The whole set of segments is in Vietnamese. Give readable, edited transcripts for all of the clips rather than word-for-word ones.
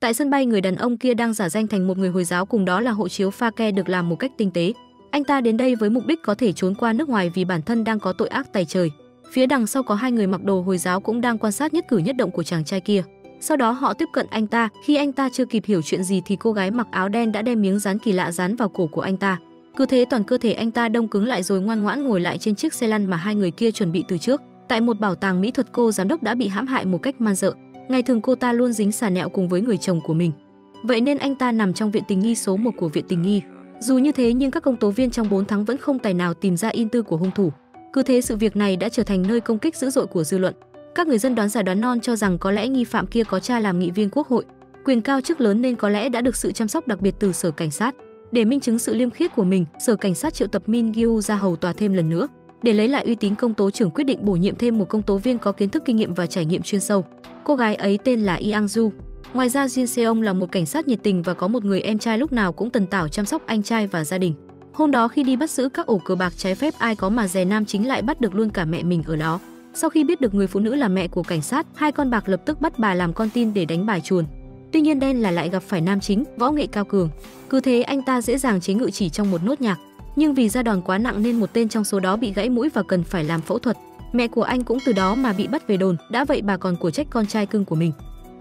Tại sân bay, người đàn ông kia đang giả danh thành một người Hồi giáo, cùng đó là hộ chiếu pha ke được làm một cách tinh tế. Anh ta đến đây với mục đích có thể trốn qua nước ngoài vì bản thân đang có tội ác tày trời. Phía đằng sau có hai người mặc đồ Hồi giáo cũng đang quan sát nhất cử nhất động của chàng trai kia. Sau đó họ tiếp cận anh ta, khi anh ta chưa kịp hiểu chuyện gì thì cô gái mặc áo đen đã đem miếng dán kỳ lạ dán vào cổ của anh ta. Cứ thế toàn cơ thể anh ta đông cứng lại rồi ngoan ngoãn ngồi lại trên chiếc xe lăn mà hai người kia chuẩn bị từ trước. Tại một bảo tàng mỹ thuật, cô giám đốc đã bị hãm hại một cách man dợ. Ngày thường cô ta luôn dính xà nẹo cùng với người chồng của mình. Vậy nên anh ta nằm trong viện tình nghi số 1 của viện tình nghi. Dù như thế nhưng các công tố viên trong 4 tháng vẫn không tài nào tìm ra in tư của hung thủ. Cứ thế sự việc này đã trở thành nơi công kích dữ dội của dư luận. Các người dân đoán già đoán non cho rằng có lẽ nghi phạm kia có cha làm nghị viên quốc hội, quyền cao chức lớn nên có lẽ đã được sự chăm sóc đặc biệt từ sở cảnh sát. Để minh chứng sự liêm khiết của mình, sở cảnh sát triệu tập Min Gyu ra hầu tòa thêm lần nữa. Để lấy lại uy tín, công tố trưởng quyết định bổ nhiệm thêm một công tố viên có kiến thức, kinh nghiệm và trải nghiệm chuyên sâu. Cô gái ấy tên là Yang Du. Ngoài ra, Jin Seong là một cảnh sát nhiệt tình và có một người em trai lúc nào cũng tần tảo chăm sóc anh trai và gia đình. Hôm đó khi đi bắt giữ các ổ cờ bạc trái phép, ai có mà dè nam chính lại bắt được luôn cả mẹ mình ở đó. Sau khi biết được người phụ nữ là mẹ của cảnh sát, hai con bạc lập tức bắt bà làm con tin để đánh bài chuồn. Tuy nhiên đen là lại gặp phải nam chính, võ nghệ cao cường. Cứ thế anh ta dễ dàng chế ngự chỉ trong một nốt nhạc. Nhưng vì ra đòn quá nặng nên một tên trong số đó bị gãy mũi và cần phải làm phẫu thuật. Mẹ của anh cũng từ đó mà bị bắt về đồn, đã vậy bà còn của trách con trai cưng của mình.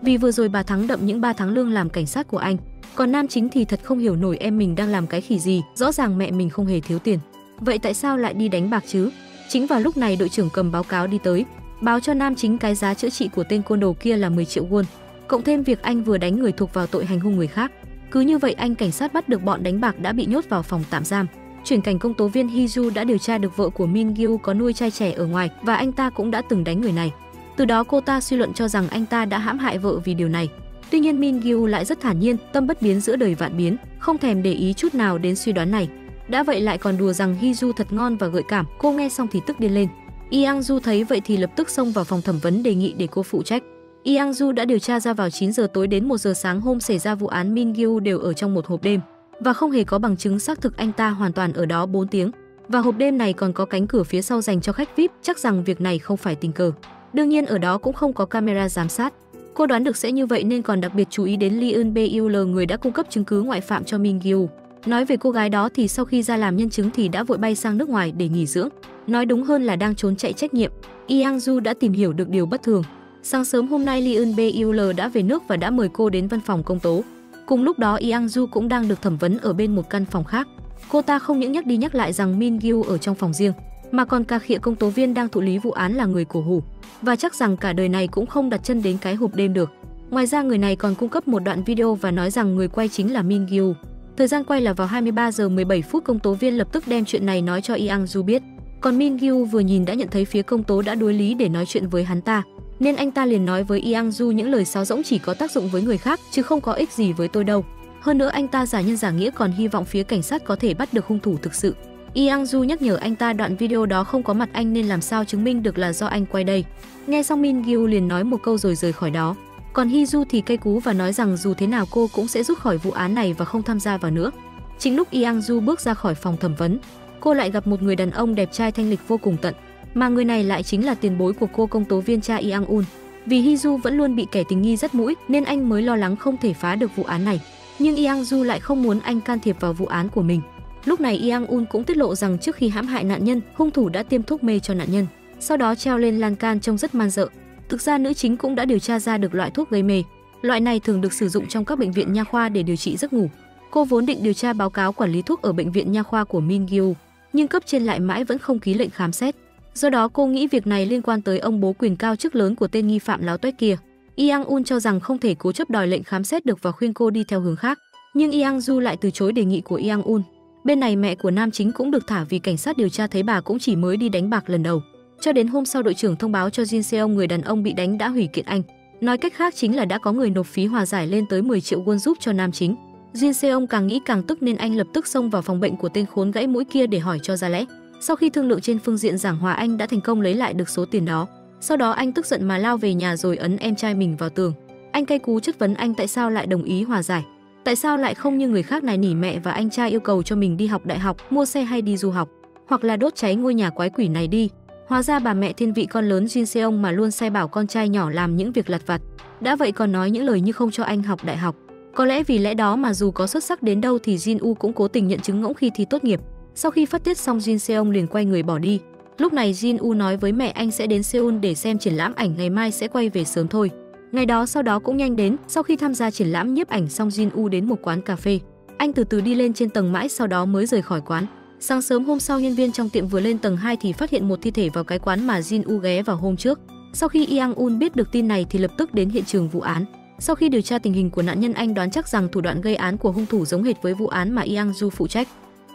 Vì vừa rồi bà thắng đậm những 3 tháng lương làm cảnh sát của anh. Còn nam chính thì thật không hiểu nổi em mình đang làm cái khỉ gì, rõ ràng mẹ mình không hề thiếu tiền. Vậy tại sao lại đi đánh bạc chứ? Chính vào lúc này đội trưởng cầm báo cáo đi tới, báo cho nam chính cái giá chữa trị của tên côn đồ kia là 10 triệu won, cộng thêm việc anh vừa đánh người thuộc vào tội hành hung người khác. Cứ như vậy anh cảnh sát bắt được bọn đánh bạc đã bị nhốt vào phòng tạm giam. Chuyển cảnh, công tố viên Hee-ju đã điều tra được vợ của Min Gyu có nuôi trai trẻ ở ngoài và anh ta cũng đã từng đánh người này. Từ đó cô ta suy luận cho rằng anh ta đã hãm hại vợ vì điều này. Tuy nhiên Min Gyu lại rất thản nhiên, tâm bất biến giữa đời vạn biến, không thèm để ý chút nào đến suy đoán này. Đã vậy lại còn đùa rằng Hee-ju thật ngon và gợi cảm. Cô nghe xong thì tức điên lên. Yang-ju thấy vậy thì lập tức xông vào phòng thẩm vấn đề nghị để cô phụ trách. Yang-ju đã điều tra ra vào 9 giờ tối đến 1 giờ sáng hôm xảy ra vụ án, Min Gyu đều ở trong một hộp đêm và không hề có bằng chứng xác thực anh ta hoàn toàn ở đó 4 tiếng. Và hộp đêm này còn có cánh cửa phía sau dành cho khách VIP, chắc rằng việc này không phải tình cờ. Đương nhiên ở đó cũng không có camera giám sát. Cô đoán được sẽ như vậy nên còn đặc biệt chú ý đến Lee Eun-beul, người đã cung cấp chứng cứ ngoại phạm cho Min Gyu. Nói về cô gái đó thì sau khi ra làm nhân chứng thì đã vội bay sang nước ngoài để nghỉ dưỡng. Nói đúng hơn là đang trốn chạy trách nhiệm. Yang-ju đã tìm hiểu được điều bất thường. Sáng sớm hôm nay Lee Eun-beul đã về nước và đã mời cô đến văn phòng công tố. Cùng lúc đó Yang-ju cũng đang được thẩm vấn ở bên một căn phòng khác. Cô ta không những nhắc đi nhắc lại rằng Min Gyu ở trong phòng riêng, mà còn cà khịa công tố viên đang thụ lý vụ án là người cổ hủ, và chắc rằng cả đời này cũng không đặt chân đến cái hộp đêm được. Ngoài ra người này còn cung cấp một đoạn video và nói rằng người quay chính là Min Gyu. Thời gian quay là vào 23 giờ 17 phút. Công tố viên lập tức đem chuyện này nói cho Yang-ju biết. Còn Min Gyu vừa nhìn đã nhận thấy phía công tố đã đối lý để nói chuyện với hắn ta, nên anh ta liền nói với Yang-ju những lời sáo rỗng chỉ có tác dụng với người khác chứ không có ích gì với tôi đâu. Hơn nữa anh ta giả nhân giả nghĩa còn hy vọng phía cảnh sát có thể bắt được hung thủ thực sự. Yang-ju nhắc nhở anh ta đoạn video đó không có mặt anh nên làm sao chứng minh được là do anh quay đây. Nghe xong Min Gyu liền nói một câu rồi rời khỏi đó. Còn Hee-ju thì cay cú và nói rằng dù thế nào cô cũng sẽ rút khỏi vụ án này và không tham gia vào nữa. Chính lúc Yang-ju bước ra khỏi phòng thẩm vấn, cô lại gặp một người đàn ông đẹp trai thanh lịch vô cùng tận, mà người này lại chính là tiền bối của cô, công tố viên cha Yang-un. Vì Hee-ju vẫn luôn bị kẻ tình nghi dắt mũi nên anh mới lo lắng không thể phá được vụ án này. Nhưng Yang-ju lại không muốn anh can thiệp vào vụ án của mình. Lúc này Yang-un cũng tiết lộ rằng trước khi hãm hại nạn nhân, hung thủ đã tiêm thuốc mê cho nạn nhân, sau đó treo lên lan can trông rất man dợ. Thực ra nữ chính cũng đã điều tra ra được loại thuốc gây mê. Loại này thường được sử dụng trong các bệnh viện nha khoa để điều trị giấc ngủ. Cô vốn định điều tra báo cáo quản lý thuốc ở bệnh viện nha khoa của Min Gyu, nhưng cấp trên lại mãi vẫn không ký lệnh khám xét. Do đó cô nghĩ việc này liên quan tới ông bố quyền cao chức lớn của tên nghi phạm láo tuét kia. Yang-un cho rằng không thể cố chấp đòi lệnh khám xét được và khuyên cô đi theo hướng khác. Nhưng Yang-ju lại từ chối đề nghị của Yang-un. Bên này mẹ của nam chính cũng được thả vì cảnh sát điều tra thấy bà cũng chỉ mới đi đánh bạc lần đầu. Cho đến hôm sau đội trưởng thông báo cho Jin Seong người đàn ông bị đánh đã hủy kiện anh. Nói cách khác chính là đã có người nộp phí hòa giải lên tới 10 triệu won giúp cho nam chính. Jin Seong càng nghĩ càng tức nên anh lập tức xông vào phòng bệnh của tên khốn gãy mũi kia để hỏi cho ra lẽ. Sau khi thương lượng trên phương diện giảng hòa, anh đã thành công lấy lại được số tiền đó. Sau đó anh tức giận mà lao về nhà rồi ấn em trai mình vào tường. Anh cay cú chất vấn anh tại sao lại đồng ý hòa giải. Tại sao lại không như người khác nài nỉ mẹ và anh trai yêu cầu cho mình đi học đại học, mua xe hay đi du học, hoặc là đốt cháy ngôi nhà quái quỷ này đi. Hóa ra bà mẹ thiên vị con lớn Jin Seong mà luôn sai bảo con trai nhỏ làm những việc lặt vặt. Đã vậy còn nói những lời như không cho anh học đại học. Có lẽ vì lẽ đó mà dù có xuất sắc đến đâu thì Jin U cũng cố tình nhận chứng ngỗng khi thi tốt nghiệp. Sau khi phát tiết xong, Jin Seong liền quay người bỏ đi. Lúc này Jin U nói với mẹ anh sẽ đến Seoul để xem triển lãm ảnh, ngày mai sẽ quay về sớm thôi. Ngày đó sau đó cũng nhanh đến, sau khi tham gia triển lãm nhiếp ảnh xong, Jin U đến một quán cà phê. Anh từ từ đi lên trên tầng mãi sau đó mới rời khỏi quán. Sáng sớm hôm sau, nhân viên trong tiệm vừa lên tầng 2 thì phát hiện một thi thể vào cái quán mà Jin U ghé vào hôm trước. Sau khi Yang Un biết được tin này thì lập tức đến hiện trường vụ án. Sau khi điều tra tình hình của nạn nhân, anh đoán chắc rằng thủ đoạn gây án của hung thủ giống hệt với vụ án mà Yang Du phụ trách.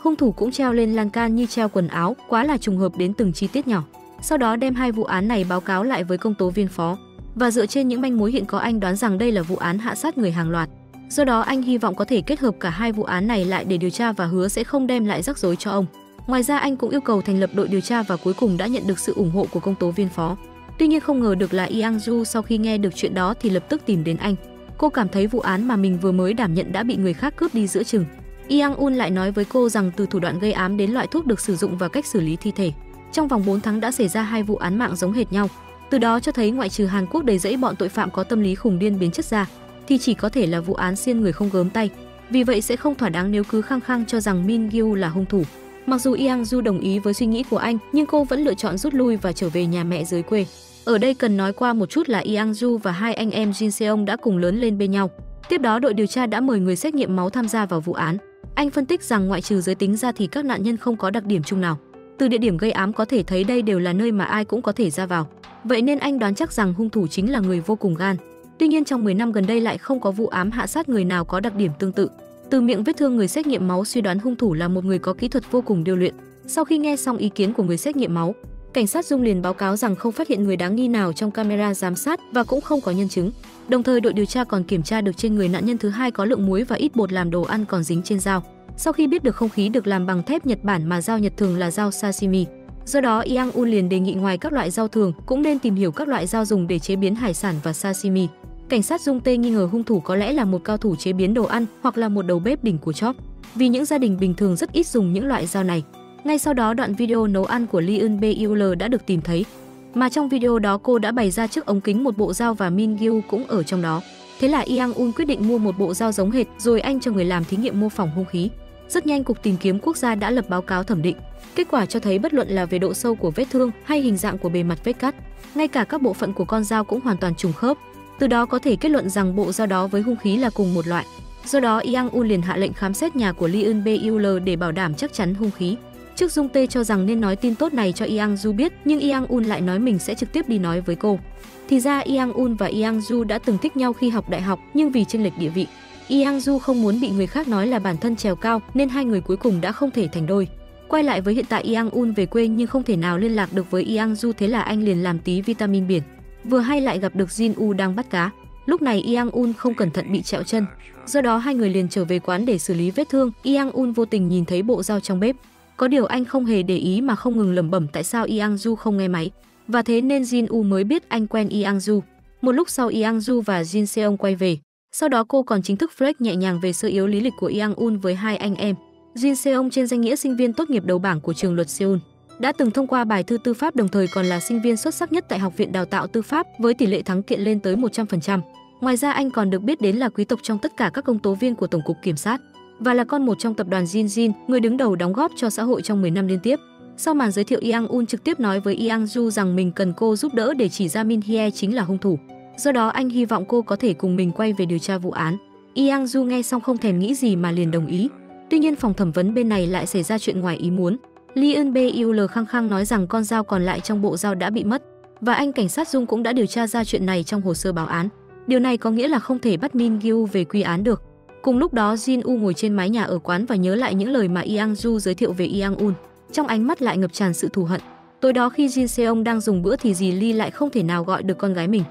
Hung thủ cũng treo lên lan can như treo quần áo, quá là trùng hợp đến từng chi tiết nhỏ. Sau đó đem hai vụ án này báo cáo lại với công tố viên phó. Và dựa trên những manh mối hiện có, anh đoán rằng đây là vụ án hạ sát người hàng loạt. Do đó anh hy vọng có thể kết hợp cả hai vụ án này lại để điều tra và hứa sẽ không đem lại rắc rối cho ông. Ngoài ra anh cũng yêu cầu thành lập đội điều tra và cuối cùng đã nhận được sự ủng hộ của công tố viên phó. Tuy nhiên không ngờ được là Yang Du sau khi nghe được chuyện đó thì lập tức tìm đến anh. Cô cảm thấy vụ án mà mình vừa mới đảm nhận đã bị người khác cướp đi giữa chừng. Yang Un lại nói với cô rằng từ thủ đoạn gây án đến loại thuốc được sử dụng và cách xử lý thi thể, trong vòng 4 tháng đã xảy ra 2 vụ án mạng giống hệt nhau. Từ đó cho thấy ngoại trừ Hàn Quốc đầy rẫy bọn tội phạm có tâm lý khùng điên biến chất ra, thì chỉ có thể là vụ án xiên người không gớm tay. Vì vậy sẽ không thỏa đáng nếu cứ khăng khăng cho rằng Min Gyu là hung thủ. Mặc dù Yang Du đồng ý với suy nghĩ của anh, nhưng cô vẫn lựa chọn rút lui và trở về nhà mẹ dưới quê. Ở đây cần nói qua một chút là Yang Du và hai anh em Jin Seong đã cùng lớn lên bên nhau. Tiếp đó đội điều tra đã mời người xét nghiệm máu tham gia vào vụ án. Anh phân tích rằng ngoại trừ giới tính ra thì các nạn nhân không có đặc điểm chung nào. Từ địa điểm gây án có thể thấy đây đều là nơi mà ai cũng có thể ra vào. Vậy nên anh đoán chắc rằng hung thủ chính là người vô cùng gan. Tuy nhiên trong 10 năm gần đây lại không có vụ ám hạ sát người nào có đặc điểm tương tự. Từ miệng vết thương, người xét nghiệm máu suy đoán hung thủ là một người có kỹ thuật vô cùng điêu luyện. Sau khi nghe xong ý kiến của người xét nghiệm máu, cảnh sát Dung liền báo cáo rằng không phát hiện người đáng nghi nào trong camera giám sát và cũng không có nhân chứng. Đồng thời đội điều tra còn kiểm tra được trên người nạn nhân thứ hai có lượng muối và ít bột làm đồ ăn còn dính trên dao. Sau khi biết được không khí được làm bằng thép Nhật Bản mà dao Nhật thường là dao sashimi. Do đó Yang Un liền đề nghị ngoài các loại dao thường cũng nên tìm hiểu các loại dao dùng để chế biến hải sản và sashimi. Cảnh sát Dung Tê nghi ngờ hung thủ có lẽ là một cao thủ chế biến đồ ăn hoặc là một đầu bếp đỉnh của chóp, vì những gia đình bình thường rất ít dùng những loại dao này. Ngay sau đó đoạn video nấu ăn của Lee Eun Beul đã được tìm thấy, mà trong video đó cô đã bày ra trước ống kính một bộ dao và Min Gyu cũng ở trong đó. Thế là Yang Un quyết định mua một bộ dao giống hệt rồi anh cho người làm thí nghiệm mô phỏng hung khí. Rất nhanh Cục Tìm kiếm Quốc gia đã lập báo cáo thẩm định. Kết quả cho thấy bất luận là về độ sâu của vết thương hay hình dạng của bề mặt vết cắt, ngay cả các bộ phận của con dao cũng hoàn toàn trùng khớp. Từ đó có thể kết luận rằng bộ dao đó với hung khí là cùng một loại. Do đó Yang Un liền hạ lệnh khám xét nhà của Lee Eun Beul để bảo đảm chắc chắn hung khí. Trước Dung Tê cho rằng nên nói tin tốt này cho Yang Du biết, nhưng Yang Un lại nói mình sẽ trực tiếp đi nói với cô. Thì ra Yang Un và Yang Du đã từng thích nhau khi học đại học, nhưng vì chênh lệch địa vị, Yang Du không muốn bị người khác nói là bản thân trèo cao nên hai người cuối cùng đã không thể thành đôi. Quay lại với hiện tại, Yang Un về quê nhưng không thể nào liên lạc được với Yang Du, thế là anh liền làm tí vitamin biển. Vừa hay lại gặp được Jin U đang bắt cá. Lúc này Yang Un không cẩn thận bị trẹo chân, do đó hai người liền trở về quán để xử lý vết thương. Yang Un vô tình nhìn thấy bộ dao trong bếp. Có điều anh không hề để ý mà không ngừng lẩm bẩm tại sao Yang Du không nghe máy. Và thế nên Jin U mới biết anh quen Yang Du. Một lúc sau Yang Du và Jin Seong quay về. Sau đó cô còn chính thức flex nhẹ nhàng về sơ yếu lý lịch của Yang Un với hai anh em. Jin Seong trên danh nghĩa sinh viên tốt nghiệp đầu bảng của trường luật Seoul, đã từng thông qua bài thư tư pháp, đồng thời còn là sinh viên xuất sắc nhất tại Học viện Đào tạo Tư pháp với tỷ lệ thắng kiện lên tới 100%. Ngoài ra anh còn được biết đến là quý tộc trong tất cả các công tố viên của Tổng cục Kiểm sát và là con một trong tập đoàn Jinjin, người đứng đầu đóng góp cho xã hội trong 10 năm liên tiếp. Sau màn giới thiệu, Yang Un trực tiếp nói với Yang Du rằng mình cần cô giúp đỡ để chỉ ra Min Hye chính là hung thủ. Do đó anh hy vọng cô có thể cùng mình quay về điều tra vụ án. Yang Du nghe xong không thèm nghĩ gì mà liền đồng ý. Tuy nhiên phòng thẩm vấn bên này lại xảy ra chuyện ngoài ý muốn. Lee Eun Beul khăng khăng nói rằng con dao còn lại trong bộ dao đã bị mất, và anh cảnh sát Dung cũng đã điều tra ra chuyện này trong hồ sơ báo án. Điều này có nghĩa là không thể bắt Min Gyu về quy án được. Cùng lúc đó Jin U ngồi trên mái nhà ở quán và nhớ lại những lời mà Yang Du giới thiệu về Yang Un, trong ánh mắt lại ngập tràn sự thù hận. Tối đó khi Jin Seong đang dùng bữa thì dì Lee lại không thể nào gọi được con gái mình.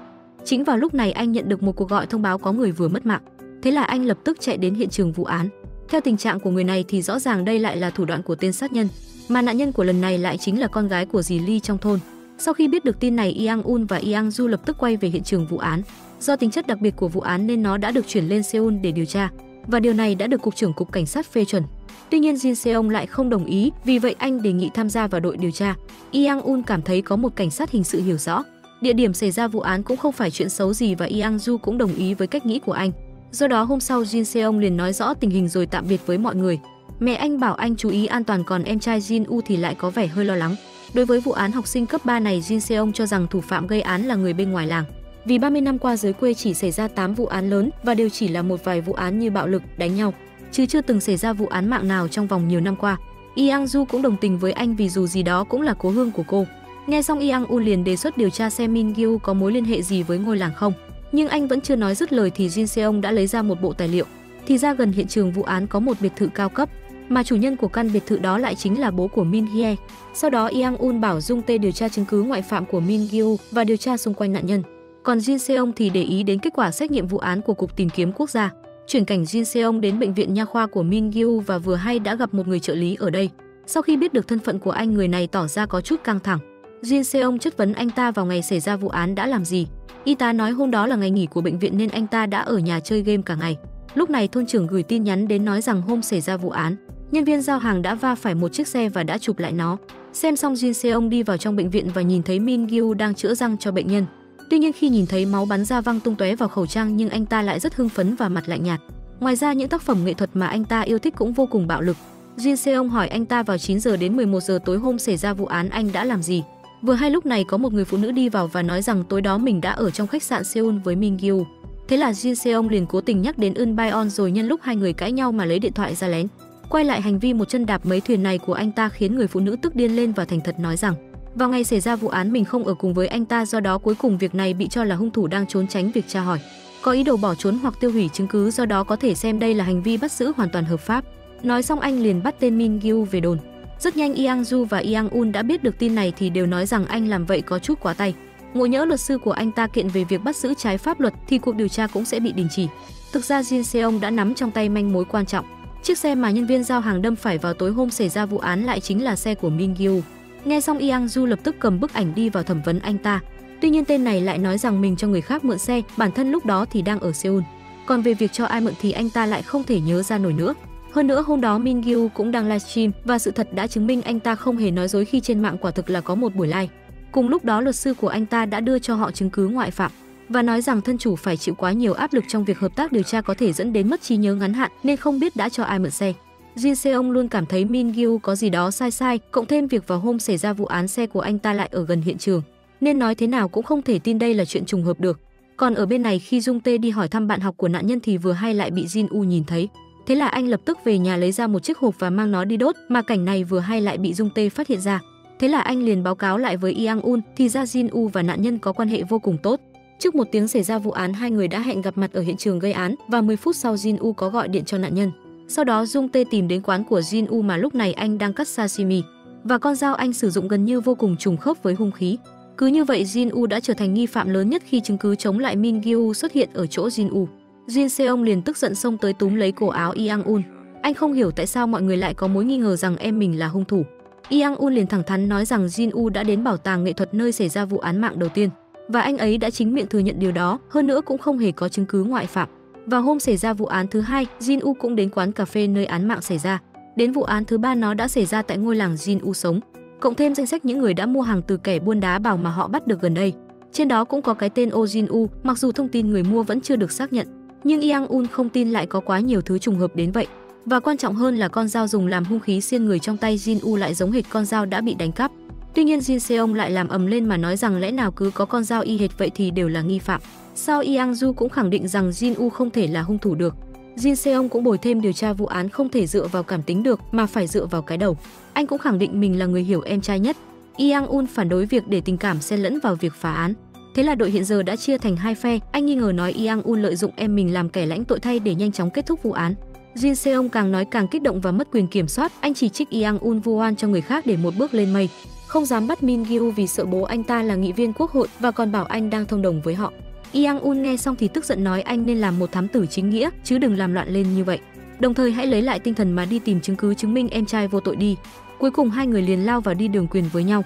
Chính vào lúc này anh nhận được một cuộc gọi thông báo có người vừa mất mạng. Thế là anh lập tức chạy đến hiện trường vụ án. Theo tình trạng của người này thì rõ ràng đây lại là thủ đoạn của tên sát nhân, mà nạn nhân của lần này lại chính là con gái của dì Lee trong thôn. Sau khi biết được tin này, Yang Un và Yang Du lập tức quay về hiện trường vụ án. Do tính chất đặc biệt của vụ án nên nó đã được chuyển lên Seoul để điều tra, và điều này đã được Cục trưởng Cục Cảnh sát phê chuẩn. Tuy nhiên Jin Seong lại không đồng ý, vì vậy anh đề nghị tham gia vào đội điều tra. Yang Un cảm thấy có một cảnh sát hình sự hiểu rõ địa điểm xảy ra vụ án cũng không phải chuyện xấu gì và Yang Du cũng đồng ý với cách nghĩ của anh. Do đó hôm sau Jin Seong liền nói rõ tình hình rồi tạm biệt với mọi người. Mẹ anh bảo anh chú ý an toàn, còn em trai Jin U thì lại có vẻ hơi lo lắng. Đối với vụ án học sinh cấp 3 này, Jin Seong cho rằng thủ phạm gây án là người bên ngoài làng. Vì 30 năm qua dưới quê chỉ xảy ra 8 vụ án lớn và đều chỉ là một vài vụ án như bạo lực, đánh nhau, chứ chưa từng xảy ra vụ án mạng nào trong vòng nhiều năm qua. Yang Du cũng đồng tình với anh vì dù gì đó cũng là cố hương của cô. Nghe xong Yang Un liền đề xuất điều tra xem Min Gyu có mối liên hệ gì với ngôi làng không. Nhưng anh vẫn chưa nói dứt lời thì Jin Seong đã lấy ra một bộ tài liệu. Thì ra gần hiện trường vụ án có một biệt thự cao cấp, mà chủ nhân của căn biệt thự đó lại chính là bố của Min Hye. Sau đó Yang Un bảo Dung Tae điều tra chứng cứ ngoại phạm của Min Gyu và điều tra xung quanh nạn nhân. Còn Jin Seong thì để ý đến kết quả xét nghiệm vụ án của Cục Tìm kiếm Quốc gia. Chuyển cảnh Jin Seong đến bệnh viện nha khoa của Min Gyu và vừa hay đã gặp một người trợ lý ở đây. Sau khi biết được thân phận của anh, người này tỏ ra có chút căng thẳng. Jin Seong chất vấn anh ta vào ngày xảy ra vụ án đã làm gì. Y tá nói hôm đó là ngày nghỉ của bệnh viện nên anh ta đã ở nhà chơi game cả ngày. Lúc này thôn trưởng gửi tin nhắn đến nói rằng hôm xảy ra vụ án, nhân viên giao hàng đã va phải một chiếc xe và đã chụp lại nó. Xem xong Jin Seong đi vào trong bệnh viện và nhìn thấy Min Gyu đang chữa răng cho bệnh nhân. Tuy nhiên khi nhìn thấy máu bắn ra văng tung tóe vào khẩu trang nhưng anh ta lại rất hưng phấn và mặt lạnh nhạt. Ngoài ra những tác phẩm nghệ thuật mà anh ta yêu thích cũng vô cùng bạo lực. Jin Seong hỏi anh ta vào 9 giờ đến 11 giờ tối hôm xảy ra vụ án anh đã làm gì. Vừa hay lúc này có một người phụ nữ đi vào và nói rằng tối đó mình đã ở trong khách sạn Seoul với Min Gyu. Thế là Jin Seong liền cố tình nhắc đến Eun Baeon rồi nhân lúc hai người cãi nhau mà lấy điện thoại ra lén quay lại hành vi một chân đạp mấy thuyền này của anh ta, khiến người phụ nữ tức điên lên và thành thật nói rằng vào ngày xảy ra vụ án mình không ở cùng với anh ta, do đó cuối cùng việc này bị cho là hung thủ đang trốn tránh việc tra hỏi, có ý đồ bỏ trốn hoặc tiêu hủy chứng cứ, do đó có thể xem đây là hành vi bắt giữ hoàn toàn hợp pháp. Nói xong anh liền bắt tên Min Gyu về đồn. Rất nhanh Yang Du và Yang Un đã biết được tin này thì đều nói rằng anh làm vậy có chút quá tay. Ngộ nhỡ luật sư của anh ta kiện về việc bắt giữ trái pháp luật thì cuộc điều tra cũng sẽ bị đình chỉ. Thực ra Jin Seong đã nắm trong tay manh mối quan trọng. Chiếc xe mà nhân viên giao hàng đâm phải vào tối hôm xảy ra vụ án lại chính là xe của Min Gyu. Nghe xong Yang Du lập tức cầm bức ảnh đi vào thẩm vấn anh ta. Tuy nhiên tên này lại nói rằng mình cho người khác mượn xe, bản thân lúc đó thì đang ở Seoul. Còn về việc cho ai mượn thì anh ta lại không thể nhớ ra nổi nữa. Hơn nữa hôm đó Min Gyu cũng đang livestream và sự thật đã chứng minh anh ta không hề nói dối khi trên mạng quả thực là có một buổi live. Cùng lúc đó luật sư của anh ta đã đưa cho họ chứng cứ ngoại phạm và nói rằng thân chủ phải chịu quá nhiều áp lực trong việc hợp tác điều tra có thể dẫn đến mất trí nhớ ngắn hạn nên không biết đã cho ai mượn xe. Jin Seong luôn cảm thấy Min Gyu có gì đó sai, cộng thêm việc vào hôm xảy ra vụ án xe của anh ta lại ở gần hiện trường, nên nói thế nào cũng không thể tin đây là chuyện trùng hợp được. Còn ở bên này khi Dung Tae đi hỏi thăm bạn học của nạn nhân thì vừa hay lại bị Jin U nhìn thấy. Thế là anh lập tức về nhà lấy ra một chiếc hộp và mang nó đi đốt, mà cảnh này vừa hay lại bị Dung Tae phát hiện ra. Thế là anh liền báo cáo lại với Yang Un, thì ra Jin U và nạn nhân có quan hệ vô cùng tốt. Trước 1 tiếng xảy ra vụ án, hai người đã hẹn gặp mặt ở hiện trường gây án và 10 phút sau Jin U có gọi điện cho nạn nhân. Sau đó Dung Tae tìm đến quán của Jin U mà lúc này anh đang cắt sashimi và con dao anh sử dụng gần như vô cùng trùng khớp với hung khí. Cứ như vậy Jin U đã trở thành nghi phạm lớn nhất khi chứng cứ chống lại Min Gyu xuất hiện ở chỗ Jin U. Jin Seong liền tức giận xông tới túm lấy cổ áo Yang Un. Anh không hiểu tại sao mọi người lại có mối nghi ngờ rằng em mình là hung thủ. Yang Un liền thẳng thắn nói rằng Jin U đã đến bảo tàng nghệ thuật nơi xảy ra vụ án mạng đầu tiên và anh ấy đã chính miệng thừa nhận điều đó, hơn nữa cũng không hề có chứng cứ ngoại phạm. Vào hôm xảy ra vụ án thứ 2, Jin U cũng đến quán cà phê nơi án mạng xảy ra. Đến vụ án thứ 3 nó đã xảy ra tại ngôi làng Jin U sống. Cộng thêm danh sách những người đã mua hàng từ kẻ buôn đá bảo mà họ bắt được gần đây. Trên đó cũng có cái tên Oh Jin U, mặc dù thông tin người mua vẫn chưa được xác nhận. Nhưng Yang Un không tin lại có quá nhiều thứ trùng hợp đến vậy. Và quan trọng hơn là con dao dùng làm hung khí xiên người trong tay Jin U lại giống hệt con dao đã bị đánh cắp. Tuy nhiên Jin Seong lại làm ầm lên mà nói rằng lẽ nào cứ có con dao y hệt vậy thì đều là nghi phạm. Sau Yang Du cũng khẳng định rằng Jin U không thể là hung thủ được. Jin Seong cũng bồi thêm điều tra vụ án không thể dựa vào cảm tính được mà phải dựa vào cái đầu. Anh cũng khẳng định mình là người hiểu em trai nhất. Yang Un phản đối việc để tình cảm xen lẫn vào việc phá án. Thế là đội hiện giờ đã chia thành hai phe. Anh nghi ngờ nói Yang Un lợi dụng em mình làm kẻ lãnh tội thay để nhanh chóng kết thúc vụ án. Jin Seong càng nói càng kích động và mất quyền kiểm soát. Anh chỉ trích Yang Un vu oan cho người khác để một bước lên mây, không dám bắt Min Gyu vì sợ bố anh ta là nghị viên quốc hội và còn bảo anh đang thông đồng với họ. Yang Un nghe xong thì tức giận nói anh nên làm một thám tử chính nghĩa chứ đừng làm loạn lên như vậy. Đồng thời hãy lấy lại tinh thần mà đi tìm chứng cứ chứng minh em trai vô tội đi. Cuối cùng hai người liền lao vào đi đường quyền với nhau.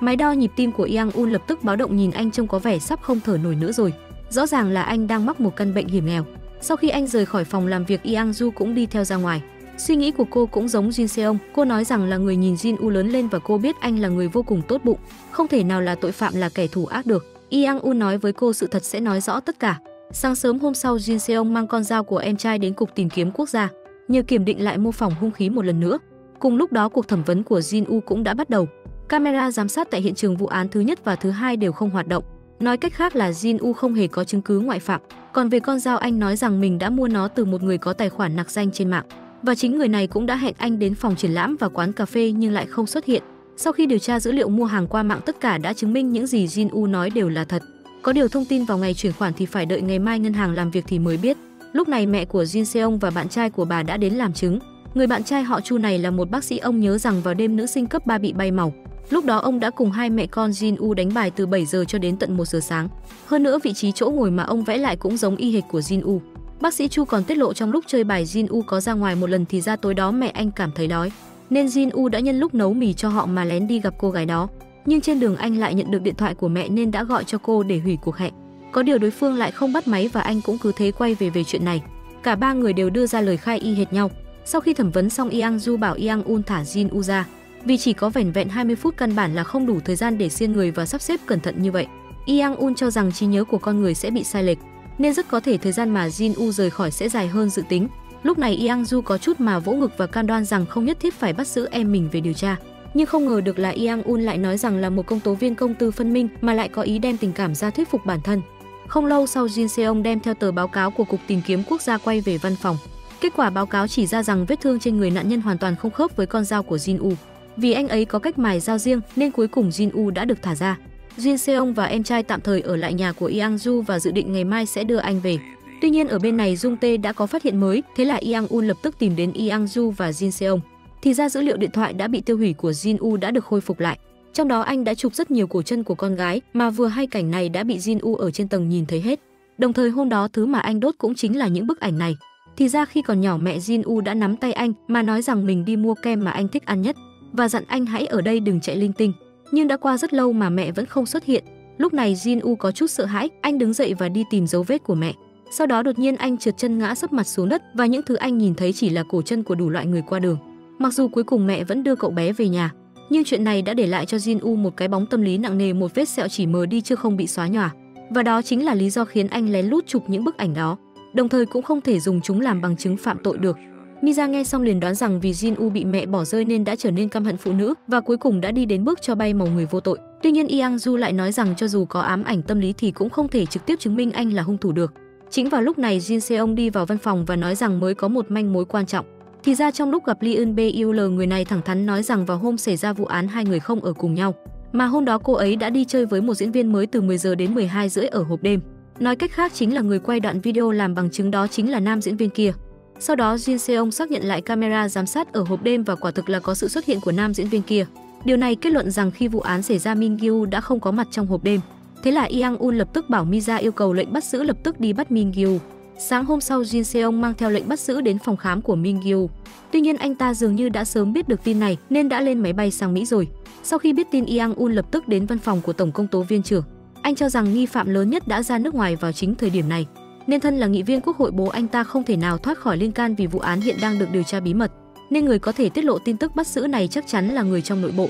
Máy đo nhịp tim của Yang Un lập tức báo động, nhìn anh trông có vẻ sắp không thở nổi nữa rồi. Rõ ràng là anh đang mắc một căn bệnh hiểm nghèo. Sau khi anh rời khỏi phòng làm việc, Yang Du cũng đi theo ra ngoài. Suy nghĩ của cô cũng giống Jin Seong, cô nói rằng là người nhìn Jin U lớn lên và cô biết anh là người vô cùng tốt bụng, không thể nào là tội phạm là kẻ thù ác được. Yang Un nói với cô sự thật sẽ nói rõ tất cả. Sáng sớm hôm sau, Jin Seong mang con dao của em trai đến cục tìm kiếm quốc gia, nhờ kiểm định lại mô phỏng hung khí một lần nữa. Cùng lúc đó, cuộc thẩm vấn của Jin U cũng đã bắt đầu. Camera giám sát tại hiện trường vụ án thứ nhất và thứ hai đều không hoạt động. Nói cách khác là Jin U không hề có chứng cứ ngoại phạm. Còn về con dao, anh nói rằng mình đã mua nó từ một người có tài khoản nặc danh trên mạng. Và chính người này cũng đã hẹn anh đến phòng triển lãm và quán cà phê nhưng lại không xuất hiện. Sau khi điều tra dữ liệu mua hàng qua mạng, tất cả đã chứng minh những gì Jin U nói đều là thật. Có điều thông tin vào ngày chuyển khoản thì phải đợi ngày mai ngân hàng làm việc thì mới biết. Lúc này mẹ của Jin Seong và bạn trai của bà đã đến làm chứng. Người bạn trai họ Chu này là một bác sĩ. Ông nhớ rằng vào đêm nữ sinh cấp 3 bị bay màu, lúc đó ông đã cùng hai mẹ con Jin U đánh bài từ 7 giờ cho đến tận 1 giờ sáng. Hơn nữa, vị trí chỗ ngồi mà ông vẽ lại cũng giống y hệt của Jin U. Bác sĩ Chu còn tiết lộ trong lúc chơi bài Jin U có ra ngoài một lần thì ra tối đó mẹ anh cảm thấy đói, nên Jin U đã nhân lúc nấu mì cho họ mà lén đi gặp cô gái đó. Nhưng trên đường anh lại nhận được điện thoại của mẹ nên đã gọi cho cô để hủy cuộc hẹn. Có điều đối phương lại không bắt máy và anh cũng cứ thế quay về chuyện này. Cả ba người đều đưa ra lời khai y hệt nhau. Sau khi thẩm vấn xong, Yang Du bảo Yang Un thả Jin U ra, vì chỉ có vẻn vẹn 20 phút căn bản là không đủ thời gian để xiên người và sắp xếp cẩn thận như vậy. Yang Un cho rằng trí nhớ của con người sẽ bị sai lệch, nên rất có thể thời gian mà Jin U rời khỏi sẽ dài hơn dự tính. Lúc này Yang Du có chút mà vỗ ngực và cam đoan rằng không nhất thiết phải bắt giữ em mình về điều tra. Nhưng không ngờ được là Yang Un lại nói rằng là một công tố viên công tư phân minh mà lại có ý đem tình cảm ra thuyết phục bản thân. Không lâu sau, Jin Seong đem theo tờ báo cáo của Cục Tìm kiếm Quốc gia quay về văn phòng. Kết quả báo cáo chỉ ra rằng vết thương trên người nạn nhân hoàn toàn không khớp với con dao của Jin U. Vì anh ấy có cách mài dao riêng nên cuối cùng Jin U đã được thả ra. Jin Seong và em trai tạm thời ở lại nhà của Yang Du và dự định ngày mai sẽ đưa anh về. Tuy nhiên ở bên này Jung Tae đã có phát hiện mới, thế là Yang Un lập tức tìm đến Yang Du và Jin Seong. Thì ra dữ liệu điện thoại đã bị tiêu hủy của Jin U đã được khôi phục lại. Trong đó anh đã chụp rất nhiều cổ chân của con gái, mà vừa hay cảnh này đã bị Jin U ở trên tầng nhìn thấy hết. Đồng thời hôm đó thứ mà anh đốt cũng chính là những bức ảnh này. Thì ra khi còn nhỏ, mẹ Jin U đã nắm tay anh mà nói rằng mình đi mua kem mà anh thích ăn nhất và dặn anh hãy ở đây đừng chạy linh tinh. Nhưng đã qua rất lâu mà mẹ vẫn không xuất hiện. Lúc này Jin U có chút sợ hãi, anh đứng dậy và đi tìm dấu vết của mẹ. Sau đó đột nhiên anh trượt chân ngã sấp mặt xuống đất và những thứ anh nhìn thấy chỉ là cổ chân của đủ loại người qua đường. Mặc dù cuối cùng mẹ vẫn đưa cậu bé về nhà, nhưng chuyện này đã để lại cho Jin U một cái bóng tâm lý nặng nề, một vết sẹo chỉ mờ đi chưa không bị xóa nhòa. Và đó chính là lý do khiến anh lén lút chụp những bức ảnh đó, đồng thời cũng không thể dùng chúng làm bằng chứng phạm tội được. Miza nghe xong liền đoán rằng vì Jin U bị mẹ bỏ rơi nên đã trở nên căm hận phụ nữ và cuối cùng đã đi đến bước cho bay màu người vô tội. Tuy nhiên Yang Du lại nói rằng cho dù có ám ảnh tâm lý thì cũng không thể trực tiếp chứng minh anh là hung thủ được. Chính vào lúc này Jin Seong đi vào văn phòng và nói rằng mới có một manh mối quan trọng. Thì ra trong lúc gặp Lee Eun Beul, người này thẳng thắn nói rằng vào hôm xảy ra vụ án hai người không ở cùng nhau, mà hôm đó cô ấy đã đi chơi với một diễn viên mới từ 10 giờ đến 12 rưỡi ở hộp đêm. Nói cách khác chính là người quay đoạn video làm bằng chứng đó chính là nam diễn viên kia. Sau đó Jin Seong xác nhận lại camera giám sát ở hộp đêm và quả thực là có sự xuất hiện của nam diễn viên kia. Điều này kết luận rằng khi vụ án xảy ra Min Gyu đã không có mặt trong hộp đêm. Thế là Yang Un lập tức bảo Miza yêu cầu lệnh bắt giữ lập tức đi bắt Min Gyu. Sáng hôm sau, Jin Seong mang theo lệnh bắt giữ đến phòng khám của Min Gyu. Tuy nhiên anh ta dường như đã sớm biết được tin này nên đã lên máy bay sang Mỹ rồi. Sau khi biết tin, Yang Un lập tức đến văn phòng của tổng công tố viên trưởng. Anh cho rằng nghi phạm lớn nhất đã ra nước ngoài vào chính thời điểm này, nên thân là nghị viên quốc hội bố anh ta không thể nào thoát khỏi liên can vì vụ án hiện đang được điều tra bí mật, nên người có thể tiết lộ tin tức bắt giữ này chắc chắn là người trong nội bộ.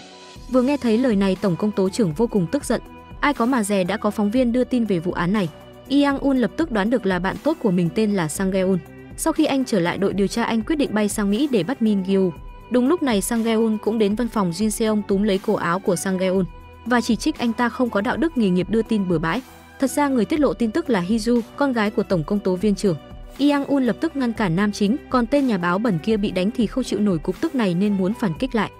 Vừa nghe thấy lời này, tổng công tố trưởng vô cùng tức giận. Ai có mà dè đã có phóng viên đưa tin về vụ án này. Yang Un lập tức đoán được là bạn tốt của mình tên là Sang Geun. Sau khi anh trở lại đội điều tra, anh quyết định bay sang Mỹ để bắt Min Gyu. Đúng lúc này Sang Geun cũng đến văn phòng. Jin Seong túm lấy cổ áo của Sang Geun và chỉ trích anh ta không có đạo đức nghề nghiệp đưa tin bừa bãi. Thật ra người tiết lộ tin tức là Hiju, con gái của tổng công tố viên trưởng. Yang Un lập tức ngăn cản nam chính, còn tên nhà báo bẩn kia bị đánh thì không chịu nổi cục tức này nên muốn phản kích lại.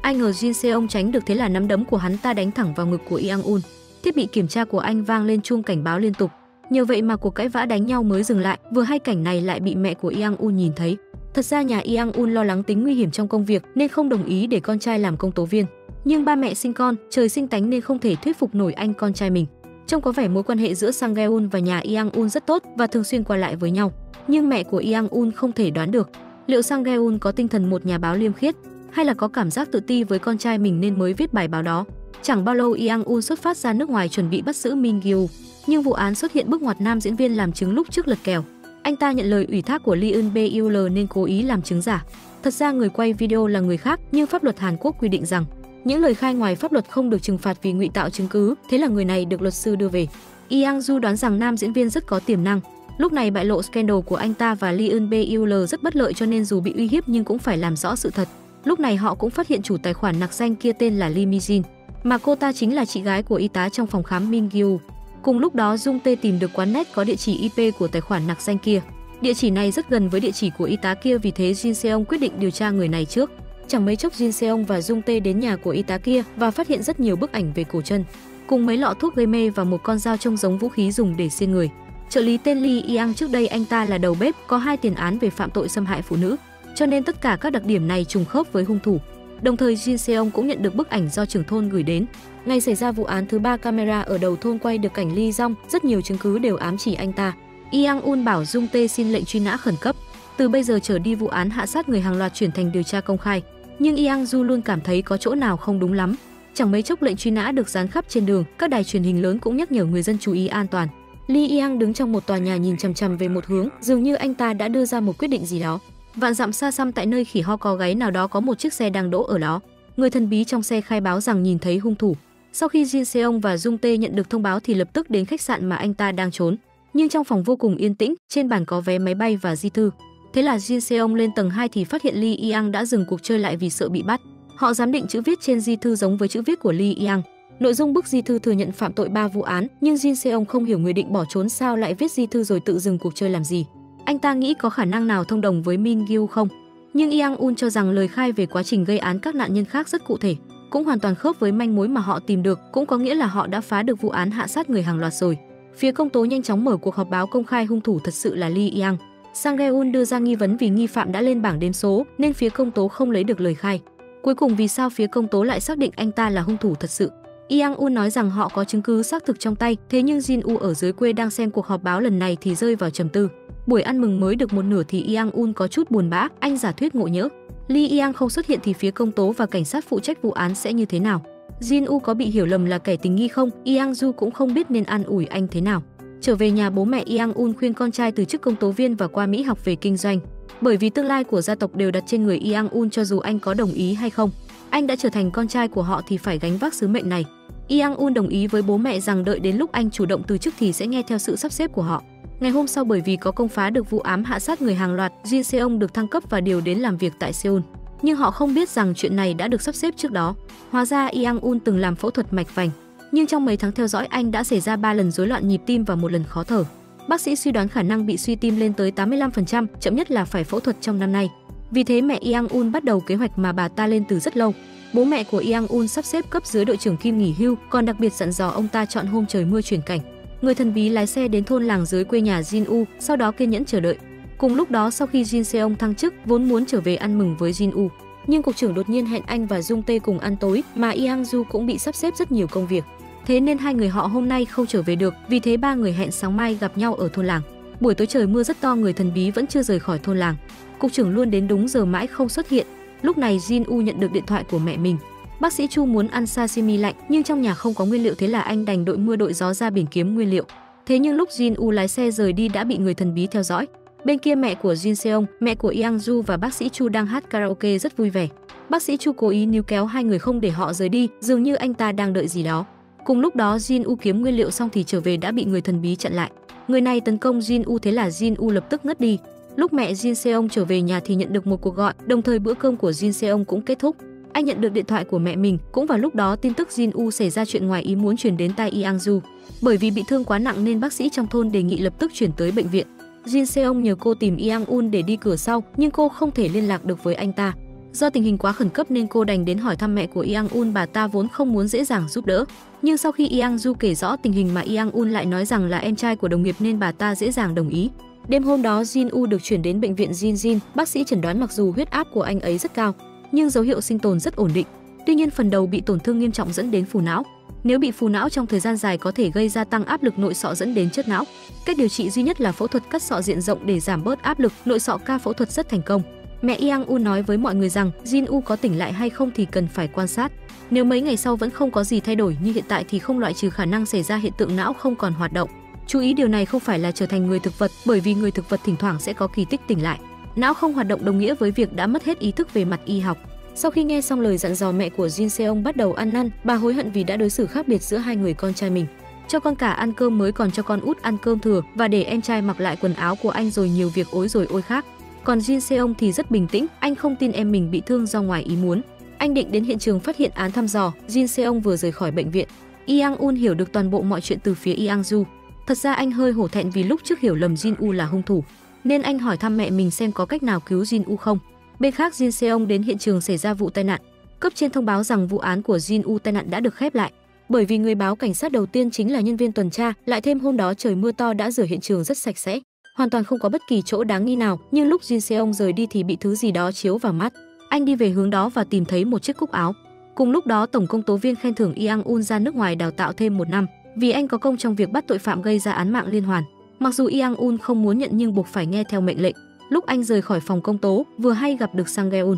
Ai ngờ Jin Seong tránh được, thế là nắm đấm của hắn ta đánh thẳng vào ngực của Yang Un. Thiết bị kiểm tra của anh vang lên chuông cảnh báo liên tục. Nhờ vậy mà cuộc cãi vã đánh nhau mới dừng lại. Vừa hay cảnh này lại bị mẹ của Yang Un nhìn thấy. Thật ra nhà Yang Un lo lắng tính nguy hiểm trong công việc nên không đồng ý để con trai làm công tố viên. Nhưng ba mẹ sinh con, trời sinh tánh nên không thể thuyết phục nổi anh con trai mình. Trông có vẻ mối quan hệ giữa Sang Geun và nhà Yang Un rất tốt và thường xuyên qua lại với nhau. Nhưng mẹ của Yang Un không thể đoán được liệu Sang Geun có tinh thần một nhà báo liêm khiết hay là có cảm giác tự ti với con trai mình nên mới viết bài báo đó. Chẳng bao lâu Yang Un xuất phát ra nước ngoài chuẩn bị bắt giữ Min Gyu, nhưng vụ án xuất hiện bước ngoặt nam diễn viên làm chứng lúc trước lật kèo. Anh ta nhận lời ủy thác của Lee Eun Beul nên cố ý làm chứng giả. Thật ra người quay video là người khác, nhưng pháp luật Hàn Quốc quy định rằng những lời khai ngoài pháp luật không được trừng phạt vì ngụy tạo chứng cứ, thế là người này được luật sư đưa về. Yang-ju đoán rằng nam diễn viên rất có tiềm năng. Lúc này bại lộ scandal của anh ta và Lee Eun-beul rất bất lợi cho nên dù bị uy hiếp nhưng cũng phải làm rõ sự thật. Lúc này họ cũng phát hiện chủ tài khoản nặc danh kia tên là Lee Mi-jin, mà cô ta chính là chị gái của y tá trong phòng khám Min Gyu. Cùng lúc đó Jung Tae tìm được quán net có địa chỉ IP của tài khoản nặc danh kia. Địa chỉ này rất gần với địa chỉ của y tá kia, vì thế Jin Seong quyết định điều tra người này trước. Chẳng mấy chốc Jin Seong và Jung Tae đến nhà của y tá kia và phát hiện rất nhiều bức ảnh về cổ chân, cùng mấy lọ thuốc gây mê và một con dao trông giống vũ khí dùng để xiên người. Trợ lý tên Lee Yang trước đây anh ta là đầu bếp, có 2 tiền án về phạm tội xâm hại phụ nữ, cho nên tất cả các đặc điểm này trùng khớp với hung thủ. Đồng thời Jin Seong cũng nhận được bức ảnh do trưởng thôn gửi đến. Ngày xảy ra vụ án thứ 3, camera ở đầu thôn quay được cảnh Lee Jong, rất nhiều chứng cứ đều ám chỉ anh ta. Yang Un bảo Jung Tae xin lệnh truy nã khẩn cấp. Từ bây giờ trở đi vụ án hạ sát người hàng loạt chuyển thành điều tra công khai. Nhưng Yang Ju luôn cảm thấy có chỗ nào không đúng lắm. Chẳng mấy chốc lệnh truy nã được dán khắp trên đường, các đài truyền hình lớn cũng nhắc nhở người dân chú ý an toàn. Lee Yang đứng trong một tòa nhà nhìn chằm chằm về một hướng, dường như anh ta đã đưa ra một quyết định gì đó. Vạn dặm xa xăm tại nơi khỉ ho có gáy nào đó có một chiếc xe đang đỗ ở đó. Người thần bí trong xe khai báo rằng nhìn thấy hung thủ. Sau khi Jin Seong và Jung Tae nhận được thông báo thì lập tức đến khách sạn mà anh ta đang trốn. Nhưng trong phòng vô cùng yên tĩnh, trên bàn có vé máy bay và di thư. Thế là Jin Seong lên tầng 2 thì phát hiện Lee Yang đã dừng cuộc chơi lại vì sợ bị bắt. Họ giám định chữ viết trên di thư giống với chữ viết của Lee Yang. Nội dung bức di thư thừa nhận phạm tội 3 vụ án, nhưng Jin Seong không hiểu người định bỏ trốn sao lại viết di thư rồi tự dừng cuộc chơi làm gì. Anh ta nghĩ có khả năng nào thông đồng với Min Gyu không? Nhưng Yang Un cho rằng lời khai về quá trình gây án các nạn nhân khác rất cụ thể, cũng hoàn toàn khớp với manh mối mà họ tìm được, cũng có nghĩa là họ đã phá được vụ án hạ sát người hàng loạt rồi. Phía công tố nhanh chóng mở cuộc họp báo công khai hung thủ thật sự là Lee Yang. Sang Gae-un đưa ra nghi vấn vì nghi phạm đã lên bảng đếm số nên phía công tố không lấy được lời khai. Cuối cùng vì sao phía công tố lại xác định anh ta là hung thủ thật sự? Yang Un nói rằng họ có chứng cứ xác thực trong tay, thế nhưng Jin U ở dưới quê đang xem cuộc họp báo lần này thì rơi vào trầm tư. Buổi ăn mừng mới được một nửa thì Yang Un có chút buồn bã, anh giả thuyết ngộ nhỡ. Lee Yang không xuất hiện thì phía công tố và cảnh sát phụ trách vụ án sẽ như thế nào? Jin U có bị hiểu lầm là kẻ tình nghi không? Yang Ju cũng không biết nên an ủi anh thế nào. Trở về nhà, bố mẹ Yang Un khuyên con trai từ chức công tố viên và qua Mỹ học về kinh doanh, bởi vì tương lai của gia tộc đều đặt trên người Yang Un, cho dù anh có đồng ý hay không. Anh đã trở thành con trai của họ thì phải gánh vác sứ mệnh này. Yang Un đồng ý với bố mẹ rằng đợi đến lúc anh chủ động từ chức thì sẽ nghe theo sự sắp xếp của họ. Ngày hôm sau, bởi vì có công phá được vụ ám hạ sát người hàng loạt, Jin Seong được thăng cấp và điều đến làm việc tại Seoul. Nhưng họ không biết rằng chuyện này đã được sắp xếp trước đó. Hóa ra Yang Un từng làm phẫu thuật mạch vành, nhưng trong mấy tháng theo dõi anh đã xảy ra 3 lần rối loạn nhịp tim và 1 lần khó thở. Bác sĩ suy đoán khả năng bị suy tim lên tới 85%, chậm nhất là phải phẫu thuật trong năm nay. Vì thế mẹ Yang Un bắt đầu kế hoạch mà bà ta lên từ rất lâu. Bố mẹ của Yang Un sắp xếp cấp dưới đội trưởng Kim nghỉ hưu, còn đặc biệt dặn dò ông ta chọn hôm trời mưa chuyển cảnh. Người thần bí lái xe đến thôn làng dưới quê nhà Jin U, sau đó kiên nhẫn chờ đợi. Cùng lúc đó, sau khi Jin Seong thăng chức, vốn muốn trở về ăn mừng với Jin U, nhưng cục trưởng đột nhiên hẹn anh và Jung Tae cùng ăn tối, mà Yang Ju cũng bị sắp xếp rất nhiều công việc. Thế nên hai người họ hôm nay không trở về được, vì thế ba người hẹn sáng mai gặp nhau ở thôn làng. Buổi tối trời mưa rất to, người thần bí vẫn chưa rời khỏi thôn làng. Cục trưởng luôn đến đúng giờ mãi không xuất hiện. Lúc này Jin U nhận được điện thoại của mẹ mình. Bác sĩ Chu muốn ăn sashimi lạnh, nhưng trong nhà không có nguyên liệu, thế là anh đành đội mưa đội gió ra biển kiếm nguyên liệu. Thế nhưng lúc Jin U lái xe rời đi đã bị người thần bí theo dõi. Bên kia mẹ của Jin Seong, mẹ của Yang Ju và bác sĩ Chu đang hát karaoke rất vui vẻ. Bác sĩ Chu cố ý níu kéo hai người không để họ rời đi, dường như anh ta đang đợi gì đó. Cùng lúc đó Jin U kiếm nguyên liệu xong thì trở về đã bị người thần bí chặn lại. Người này tấn công Jin U, thế là Jin U lập tức ngất đi. Lúc mẹ Jin Seong trở về nhà thì nhận được một cuộc gọi, đồng thời bữa cơm của Jin Seong cũng kết thúc. Anh nhận được điện thoại của mẹ mình, cũng vào lúc đó tin tức Jin U xảy ra chuyện ngoài ý muốn truyền đến tai Yang Ju. Bởi vì bị thương quá nặng nên bác sĩ trong thôn đề nghị lập tức chuyển tới bệnh viện. Jin Seong nhờ cô tìm Yang Un để đi cửa sau, nhưng cô không thể liên lạc được với anh ta. Do tình hình quá khẩn cấp nên cô đành đến hỏi thăm mẹ của Yang Un, bà ta vốn không muốn dễ dàng giúp đỡ. Nhưng sau khi Yang Ju kể rõ tình hình mà Yang Un lại nói rằng là em trai của đồng nghiệp nên bà ta dễ dàng đồng ý. Đêm hôm đó Jin U được chuyển đến bệnh viện Jinjin, bác sĩ chẩn đoán mặc dù huyết áp của anh ấy rất cao, nhưng dấu hiệu sinh tồn rất ổn định. Tuy nhiên phần đầu bị tổn thương nghiêm trọng dẫn đến phù não. Nếu bị phù não trong thời gian dài có thể gây ra tăng áp lực nội sọ dẫn đến chết não. Cách điều trị duy nhất là phẫu thuật cắt sọ diện rộng để giảm bớt áp lực, nội sọ ca phẫu thuật rất thành công. Mẹ Yang U nói với mọi người rằng Jin U có tỉnh lại hay không thì cần phải quan sát. Nếu mấy ngày sau vẫn không có gì thay đổi như hiện tại thì không loại trừ khả năng xảy ra hiện tượng não không còn hoạt động. Chú ý điều này không phải là trở thành người thực vật, bởi vì người thực vật thỉnh thoảng sẽ có kỳ tích tỉnh lại. Não không hoạt động đồng nghĩa với việc đã mất hết ý thức về mặt y học. Sau khi nghe xong lời dặn dò, mẹ của Jin Seong bắt đầu ăn năn, bà hối hận vì đã đối xử khác biệt giữa hai người con trai mình. Cho con cả ăn cơm mới còn cho con út ăn cơm thừa và để em trai mặc lại quần áo của anh rồi nhiều việc ối rồi ôi khác. Còn Jin Seong thì rất bình tĩnh, anh không tin em mình bị thương do ngoài ý muốn. Anh định đến hiện trường phát hiện án thăm dò. Jin Seong vừa rời khỏi bệnh viện. Yang Un hiểu được toàn bộ mọi chuyện từ phía Yang Du. Thật ra anh hơi hổ thẹn vì lúc trước hiểu lầm Jin U là hung thủ, nên anh hỏi thăm mẹ mình xem có cách nào cứu Jin U không. Bên khác, Jin Seong đến hiện trường xảy ra vụ tai nạn. Cấp trên thông báo rằng vụ án của Jin U tai nạn đã được khép lại, bởi vì người báo cảnh sát đầu tiên chính là nhân viên tuần tra, lại thêm hôm đó trời mưa to đã rửa hiện trường rất sạch sẽ, hoàn toàn không có bất kỳ chỗ đáng nghi nào. Nhưng lúc Jin Seong rời đi thì bị thứ gì đó chiếu vào mắt. Anh đi về hướng đó và tìm thấy một chiếc cúc áo. Cùng lúc đó, tổng công tố viên khen thưởng Yang Un ra nước ngoài đào tạo thêm 1 năm, vì anh có công trong việc bắt tội phạm gây ra án mạng liên hoàn. Mặc dù Yang Un không muốn nhận nhưng buộc phải nghe theo mệnh lệnh. Lúc anh rời khỏi phòng công tố, vừa hay gặp được Sang Geun.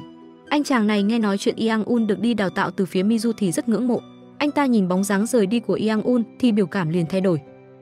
Anh chàng này nghe nói chuyện Yang Un được đi đào tạo từ phía Mizu thì rất ngưỡng mộ. Anh ta nhìn bóng dáng rời đi của Yang Un thì biểu cảm liền thay đổi.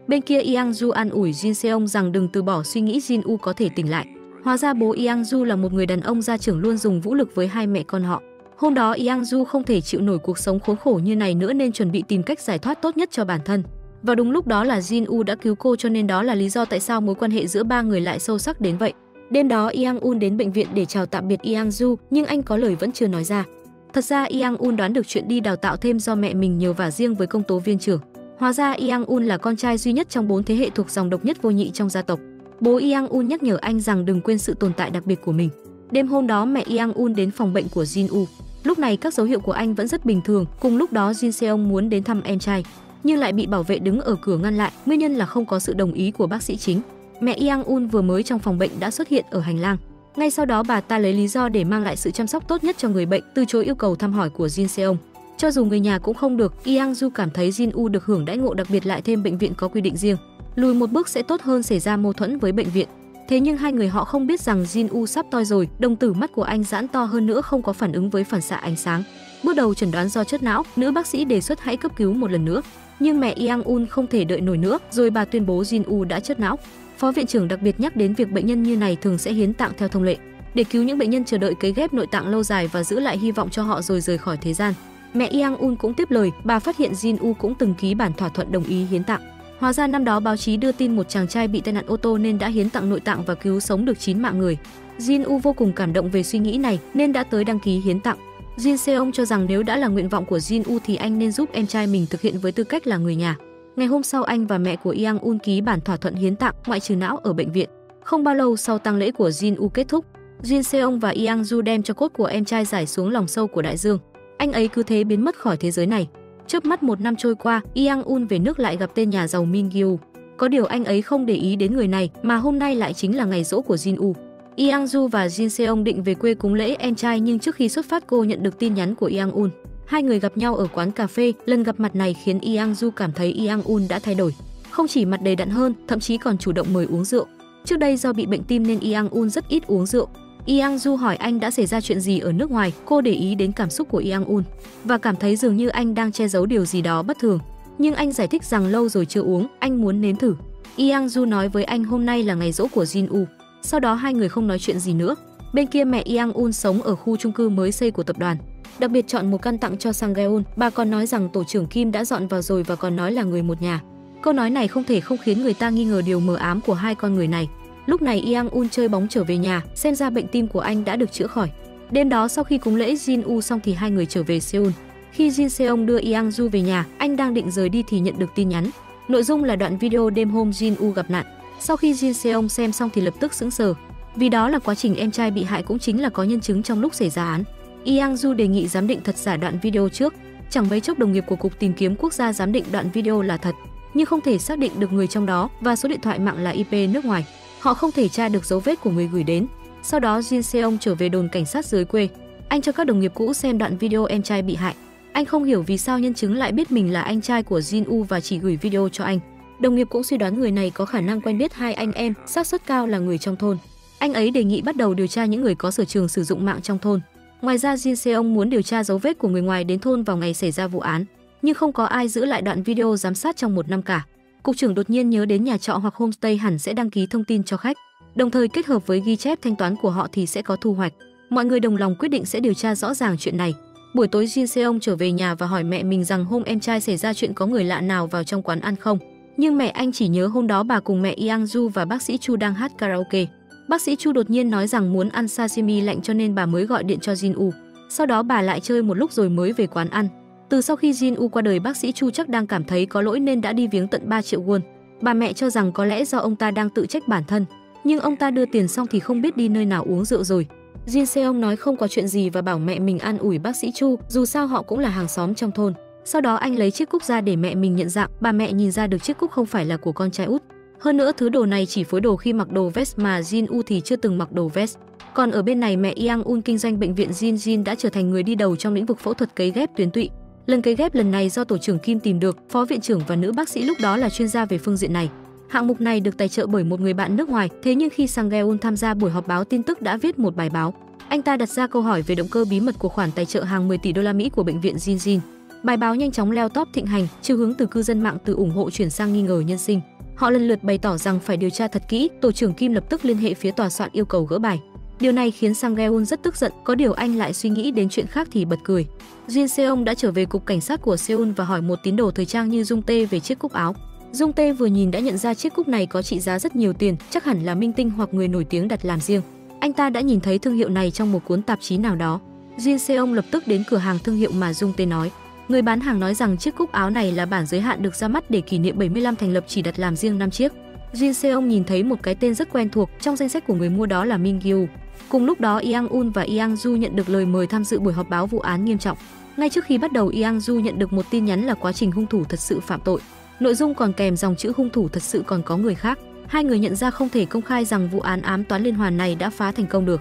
Bên kia, Yang Du an ủi Jin Seong rằng đừng từ bỏ suy nghĩ, Jin U có thể tỉnh lại. Hóa ra bố Yang Du là một người đàn ông gia trưởng luôn dùng vũ lực với hai mẹ con họ. Hôm đó Yang Du không thể chịu nổi cuộc sống khốn khổ như này nữa nên chuẩn bị tìm cách giải thoát tốt nhất cho bản thân. Và đúng lúc đó là Jin U đã cứu cô, cho nên đó là lý do tại sao mối quan hệ giữa ba người lại sâu sắc đến vậy. Đêm đó Yang Un đến bệnh viện để chào tạm biệt Yang Du, nhưng anh có lời vẫn chưa nói ra. Thật ra Yang Un đoán được chuyện đi đào tạo thêm do mẹ mình nhờ vả riêng với công tố viên trưởng. Hóa ra Yang Un là con trai duy nhất trong 4 thế hệ thuộc dòng độc nhất vô nhị trong gia tộc. Bố Yang Un nhắc nhở anh rằng đừng quên sự tồn tại đặc biệt của mình. Đêm hôm đó mẹ Yang Un đến phòng bệnh của Jin U. Lúc này các dấu hiệu của anh vẫn rất bình thường. Cùng lúc đó Jin Seong muốn đến thăm em trai, nhưng lại bị bảo vệ đứng ở cửa ngăn lại. Nguyên nhân là không có sự đồng ý của bác sĩ chính. Mẹ Yang Un vừa mới trong phòng bệnh đã xuất hiện ở hành lang. Ngay sau đó bà ta lấy lý do để mang lại sự chăm sóc tốt nhất cho người bệnh, từ chối yêu cầu thăm hỏi của Jin Seong. Cho dù người nhà cũng không được, Yang Du cảm thấy Jin U được hưởng đãi ngộ đặc biệt, lại thêm bệnh viện có quy định riêng, lùi một bước sẽ tốt hơn xảy ra mâu thuẫn với bệnh viện. Thế nhưng hai người họ không biết rằng Jin U sắp toi rồi, đồng tử mắt của anh giãn to hơn nữa, không có phản ứng với phản xạ ánh sáng. Bước đầu chẩn đoán do chất não, nữ bác sĩ đề xuất hãy cấp cứu một lần nữa. Nhưng mẹ Yang Un không thể đợi nổi nữa, rồi bà tuyên bố Jin U đã chất não. Phó viện trưởng đặc biệt nhắc đến việc bệnh nhân như này thường sẽ hiến tạng theo thông lệ, để cứu những bệnh nhân chờ đợi cấy ghép nội tạng lâu dài và giữ lại hy vọng cho họ rồi rời khỏi thế gian. Mẹ Yang Un cũng tiếp lời, bà phát hiện Jin U cũng từng ký bản thỏa thuận đồng ý hiến tạng. Hóa ra năm đó báo chí đưa tin một chàng trai bị tai nạn ô tô nên đã hiến tặng nội tạng và cứu sống được 9 mạng người. Jin U vô cùng cảm động về suy nghĩ này nên đã tới đăng ký hiến tặng. Jin Seong cho rằng nếu đã là nguyện vọng của Jin U thì anh nên giúp em trai mình thực hiện với tư cách là người nhà. Ngày hôm sau, anh và mẹ của Yang Un ký bản thỏa thuận hiến tạng ngoại trừ não ở bệnh viện. Không bao lâu sau tang lễ của Jin U kết thúc, Jin Seong và Yang Du đem cho cốt của em trai giải xuống lòng sâu của đại dương. Anh ấy cứ thế biến mất khỏi thế giới này. Chớp mắt 1 năm trôi qua, Yang Un về nước lại gặp tên nhà giàu Min Gyu. Có điều anh ấy không để ý đến người này, mà hôm nay lại chính là ngày giỗ của Jin U. Yang Du và Jin Seong định về quê cúng lễ em trai, nhưng trước khi xuất phát cô nhận được tin nhắn của Yang Un. Hai người gặp nhau ở quán cà phê, lần gặp mặt này khiến Yang Du cảm thấy Yang Un đã thay đổi. Không chỉ mặt đầy đặn hơn, thậm chí còn chủ động mời uống rượu. Trước đây do bị bệnh tim nên Yang Un rất ít uống rượu. Yang Du hỏi anh đã xảy ra chuyện gì ở nước ngoài, cô để ý đến cảm xúc của Yang Un và cảm thấy dường như anh đang che giấu điều gì đó bất thường. Nhưng anh giải thích rằng lâu rồi chưa uống, anh muốn nếm thử. Yang Du nói với anh hôm nay là ngày giỗ của Jin U. Sau đó hai người không nói chuyện gì nữa. Bên kia mẹ Yang Un sống ở khu chung cư mới xây của tập đoàn, đặc biệt chọn một căn tặng cho Sang Geun. Bà còn nói rằng tổ trưởng Kim đã dọn vào rồi và còn nói là người một nhà. Câu nói này không thể không khiến người ta nghi ngờ điều mờ ám của hai con người này. Lúc này Yang Un chơi bóng trở về nhà, xem ra bệnh tim của anh đã được chữa khỏi. Đêm đó sau khi cúng lễ Jin U xong thì hai người trở về Seoul. Khi Jin Seong đưa Yang Du về nhà, anh đang định rời đi thì nhận được tin nhắn. Nội dung là đoạn video đêm hôm Jin U gặp nạn. Sau khi Jin Seong xem xong thì lập tức sững sờ, vì đó là quá trình em trai bị hại, cũng chính là có nhân chứng trong lúc xảy ra án. Yang Du đề nghị giám định thật giả đoạn video trước. Chẳng mấy chốc đồng nghiệp của Cục Tìm kiếm Quốc gia giám định đoạn video là thật, nhưng không thể xác định được người trong đó và số điện thoại mạng là IP nước ngoài. Họ không thể tra được dấu vết của người gửi đến. Sau đó Jin Seong trở về đồn cảnh sát dưới quê. Anh cho các đồng nghiệp cũ xem đoạn video em trai bị hại. Anh không hiểu vì sao nhân chứng lại biết mình là anh trai của Jin U và chỉ gửi video cho anh. Đồng nghiệp cũng suy đoán người này có khả năng quen biết hai anh em, xác suất cao là người trong thôn. Anh ấy đề nghị bắt đầu điều tra những người có sở trường sử dụng mạng trong thôn. Ngoài ra Jin Seong muốn điều tra dấu vết của người ngoài đến thôn vào ngày xảy ra vụ án, nhưng không có ai giữ lại đoạn video giám sát trong 1 năm cả. Cục trưởng đột nhiên nhớ đến nhà trọ hoặc homestay hẳn sẽ đăng ký thông tin cho khách. đồng thời kết hợp với ghi chép thanh toán của họ thì sẽ có thu hoạch. Mọi người đồng lòng quyết định sẽ điều tra rõ ràng chuyện này. Buổi tối Jin Seong trở về nhà và hỏi mẹ mình rằng hôm em trai xảy ra chuyện có người lạ nào vào trong quán ăn không. Nhưng mẹ anh chỉ nhớ hôm đó bà cùng mẹ Yang Ju và bác sĩ Chu đang hát karaoke. Bác sĩ Chu đột nhiên nói rằng muốn ăn sashimi lạnh cho nên bà mới gọi điện cho Jin Woo. Sau đó bà lại chơi một lúc rồi mới về quán ăn. Từ sau khi Jin Woo qua đời, bác sĩ Chu chắc đang cảm thấy có lỗi nên đã đi viếng tận 3 triệu won. Bà mẹ cho rằng có lẽ do ông ta đang tự trách bản thân. Nhưng ông ta đưa tiền xong thì không biết đi nơi nào uống rượu rồi. Jin Seong nói không có chuyện gì và bảo mẹ mình an ủi bác sĩ Chu, dù sao họ cũng là hàng xóm trong thôn. Sau đó anh lấy chiếc cúc ra để mẹ mình nhận dạng, bà mẹ nhìn ra được chiếc cúc không phải là của con trai út. Hơn nữa thứ đồ này chỉ phối đồ khi mặc đồ vest mà Jin Woo thì chưa từng mặc đồ vest. Còn ở bên này mẹ Yang Un kinh doanh bệnh viện Jin đã trở thành người đi đầu trong lĩnh vực phẫu thuật cấy ghép tuyến tụy. Lần cấy ghép lần này do tổ trưởng Kim tìm được, phó viện trưởng và nữ bác sĩ lúc đó là chuyên gia về phương diện này. Hạng mục này được tài trợ bởi một người bạn nước ngoài, thế nhưng khi Sang Geun tham gia buổi họp báo tin tức đã viết một bài báo. Anh ta đặt ra câu hỏi về động cơ bí mật của khoản tài trợ hàng 10 tỷ đô la Mỹ của bệnh viện Jin. Bài báo nhanh chóng leo top thịnh hành, chiều hướng từ cư dân mạng từ ủng hộ chuyển sang nghi ngờ nhân sinh. Họ lần lượt bày tỏ rằng phải điều tra thật kỹ, tổ trưởng Kim lập tức liên hệ phía tòa soạn yêu cầu gỡ bài. Điều này khiến Sang Geun rất tức giận, có điều anh lại suy nghĩ đến chuyện khác thì bật cười. Jin Seong đã trở về cục cảnh sát của Seoul và hỏi một tín đồ thời trang như Dung Tae về chiếc cúc áo. Dung Tae vừa nhìn đã nhận ra chiếc cúc này có trị giá rất nhiều tiền, chắc hẳn là minh tinh hoặc người nổi tiếng đặt làm riêng. Anh ta đã nhìn thấy thương hiệu này trong một cuốn tạp chí nào đó. Jin Seong lập tức đến cửa hàng thương hiệu mà Dung Tae nói. Người bán hàng nói rằng chiếc cúc áo này là bản giới hạn được ra mắt để kỷ niệm 75 thành lập, chỉ đặt làm riêng 5 chiếc. Jin Seong nhìn thấy một cái tên rất quen thuộc trong danh sách của người mua, đó là Min Gyu. Cùng lúc đó Yang Un và Yang Ju nhận được lời mời tham dự buổi họp báo vụ án nghiêm trọng. Ngay trước khi bắt đầu, Yang Ju nhận được một tin nhắn là quá trình hung thủ thật sự phạm tội. Nội dung còn kèm dòng chữ hung thủ thật sự còn có người khác. Hai người nhận ra không thể công khai rằng vụ án ám toán liên hoàn này đã phá thành công được.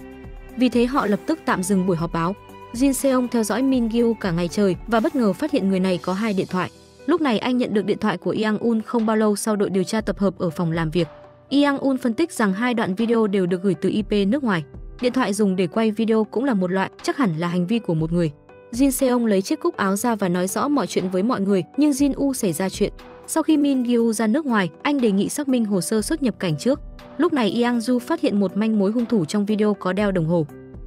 Vì thế họ lập tức tạm dừng buổi họp báo. Jin Seong theo dõi Min Gyu cả ngày trời và bất ngờ phát hiện người này có 2 điện thoại. Lúc này anh nhận được điện thoại của Yang Un không bao lâu sau đội điều tra tập hợp ở phòng làm việc. Yang Un phân tích rằng 2 đoạn video đều được gửi từ IP nước ngoài. Điện thoại dùng để quay video cũng là một loại, chắc hẳn là hành vi của một người. Jin Seong lấy chiếc cúc áo ra và nói rõ mọi chuyện với mọi người, nhưng Jin Woo xảy ra chuyện. Sau khi Min Gyu ra nước ngoài, anh đề nghị xác minh hồ sơ xuất nhập cảnh trước. Lúc này Yang Ju phát hiện một manh mối, hung thủ trong video có đeo đồng hồ,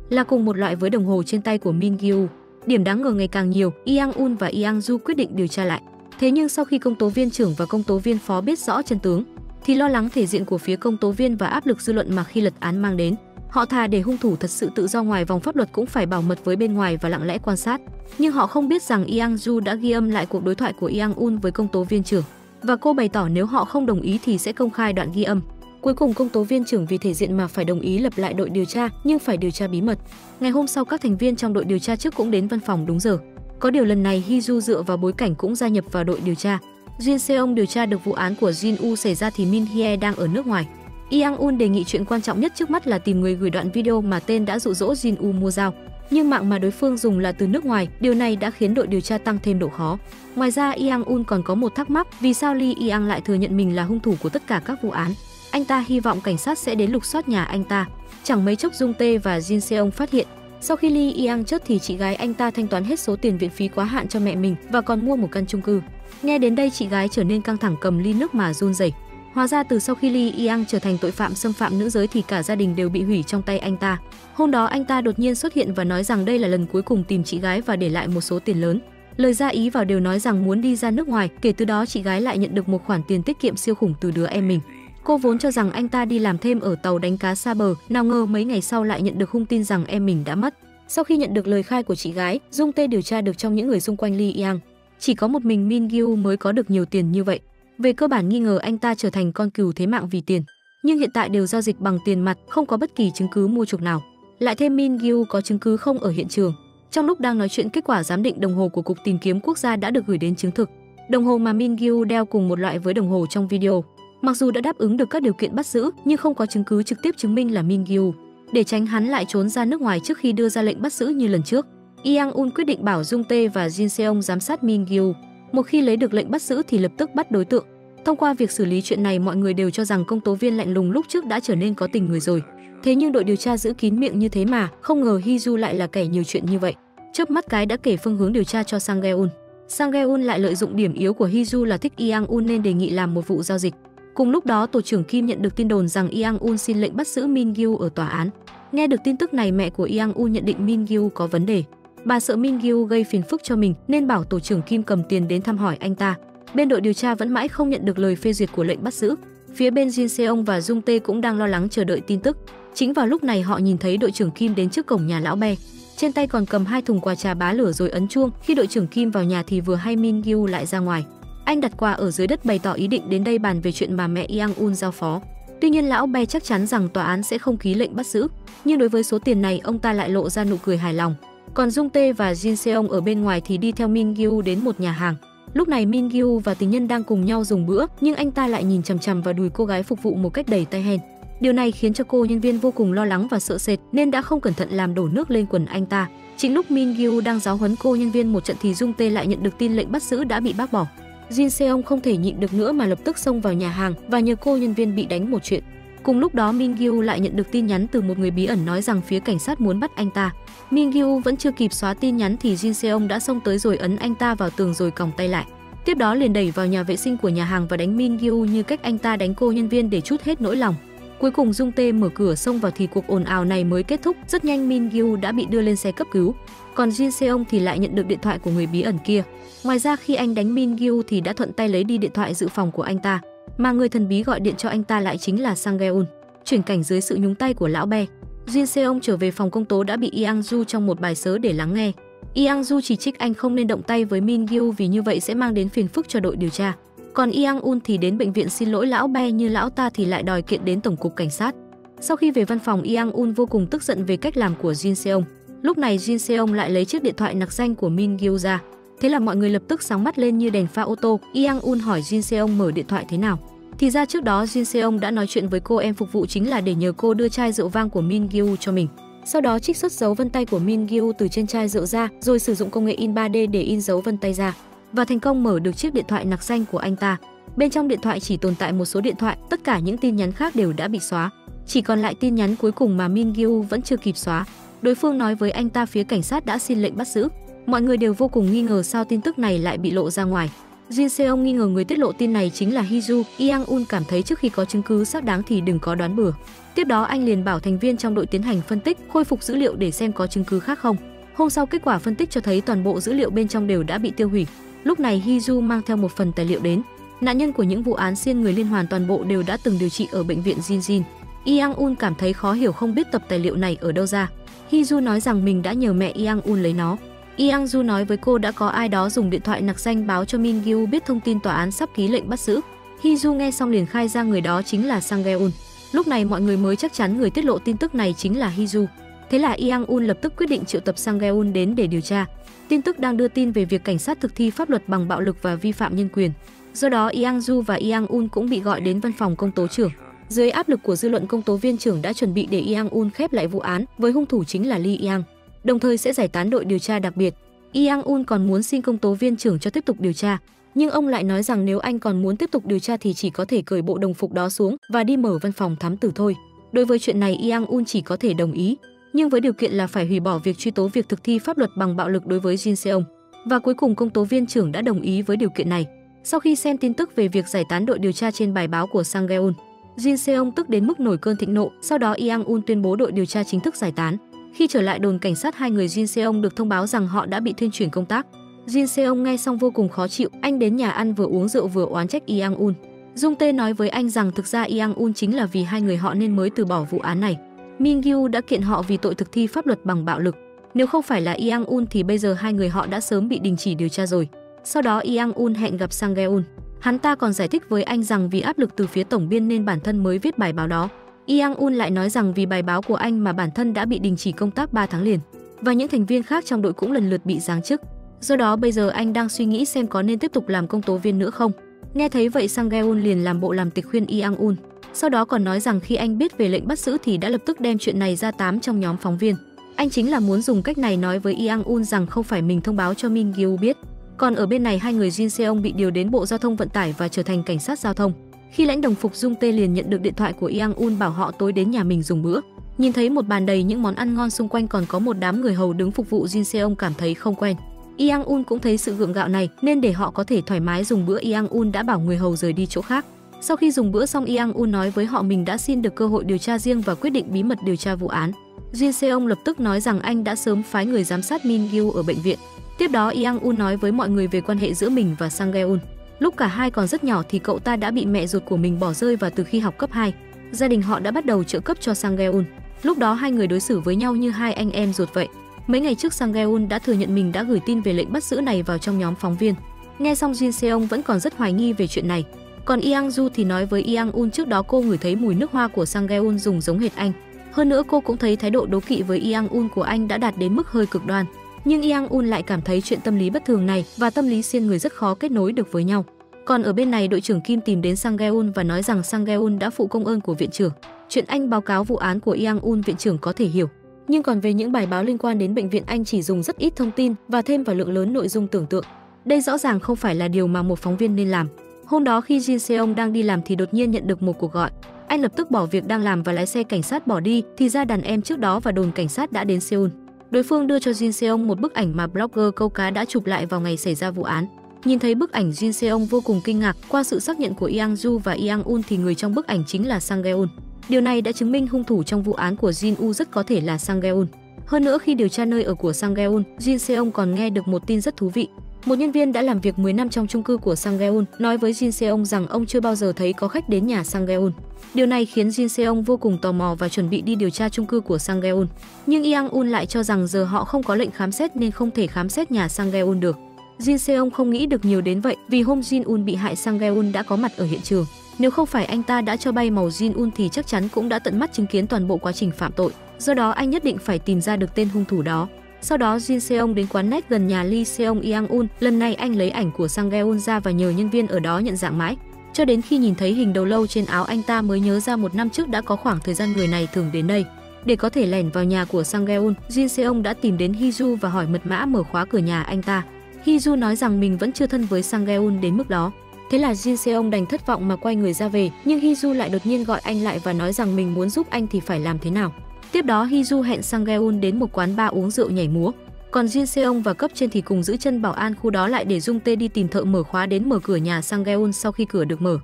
là cùng một loại với đồng hồ trên tay của Min Gyu. Điểm đáng ngờ ngày càng nhiều, Yang Un và Yang Ju quyết định điều tra lại. Thế nhưng sau khi công tố viên trưởng và công tố viên phó biết rõ chân tướng, thì lo lắng thể diện của phía công tố viên và áp lực dư luận mà khi lật án mang đến. Họ thà để hung thủ thật sự tự do ngoài vòng pháp luật cũng phải bảo mật với bên ngoài và lặng lẽ quan sát. Nhưng họ không biết rằng Yang Ju đã ghi âm lại cuộc đối thoại của Yang Un với công tố viên trưởng, và cô bày tỏ nếu họ không đồng ý thì sẽ công khai đoạn ghi âm. Cuối cùng công tố viên trưởng vì thể diện mà phải đồng ý lập lại đội điều tra, nhưng phải điều tra bí mật. Ngày hôm sau các thành viên trong đội điều tra trước cũng đến văn phòng đúng giờ. Có điều lần này Hee-ju dựa vào bối cảnh cũng gia nhập vào đội điều tra. Jin Seong điều tra được vụ án của Jin Woo xảy ra thì Min Hye đang ở nước ngoài. Yang Un đề nghị chuyện quan trọng nhất trước mắt là tìm người gửi đoạn video mà tên đã dụ dỗ Jin Woo mua dao. Nhưng mạng mà đối phương dùng là từ nước ngoài, điều này đã khiến đội điều tra tăng thêm độ khó. Ngoài ra Yang Un còn có một thắc mắc, vì sao Lee Yang lại thừa nhận mình là hung thủ của tất cả các vụ án. Anh ta hy vọng cảnh sát sẽ đến lục soát nhà anh ta. Chẳng mấy chốc Dung Tae và Jin Seong phát hiện, sau khi Lee Yang chết thì chị gái anh ta thanh toán hết số tiền viện phí quá hạn cho mẹ mình và còn mua một căn chung cư. Nghe đến đây chị gái trở nên căng thẳng, cầm ly nước mà run rẩy. Hóa ra từ sau khi Lee Yang trở thành tội phạm xâm phạm nữ giới thì cả gia đình đều bị hủy trong tay anh ta. Hôm đó anh ta đột nhiên xuất hiện và nói rằng đây là lần cuối cùng tìm chị gái và để lại một số tiền lớn. Lời ra ý vào đều nói rằng muốn đi ra nước ngoài, kể từ đó chị gái lại nhận được một khoản tiền tiết kiệm siêu khủng từ đứa em mình. Cô vốn cho rằng anh ta đi làm thêm ở tàu đánh cá xa bờ, nào ngờ mấy ngày sau lại nhận được hung tin rằng em mình đã mất. Sau khi nhận được lời khai của chị gái, Dung Tae điều tra được trong những người xung quanh Lee Yang, chỉ có một mình Min Gyu mới có được nhiều tiền như vậy. Về cơ bản nghi ngờ anh ta trở thành con cừu thế mạng vì tiền, nhưng hiện tại đều giao dịch bằng tiền mặt, không có bất kỳ chứng cứ mua chuộc nào. Lại thêm Min Gyu có chứng cứ không ở hiện trường. Trong lúc đang nói chuyện, kết quả giám định đồng hồ của Cục Tìm kiếm Quốc gia đã được gửi đến chứng thực. Đồng hồ mà Min Gyu đeo cùng một loại với đồng hồ trong video. Mặc dù đã đáp ứng được các điều kiện bắt giữ, nhưng không có chứng cứ trực tiếp chứng minh là Min Gyu. Để tránh hắn lại trốn ra nước ngoài trước khi đưa ra lệnh bắt giữ như lần trước, Yang Un quyết định bảo Dung Tae và Jin Seong giám sát Min Gyu. Một khi lấy được lệnh bắt giữ thì lập tức bắt đối tượng. Thông qua việc xử lý chuyện này, mọi người đều cho rằng công tố viên lạnh lùng lúc trước đã trở nên có tình người rồi. Thế nhưng đội điều tra giữ kín miệng như thế mà, không ngờ Hee-ju lại là kẻ nhiều chuyện như vậy. Chớp mắt cái đã kể phương hướng điều tra cho Sang Geun. Sang Geun lại lợi dụng điểm yếu của Hee-ju là thích Yang Un nên đề nghị làm một vụ giao dịch. Cùng lúc đó, tổ trưởng Kim nhận được tin đồn rằng Yang Un xin lệnh bắt giữ Min Gyu ở tòa án. Nghe được tin tức này, mẹ của Yang Un nhận định Min Gyu có vấn đề. Bà sợ Min Gyu gây phiền phức cho mình nên bảo tổ trưởng Kim cầm tiền đến thăm hỏi anh ta. Bên đội điều tra vẫn mãi không nhận được lời phê duyệt của lệnh bắt giữ. Phía bên Jin Seong và Jung Tae cũng đang lo lắng chờ đợi tin tức. Chính vào lúc này họ nhìn thấy đội trưởng Kim đến trước cổng nhà lão Be. Trên tay còn cầm 2 thùng quà trà bá lửa rồi ấn chuông. Khi đội trưởng Kim vào nhà thì vừa hay Min Gyu lại ra ngoài. Anh đặt quà ở dưới đất bày tỏ ý định đến đây bàn về chuyện mà mẹ Yang Un giao phó. Tuy nhiên lão Be chắc chắn rằng tòa án sẽ không ký lệnh bắt giữ, nhưng đối với số tiền này ông ta lại lộ ra nụ cười hài lòng. Còn Jung Tae và Jin Seong ở bên ngoài thì đi theo Min Gyu đến một nhà hàng. Lúc này Min Gyu và tình nhân đang cùng nhau dùng bữa, nhưng anh ta lại nhìn chằm chằm vào đùi cô gái phục vụ một cách đầy tay hèn. Điều này khiến cho cô nhân viên vô cùng lo lắng và sợ sệt nên đã không cẩn thận làm đổ nước lên quần anh ta. Chính lúc Min Gyu đang giáo huấn cô nhân viên một trận thì Jung Tae lại nhận được tin lệnh bắt giữ đã bị bác bỏ. Jin Seong không thể nhịn được nữa mà lập tức xông vào nhà hàng và nhờ cô nhân viên bị đánh một chuyện. Cùng lúc đó Min Gyu lại nhận được tin nhắn từ một người bí ẩn nói rằng phía cảnh sát muốn bắt anh ta. Min Gyu vẫn chưa kịp xóa tin nhắn thì Jin Seong đã xông tới rồi ấn anh ta vào tường rồi còng tay lại. Tiếp đó liền đẩy vào nhà vệ sinh của nhà hàng và đánh Min Gyu như cách anh ta đánh cô nhân viên để trút hết nỗi lòng. Cuối cùng Jung Tae mở cửa xông vào thì cuộc ồn ào này mới kết thúc. Rất nhanh Min Gyu đã bị đưa lên xe cấp cứu. Còn Jin Seong thì lại nhận được điện thoại của người bí ẩn kia. Ngoài ra khi anh đánh Min Gyu thì đã thuận tay lấy đi điện thoại dự phòng của anh ta, mà người thần bí gọi điện cho anh ta lại chính là Sang Geun. Chuyển cảnh dưới sự nhúng tay của lão Be, Jin Seong trở về phòng công tố đã bị Yang Du trong một bài sớ để lắng nghe. Yang Du chỉ trích anh không nên động tay với Min Gyu vì như vậy sẽ mang đến phiền phức cho đội điều tra. Còn Yang Un thì đến bệnh viện xin lỗi lão Be, như lão ta thì lại đòi kiện đến tổng cục cảnh sát. Sau khi về văn phòng, Yang Un vô cùng tức giận về cách làm của Jin Seong. Lúc này Jin Seong lại lấy chiếc điện thoại nặc danh của Min Gyu ra. Thế là mọi người lập tức sáng mắt lên như đèn pha ô tô. Yang Un hỏi Jin Seong mở điện thoại thế nào. Thì ra trước đó Jin Seong đã nói chuyện với cô em phục vụ chính là để nhờ cô đưa chai rượu vang của Min Gyu cho mình. Sau đó trích xuất dấu vân tay của Min Gyu từ trên chai rượu ra, rồi sử dụng công nghệ in 3D để in dấu vân tay ra, và thành công mở được chiếc điện thoại nặc danh của anh ta. Bên trong điện thoại chỉ tồn tại một số điện thoại, tất cả những tin nhắn khác đều đã bị xóa. Chỉ còn lại tin nhắn cuối cùng mà Min Gyu vẫn chưa kịp xóa. Đối phương nói với anh ta phía cảnh sát đã xin lệnh bắt giữ. Mọi người đều vô cùng nghi ngờ sao tin tức này lại bị lộ ra ngoài. Jin Seong nghi ngờ người tiết lộ tin này chính là Hee-ju. Yang Un cảm thấy trước khi có chứng cứ xác đáng thì đừng có đoán bừa. Tiếp đó anh liền bảo thành viên trong đội tiến hành phân tích, khôi phục dữ liệu để xem có chứng cứ khác không. Hôm sau kết quả phân tích cho thấy toàn bộ dữ liệu bên trong đều đã bị tiêu hủy. Lúc này Hee-ju mang theo một phần tài liệu đến. Nạn nhân của những vụ án xiên người liên hoàn toàn bộ đều đã từng điều trị ở bệnh viện Jinjin. Yang Un cảm thấy khó hiểu không biết tập tài liệu này ở đâu ra. Hee-ju nói rằng mình đã nhờ mẹ Yang Un lấy nó. Yang Du nói với cô đã có ai đó dùng điện thoại nặc danh báo cho Min Gyu biết thông tin tòa án sắp ký lệnh bắt giữ. Hee-ju nghe xong liền khai ra người đó chính là Sang Geun. Lúc này mọi người mới chắc chắn người tiết lộ tin tức này chính là Hee-ju. Thế là Yang Un lập tức quyết định triệu tập Sang Geun đến để điều tra. Tin tức đang đưa tin về việc cảnh sát thực thi pháp luật bằng bạo lực và vi phạm nhân quyền. Do đó Yang Du và Yang Un cũng bị gọi đến văn phòng công tố trưởng. Dưới áp lực của dư luận, công tố viên trưởng đã chuẩn bị để Yang Un khép lại vụ án với hung thủ chính là Lee Yang, đồng thời sẽ giải tán đội điều tra đặc biệt. Yang Un còn muốn xin công tố viên trưởng cho tiếp tục điều tra, nhưng ông lại nói rằng nếu anh còn muốn tiếp tục điều tra thì chỉ có thể cởi bộ đồng phục đó xuống và đi mở văn phòng thám tử thôi. Đối với chuyện này Yang Un chỉ có thể đồng ý, nhưng với điều kiện là phải hủy bỏ việc truy tố việc thực thi pháp luật bằng bạo lực đối với Jin Seong. Và cuối cùng công tố viên trưởng đã đồng ý với điều kiện này. Sau khi xem tin tức về việc giải tán đội điều tra trên bài báo của Sang Geun, Jin Seong tức đến mức nổi cơn thịnh nộ. Sau đó Yang Un tuyên bố đội điều tra chính thức giải tán. Khi trở lại đồn cảnh sát, hai người Jin Seong được thông báo rằng họ đã bị thuyên chuyển công tác. Jin Seong nghe xong vô cùng khó chịu, anh đến nhà ăn vừa uống rượu vừa oán trách Yang Un. Jung Tae nói với anh rằng thực ra Yang Un chính là vì hai người họ nên mới từ bỏ vụ án này. Min Gyu đã kiện họ vì tội thực thi pháp luật bằng bạo lực. Nếu không phải là Yang Un thì bây giờ hai người họ đã sớm bị đình chỉ điều tra rồi. Sau đó Yang Un hẹn gặp Sang Geun. Hắn ta còn giải thích với anh rằng vì áp lực từ phía tổng biên nên bản thân mới viết bài báo đó. Yang Un lại nói rằng vì bài báo của anh mà bản thân đã bị đình chỉ công tác 3 tháng liền, và những thành viên khác trong đội cũng lần lượt bị giáng chức. Do đó bây giờ anh đang suy nghĩ xem có nên tiếp tục làm công tố viên nữa không. Nghe thấy vậy Sang Geun liền làm bộ làm tịch khuyên Yang Un. Sau đó còn nói rằng khi anh biết về lệnh bắt giữ thì đã lập tức đem chuyện này ra tám trong nhóm phóng viên. Anh chính là muốn dùng cách này nói với Yang Un rằng không phải mình thông báo cho Min Gyu biết. Còn ở bên này hai người Jin Seong bị điều đến Bộ Giao thông Vận tải và trở thành cảnh sát giao thông. Khi lãnh đồng phục Jung Tae liền nhận được điện thoại của Yang Un bảo họ tối đến nhà mình dùng bữa. Nhìn thấy một bàn đầy những món ăn ngon, xung quanh còn có một đám người hầu đứng phục vụ, Jin Seong cảm thấy không quen. Yang Un cũng thấy sự gượng gạo này nên để họ có thể thoải mái dùng bữa, Yang Un đã bảo người hầu rời đi chỗ khác. Sau khi dùng bữa xong, Yang Un nói với họ mình đã xin được cơ hội điều tra riêng và quyết định bí mật điều tra vụ án. Jin Seong lập tức nói rằng anh đã sớm phái người giám sát Min Gyu ở bệnh viện. Tiếp đó, Yang Un nói với mọi người về quan hệ giữa mình và Sang Geun. Lúc cả hai còn rất nhỏ thì cậu ta đã bị mẹ ruột của mình bỏ rơi, và từ khi học cấp 2, gia đình họ đã bắt đầu trợ cấp cho Sang Geun. Lúc đó hai người đối xử với nhau như hai anh em ruột vậy. Mấy ngày trước, Sang Geun đã thừa nhận mình đã gửi tin về lệnh bắt giữ này vào trong nhóm phóng viên. Nghe xong, Jin Seong vẫn còn rất hoài nghi về chuyện này. Còn Yang Du thì nói với Yang Un trước đó cô ngửi thấy mùi nước hoa của Sang Geun dùng giống hệt anh. Hơn nữa cô cũng thấy thái độ đố kỵ với Yang Un của anh đã đạt đến mức hơi cực đoan. Nhưng Yang Un lại cảm thấy chuyện tâm lý bất thường này và tâm lý xiên người rất khó kết nối được với nhau. Còn ở bên này, đội trưởng Kim tìm đến Sang Geun và nói rằng Sang Geun đã phụ công ơn của viện trưởng. Chuyện anh báo cáo vụ án của Yang Un viện trưởng có thể hiểu. Nhưng còn về những bài báo liên quan đến bệnh viện, anh chỉ dùng rất ít thông tin và thêm vào lượng lớn nội dung tưởng tượng. Đây rõ ràng không phải là điều mà một phóng viên nên làm. Hôm đó khi Jin Seong đang đi làm thì đột nhiên nhận được một cuộc gọi. Anh lập tức bỏ việc đang làm và lái xe cảnh sát bỏ đi, thì ra đàn em trước đó và đồn cảnh sát đã đến Seoul. Đối phương đưa cho Jin Seong một bức ảnh mà blogger câu cá đã chụp lại vào ngày xảy ra vụ án. Nhìn thấy bức ảnh, Jin Seong vô cùng kinh ngạc. Qua sự xác nhận của Yang Du và Yang Un thì người trong bức ảnh chính là Sang Geun. Điều này đã chứng minh hung thủ trong vụ án của Jin U rất có thể là Sang Geun. Hơn nữa, khi điều tra nơi ở của Sang Geun, Jin Seong còn nghe được một tin rất thú vị. Một nhân viên đã làm việc 10 năm trong chung cư của Sang Geun nói với Jin Seong rằng ông chưa bao giờ thấy có khách đến nhà Sang Geun. Điều này khiến Jin Seong vô cùng tò mò và chuẩn bị đi điều tra chung cư của Sang Geun. Nhưng Yang Un lại cho rằng giờ họ không có lệnh khám xét nên không thể khám xét nhà Sang Geun được. Jin Seong không nghĩ được nhiều đến vậy, vì hôm Jin Un bị hại, Sang Geun đã có mặt ở hiện trường. Nếu không phải anh ta đã cho bay màu Jin Un thì chắc chắn cũng đã tận mắt chứng kiến toàn bộ quá trình phạm tội. Do đó anh nhất định phải tìm ra được tên hung thủ đó. Sau đó Jin Seong đến quán net gần nhà Lee Seong Yang Un. Lần này anh lấy ảnh của Sang Geun ra và nhờ nhân viên ở đó nhận dạng mãi. Cho đến khi nhìn thấy hình đầu lâu trên áo, anh ta mới nhớ ra một năm trước đã có khoảng thời gian người này thường đến đây. Để có thể lẻn vào nhà của Sang Geun, Jin Seong đã tìm đến Hee-ju và hỏi mật mã mở khóa cửa nhà anh ta. Hee-ju nói rằng mình vẫn chưa thân với Sang Geun đến mức đó. Thế là Jin Seong đành thất vọng mà quay người ra về, nhưng Hee-ju lại đột nhiên gọi anh lại và nói rằng mình muốn giúp anh thì phải làm thế nào. Tiếp đó Hee-ju hẹn Sang Geun đến một quán bar uống rượu nhảy múa. Còn Jin Seong và cấp trên thì cùng giữ chân bảo an khu đó lại để Jung Tae đi tìm thợ mở khóa đến mở cửa nhà Sang Geun. Sau khi cửa được mở,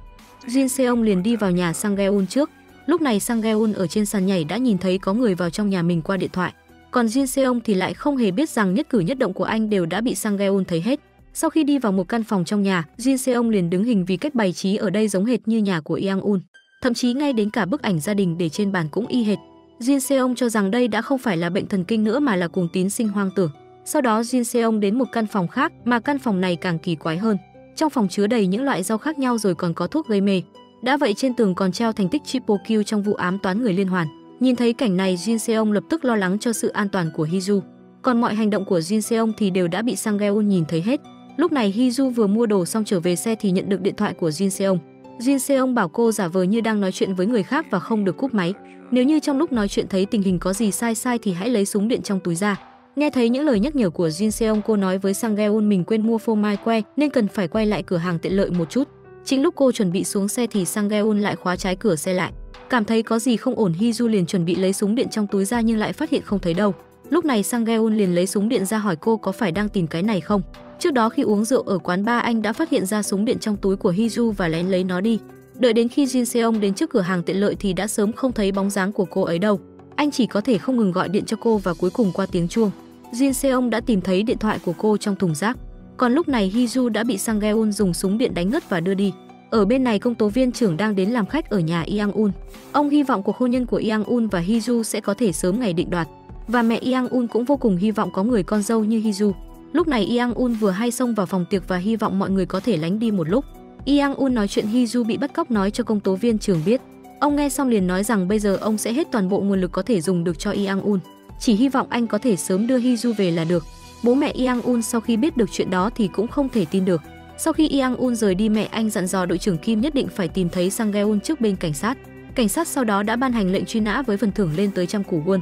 Jin Seong liền đi vào nhà Sang Geun trước. Lúc này Sang Geun ở trên sàn nhảy đã nhìn thấy có người vào trong nhà mình qua điện thoại. Còn Jin Seong thì lại không hề biết rằng nhất cử nhất động của anh đều đã bị Sang Geun thấy hết. Sau khi đi vào một căn phòng trong nhà, Jin Seong liền đứng hình vì cách bày trí ở đây giống hệt như nhà của Yang Un. Thậm chí ngay đến cả bức ảnh gia đình để trên bàn cũng y hệt. Jin Seong cho rằng đây đã không phải là bệnh thần kinh nữa mà là cuồng tín sinh hoang tưởng. Sau đó Jin Seong đến một căn phòng khác, mà căn phòng này càng kỳ quái hơn. Trong phòng chứa đầy những loại rau khác nhau, rồi còn có thuốc gây mê. Đã vậy trên tường còn treo thành tích triple kill trong vụ ám toán người liên hoàn. Nhìn thấy cảnh này, Jin Seong lập tức lo lắng cho sự an toàn của Hee-ju. Còn mọi hành động của Jin Seong thì đều đã bị Sang Geun nhìn thấy hết. Lúc này Hee-ju vừa mua đồ xong trở về xe thì nhận được điện thoại của Jin Seong. Jin Seong bảo cô giả vờ như đang nói chuyện với người khác và không được cúp máy. Nếu như trong lúc nói chuyện thấy tình hình có gì sai thì hãy lấy súng điện trong túi ra. Nghe thấy những lời nhắc nhở của Jin Seong, cô nói với Sang Geun mình quên mua phô mai que nên cần phải quay lại cửa hàng tiện lợi một chút. Chính lúc cô chuẩn bị xuống xe thì Sang Geun lại khóa trái cửa xe lại. Cảm thấy có gì không ổn, Hee-ju liền chuẩn bị lấy súng điện trong túi ra nhưng lại phát hiện không thấy đâu. Lúc này Sang Geun liền lấy súng điện ra hỏi cô có phải đang tìm cái này không. Trước đó khi uống rượu ở quán bar, anh đã phát hiện ra súng điện trong túi của Hee-ju và lén lấy nó đi. Đợi đến khi Jin Seong đến trước cửa hàng tiện lợi thì đã sớm không thấy bóng dáng của cô ấy đâu. Anh chỉ có thể không ngừng gọi điện cho cô và cuối cùng qua tiếng chuông, Jin Seong đã tìm thấy điện thoại của cô trong thùng rác. Còn lúc này Hee-ju đã bị Sang Geun dùng súng điện đánh ngất và đưa đi. Ở bên này, công tố viên trưởng đang đến làm khách ở nhà Yang Un. Ông hy vọng cuộc hôn nhân của Yang Un và Hee-ju sẽ có thể sớm ngày định đoạt. Và mẹ Yang Un cũng vô cùng hy vọng có người con dâu như Hee-ju. Lúc này Yang Un vừa hay xông vào phòng tiệc và hy vọng mọi người có thể lánh đi một lúc. Yang Un nói chuyện Hee-ju bị bắt cóc nói cho công tố viên trưởng biết. Ông nghe xong liền nói rằng bây giờ ông sẽ hết toàn bộ nguồn lực có thể dùng được cho Yang Un. Chỉ hy vọng anh có thể sớm đưa Hee-ju về là được. Bố mẹ Yang Un sau khi biết được chuyện đó thì cũng không thể tin được. Sau khi Yang Un rời đi, mẹ anh dặn dò đội trưởng Kim nhất định phải tìm thấy Sang Geun trước bên cảnh sát. Cảnh sát sau đó đã ban hành lệnh truy nã với phần thưởng lên tới 100 củ won.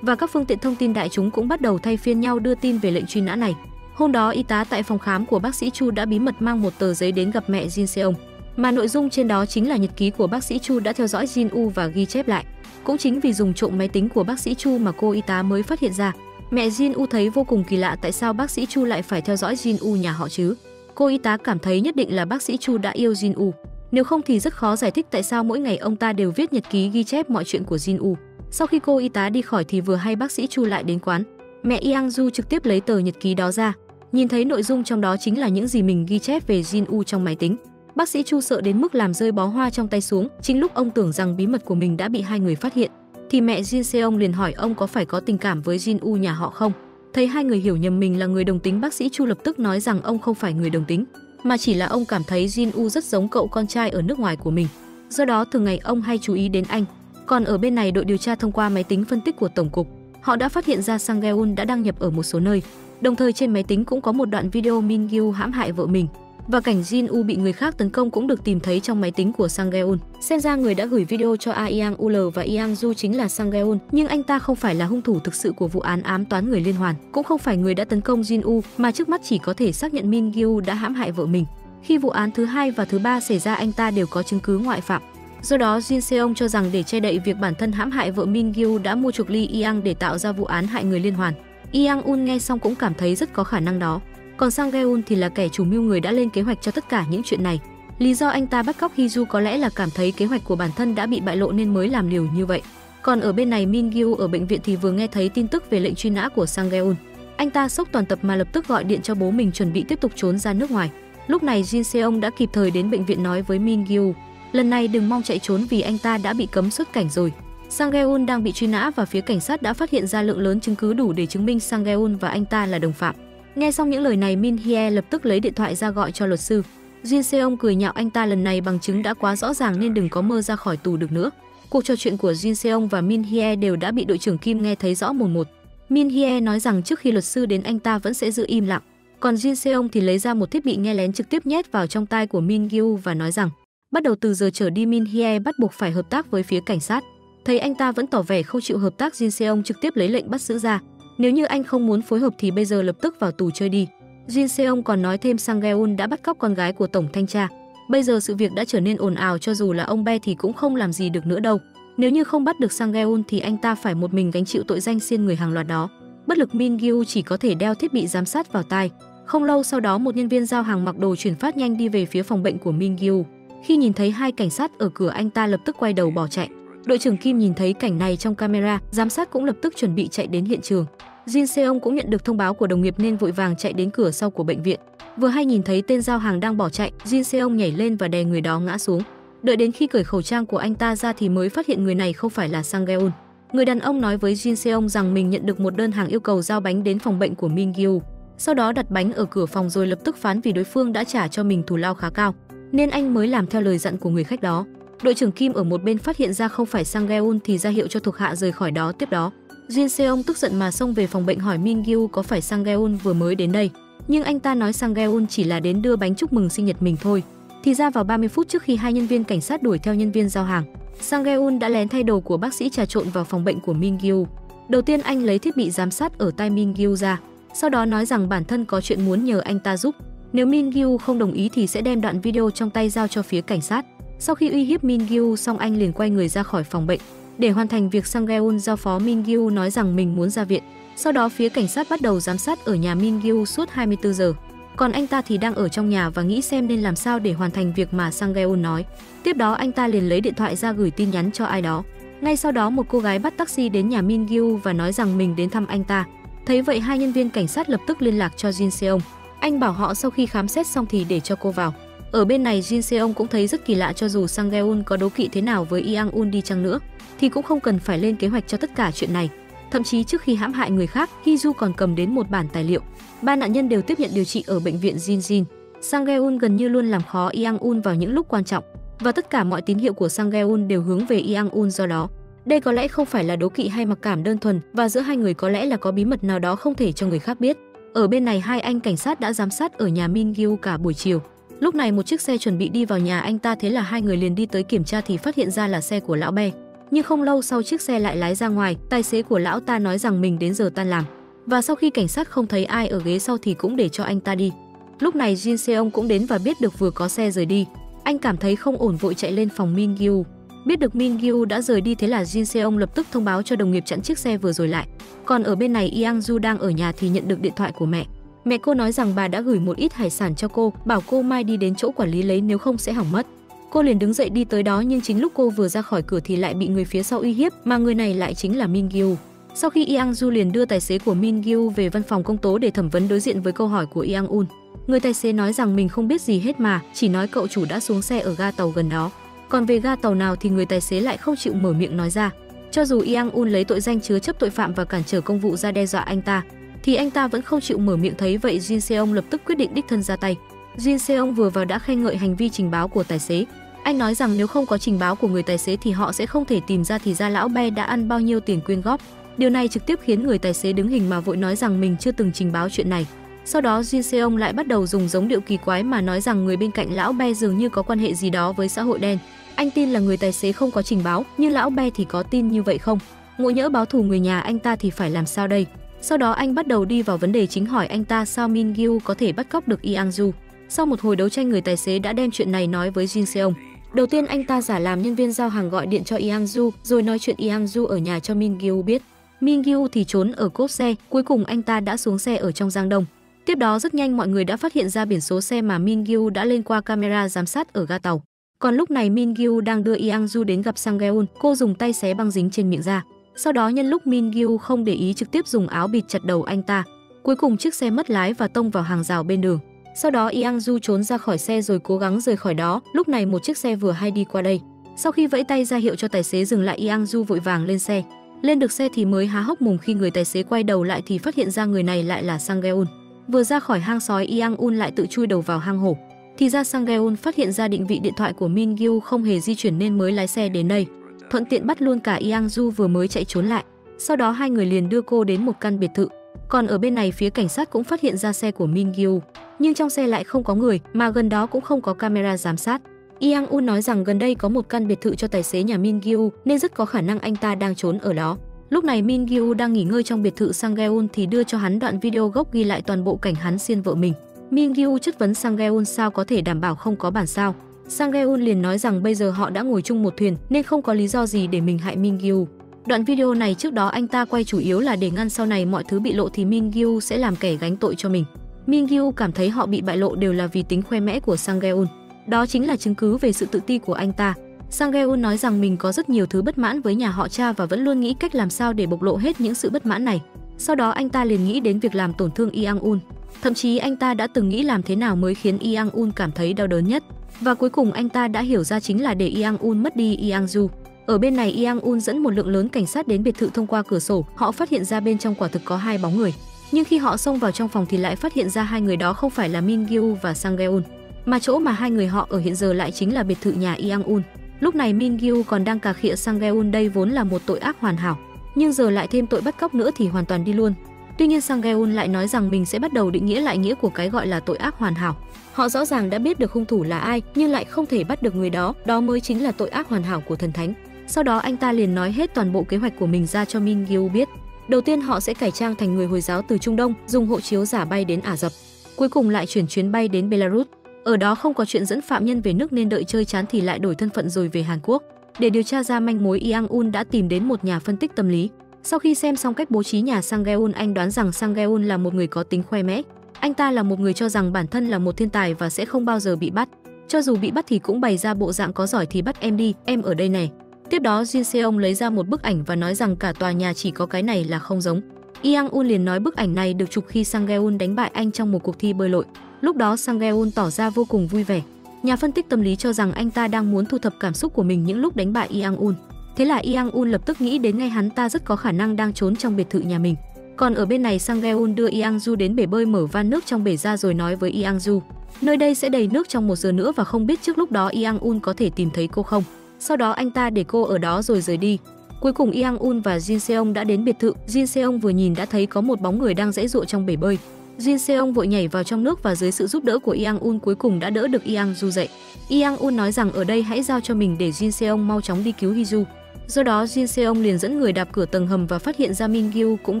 Và các phương tiện thông tin đại chúng cũng bắt đầu thay phiên nhau đưa tin về lệnh truy nã này. Hôm đó, y tá tại phòng khám của bác sĩ Chu đã bí mật mang một tờ giấy đến gặp mẹ Jin Seong, mà nội dung trên đó chính là nhật ký của bác sĩ Chu đã theo dõi Jin U và ghi chép lại. Cũng chính vì dùng trộm máy tính của bác sĩ Chu mà cô y tá mới phát hiện ra. Mẹ Jin U thấy vô cùng kỳ lạ tại sao bác sĩ Chu lại phải theo dõi Jin U nhà họ chứ. Cô y tá cảm thấy nhất định là bác sĩ Chu đã yêu Jin U. Nếu không thì rất khó giải thích tại sao mỗi ngày ông ta đều viết nhật ký ghi chép mọi chuyện của Jin-woo. Sau khi cô y tá đi khỏi thì vừa hay bác sĩ Chu lại đến quán. Mẹ Yang-ju trực tiếp lấy tờ nhật ký đó ra, nhìn thấy nội dung trong đó chính là những gì mình ghi chép về Jin-woo trong máy tính. Bác sĩ Chu sợ đến mức làm rơi bó hoa trong tay xuống. Chính lúc ông tưởng rằng bí mật của mình đã bị hai người phát hiện, thì mẹ Jin Seong liền hỏi ông có phải có tình cảm với Jin-woo nhà họ không. Thấy hai người hiểu nhầm mình là người đồng tính, bác sĩ Chu lập tức nói rằng ông không phải người đồng tính, mà chỉ là ông cảm thấy Jin-woo rất giống cậu con trai ở nước ngoài của mình. Do đó thường ngày ông hay chú ý đến anh. Còn ở bên này, đội điều tra thông qua máy tính phân tích của tổng cục, họ đã phát hiện ra Sang Geun đã đăng nhập ở một số nơi. Đồng thời trên máy tính cũng có một đoạn video Min Gyu hãm hại vợ mình, và cảnh Jin-woo bị người khác tấn công cũng được tìm thấy trong máy tính của Sang Geun. Xem ra người đã gửi video cho Yang Ul và Yang Ju chính là Sang Geun, nhưng anh ta không phải là hung thủ thực sự của vụ án ám toán người liên hoàn, cũng không phải người đã tấn công Jin-woo, mà trước mắt chỉ có thể xác nhận Min Gyu đã hãm hại vợ mình. Khi vụ án thứ hai và thứ ba xảy ra, anh ta đều có chứng cứ ngoại phạm. Do đó, Jin Seong cho rằng để che đậy việc bản thân hãm hại vợ, Min Gyu đã mua chuộc Lee Yang để tạo ra vụ án hại người liên hoàn. Yang Un nghe xong cũng cảm thấy rất có khả năng đó. Còn Sang Geun thì là kẻ chủ mưu, người đã lên kế hoạch cho tất cả những chuyện này. Lý do anh ta bắt cóc Hiju có lẽ là cảm thấy kế hoạch của bản thân đã bị bại lộ nên mới làm liều như vậy. Còn ở bên này, Min Gyu ở bệnh viện thì vừa nghe thấy tin tức về lệnh truy nã của Sang Geun. Anh ta sốc toàn tập mà lập tức gọi điện cho bố mình chuẩn bị tiếp tục trốn ra nước ngoài. Lúc này Jin Seong đã kịp thời đến bệnh viện nói với Min Gyu, lần này đừng mong chạy trốn vì anh ta đã bị cấm xuất cảnh rồi. Sang Geun đang bị truy nã và phía cảnh sát đã phát hiện ra lượng lớn chứng cứ đủ để chứng minh Sang Geun và anh ta là đồng phạm. Nghe xong những lời này, Min Hye lập tức lấy điện thoại ra gọi cho luật sư. Jin Seong cười nhạo anh ta lần này bằng chứng đã quá rõ ràng nên đừng có mơ ra khỏi tù được nữa. Cuộc trò chuyện của Jin Seong và Min Hye đều đã bị đội trưởng Kim nghe thấy rõ mồn một. Min Hye nói rằng trước khi luật sư đến anh ta vẫn sẽ giữ im lặng. Còn Jin Seong thì lấy ra một thiết bị nghe lén trực tiếp nhét vào trong tai của Min Gyu và nói rằng bắt đầu từ giờ trở đi Min Hye bắt buộc phải hợp tác với phía cảnh sát. Thấy anh ta vẫn tỏ vẻ không chịu hợp tác, Jin Seong trực tiếp lấy lệnh bắt giữ ra. Nếu như anh không muốn phối hợp thì bây giờ lập tức vào tù chơi đi. Jin Seong còn nói thêm Sang Geun đã bắt cóc con gái của tổng thanh tra. Bây giờ sự việc đã trở nên ồn ào, cho dù là ông Be thì cũng không làm gì được nữa đâu. Nếu như không bắt được Sang Geun thì anh ta phải một mình gánh chịu tội danh xiên người hàng loạt đó. Bất lực, Min Gyu chỉ có thể đeo thiết bị giám sát vào tai. Không lâu sau đó, một nhân viên giao hàng mặc đồ chuyển phát nhanh đi về phía phòng bệnh của Min Gyu. Khi nhìn thấy hai cảnh sát ở cửa, anh ta lập tức quay đầu bỏ chạy. Đội trưởng Kim nhìn thấy cảnh này trong camera giám sát cũng lập tức chuẩn bị chạy đến hiện trường. Jin Seong cũng nhận được thông báo của đồng nghiệp nên vội vàng chạy đến cửa sau của bệnh viện. Vừa hay nhìn thấy tên giao hàng đang bỏ chạy, Jin Seong nhảy lên và đè người đó ngã xuống. Đợi đến khi cởi khẩu trang của anh ta ra thì mới phát hiện người này không phải là Sang Geun. Người đàn ông nói với Jin Seong rằng mình nhận được một đơn hàng yêu cầu giao bánh đến phòng bệnh của Min Gyu. Sau đó đặt bánh ở cửa phòng rồi lập tức phán vì đối phương đã trả cho mình thù lao khá cao, nên anh mới làm theo lời dặn của người khách đó. Đội trưởng Kim ở một bên phát hiện ra không phải Sang Geun thì ra hiệu cho thuộc hạ rời khỏi đó. Tiếp đó, Jin Seong tức giận mà xông về phòng bệnh hỏi Min Gyu có phải Sang Geun vừa mới đến đây, nhưng anh ta nói Sang Geun chỉ là đến đưa bánh chúc mừng sinh nhật mình thôi. Thì ra vào 30 phút trước khi hai nhân viên cảnh sát đuổi theo nhân viên giao hàng, Sang Geun đã lén thay đồ của bác sĩ trà trộn vào phòng bệnh của Min Gyu. Đầu tiên anh lấy thiết bị giám sát ở tai Min Gyu ra, sau đó nói rằng bản thân có chuyện muốn nhờ anh ta giúp. Nếu Min Gyu không đồng ý thì sẽ đem đoạn video trong tay giao cho phía cảnh sát. Sau khi uy hiếp Min Gyu xong, anh liền quay người ra khỏi phòng bệnh. Để hoàn thành việc Sang Geun giao phó, Min Gyu nói rằng mình muốn ra viện. Sau đó phía cảnh sát bắt đầu giám sát ở nhà Min Gyu suốt 24 giờ. Còn anh ta thì đang ở trong nhà và nghĩ xem nên làm sao để hoàn thành việc mà Sang Geun nói. Tiếp đó anh ta liền lấy điện thoại ra gửi tin nhắn cho ai đó. Ngay sau đó một cô gái bắt taxi đến nhà Min Gyu và nói rằng mình đến thăm anh ta. Thấy vậy hai nhân viên cảnh sát lập tức liên lạc cho Jin Seong. Anh bảo họ sau khi khám xét xong thì để cho cô vào. Ở bên này Jin Seong cũng thấy rất kỳ lạ, cho dù Sang Geun có đố kỵ thế nào với Yang Un đi chăng nữa thì cũng không cần phải lên kế hoạch cho tất cả chuyện này. Thậm chí trước khi hãm hại người khác, Hiju còn cầm đến một bản tài liệu. Ba nạn nhân đều tiếp nhận điều trị ở bệnh viện Jinjin. Sang Geun gần như luôn làm khó Yang Un vào những lúc quan trọng, và tất cả mọi tín hiệu của Sang Geun đều hướng về Yang Un. Do đó, đây có lẽ không phải là đố kỵ hay mặc cảm đơn thuần, và giữa hai người có lẽ là có bí mật nào đó không thể cho người khác biết. Ở bên này hai anh cảnh sát đã giám sát ở nhà Min Gyu cả buổi chiều. Lúc này một chiếc xe chuẩn bị đi vào nhà anh ta, thế là hai người liền đi tới kiểm tra thì phát hiện ra là xe của lão Be. Nhưng không lâu sau chiếc xe lại lái ra ngoài, tài xế của lão ta nói rằng mình đến giờ tan làm. Và sau khi cảnh sát không thấy ai ở ghế sau thì cũng để cho anh ta đi. Lúc này Jin Seong cũng đến và biết được vừa có xe rời đi. Anh cảm thấy không ổn vội chạy lên phòng Min Gyu. Biết được Min Gyu đã rời đi, thế là Jin Seong lập tức thông báo cho đồng nghiệp chặn chiếc xe vừa rồi lại. Còn ở bên này Yang Ju đang ở nhà thì nhận được điện thoại của mẹ. Mẹ cô nói rằng bà đã gửi một ít hải sản cho cô, bảo cô mai đi đến chỗ quản lý lấy nếu không sẽ hỏng mất. Cô liền đứng dậy đi tới đó, nhưng chính lúc cô vừa ra khỏi cửa thì lại bị người phía sau uy hiếp, mà người này lại chính là Min Gyu. Sau khi Yang Ju liền đưa tài xế của Min Gyu về văn phòng công tố để thẩm vấn đối diện với câu hỏi của Yang Un. Người tài xế nói rằng mình không biết gì hết mà, chỉ nói cậu chủ đã xuống xe ở ga tàu gần đó. Còn về ga tàu nào thì người tài xế lại không chịu mở miệng nói ra. Cho dù Yang Un lấy tội danh chứa chấp tội phạm và cản trở công vụ ra đe dọa anh ta, thì anh ta vẫn không chịu mở miệng. Thấy vậy, Jin Seong lập tức quyết định đích thân ra tay. Jin Seong vừa vào đã khen ngợi hành vi trình báo của tài xế. Anh nói rằng nếu không có trình báo của người tài xế thì họ sẽ không thể tìm ra thì ra lão Be đã ăn bao nhiêu tiền quyên góp. Điều này trực tiếp khiến người tài xế đứng hình mà vội nói rằng mình chưa từng trình báo chuyện này. Sau đó Jin Seong lại bắt đầu dùng giống điệu kỳ quái mà nói rằng người bên cạnh lão Be dường như có quan hệ gì đó với xã hội đen. Anh tin là người tài xế không có trình báo, nhưng lão Be thì có tin như vậy không? Ngộ nhỡ báo thù người nhà anh ta thì phải làm sao đây? Sau đó anh bắt đầu đi vào vấn đề chính, hỏi anh ta sao Min Gyu có thể bắt cóc được Yang Ju. Sau một hồi đấu tranh, người tài xế đã đem chuyện này nói với Jin Seong. Đầu tiên anh ta giả làm nhân viên giao hàng gọi điện cho Yang Ju, rồi nói chuyện Yang Ju ở nhà cho Min Gyu biết. Min Gyu thì trốn ở cốp xe, cuối cùng anh ta đã xuống xe ở trong Giang Đông. Tiếp đó rất nhanh mọi người đã phát hiện ra biển số xe mà Min Gyu đã lên qua camera giám sát ở ga tàu. Còn lúc này Min Gyu đang đưa Yang Ju đến gặp Sang Geun, cô dùng tay xé băng dính trên miệng ra. Sau đó nhân lúc Min Gyu không để ý trực tiếp dùng áo bịt chặt đầu anh ta. Cuối cùng chiếc xe mất lái và tông vào hàng rào bên đường. Sau đó Yang Ju trốn ra khỏi xe rồi cố gắng rời khỏi đó. Lúc này một chiếc xe vừa hay đi qua đây. Sau khi vẫy tay ra hiệu cho tài xế dừng lại, Yang Ju vội vàng lên xe. Lên được xe thì mới há hốc mồm khi người tài xế quay đầu lại thì phát hiện ra người này lại là Sang Geun. Vừa ra khỏi hang sói, Yang Un lại tự chui đầu vào hang hổ. Thì ra Sang Geun phát hiện ra định vị điện thoại của Min Gyu không hề di chuyển nên mới lái xe đến đây, thuận tiện bắt luôn cả Yang Ju vừa mới chạy trốn lại. Sau đó hai người liền đưa cô đến một căn biệt thự. Còn ở bên này phía cảnh sát cũng phát hiện ra xe của Min Gyu, nhưng trong xe lại không có người, mà gần đó cũng không có camera giám sát. Yang Un nói rằng gần đây có một căn biệt thự cho tài xế nhà Min Gyu nên rất có khả năng anh ta đang trốn ở đó. Lúc này Min Gyu đang nghỉ ngơi trong biệt thự Sang Geun thì đưa cho hắn đoạn video gốc ghi lại toàn bộ cảnh hắn xiên vợ mình. Min Gyu chất vấn Sang Geun sao có thể đảm bảo không có bản sao. Sang Geun liền nói rằng bây giờ họ đã ngồi chung một thuyền nên không có lý do gì để mình hại Min Gyu. Đoạn video này trước đó anh ta quay chủ yếu là để ngăn sau này mọi thứ bị lộ thì Min Gyu sẽ làm kẻ gánh tội cho mình. Min Gyu cảm thấy họ bị bại lộ đều là vì tính khoe mẽ của Sang Geun. Đó chính là chứng cứ về sự tự ti của anh ta. Sang Geun nói rằng mình có rất nhiều thứ bất mãn với nhà họ cha và vẫn luôn nghĩ cách làm sao để bộc lộ hết những sự bất mãn này. Sau đó anh ta liền nghĩ đến việc làm tổn thương Yang Un. Thậm chí anh ta đã từng nghĩ làm thế nào mới khiến Yang Un cảm thấy đau đớn nhất. Và cuối cùng anh ta đã hiểu ra chính là để Yang Un mất đi Yang Ju. Ở bên này Yang Un dẫn một lượng lớn cảnh sát đến biệt thự. Thông qua cửa sổ, họ phát hiện ra bên trong quả thực có hai bóng người. Nhưng khi họ xông vào trong phòng thì lại phát hiện ra hai người đó không phải là Min Gyu và Sang Geun, mà chỗ mà hai người họ ở hiện giờ lại chính là biệt thự nhà Yang Un. Lúc này Min Gyu còn đang cà khịa Sang Geun đây vốn là một tội ác hoàn hảo, nhưng giờ lại thêm tội bắt cóc nữa thì hoàn toàn đi luôn. Tuy nhiên Sang Geun lại nói rằng mình sẽ bắt đầu định nghĩa lại nghĩa của cái gọi là tội ác hoàn hảo. Họ rõ ràng đã biết được hung thủ là ai nhưng lại không thể bắt được người đó, đó mới chính là tội ác hoàn hảo của thần thánh. Sau đó anh ta liền nói hết toàn bộ kế hoạch của mình ra cho Min Gyu biết. Đầu tiên họ sẽ cải trang thành người Hồi giáo từ Trung Đông, dùng hộ chiếu giả bay đến Ả Rập. Cuối cùng lại chuyển chuyến bay đến Belarus. Ở đó không có chuyện dẫn phạm nhân về nước nên đợi chơi chán thì lại đổi thân phận rồi về Hàn Quốc. Để điều tra ra manh mối, Yang Un đã tìm đến một nhà phân tích tâm lý. Sau khi xem xong cách bố trí nhà Sang Geun, anh đoán rằng Sang Geun là một người có tính khoe mẽ. Anh ta là một người cho rằng bản thân là một thiên tài và sẽ không bao giờ bị bắt. Cho dù bị bắt thì cũng bày ra bộ dạng có giỏi thì bắt em đi, em ở đây này. Tiếp đó Jin Seong lấy ra một bức ảnh và nói rằng cả tòa nhà chỉ có cái này là không giống. Yang Un liền nói bức ảnh này được chụp khi Sang Geun đánh bại anh trong một cuộc thi bơi lội. Lúc đó Sang Geun tỏ ra vô cùng vui vẻ. Nhà phân tích tâm lý cho rằng anh ta đang muốn thu thập cảm xúc của mình những lúc đánh bại Yang Un. Thế là Yang Un lập tức nghĩ đến ngay hắn ta rất có khả năng đang trốn trong biệt thự nhà mình. Còn ở bên này Sang Geun đưa Yang Ju đến bể bơi, mở van nước trong bể ra rồi nói với Yang Ju, nơi đây sẽ đầy nước trong 1 giờ nữa và không biết trước lúc đó Yang Un có thể tìm thấy cô không. Sau đó anh ta để cô ở đó rồi rời đi. Cuối cùng Yang Un và Jin Seong đã đến biệt thự. Jin Seong vừa nhìn đã thấy có một bóng người đang giãy giụa trong bể bơi. Jin Seong vội nhảy vào trong nước và dưới sự giúp đỡ của Yang Un cuối cùng đã đỡ được Yang Ju dậy. Yang Un nói rằng ở đây hãy giao cho mình để Jin Seong mau chóng đi cứu Hiju. Do đó Jin Seong liền dẫn người đạp cửa tầng hầm và phát hiện ra Min Gyu cũng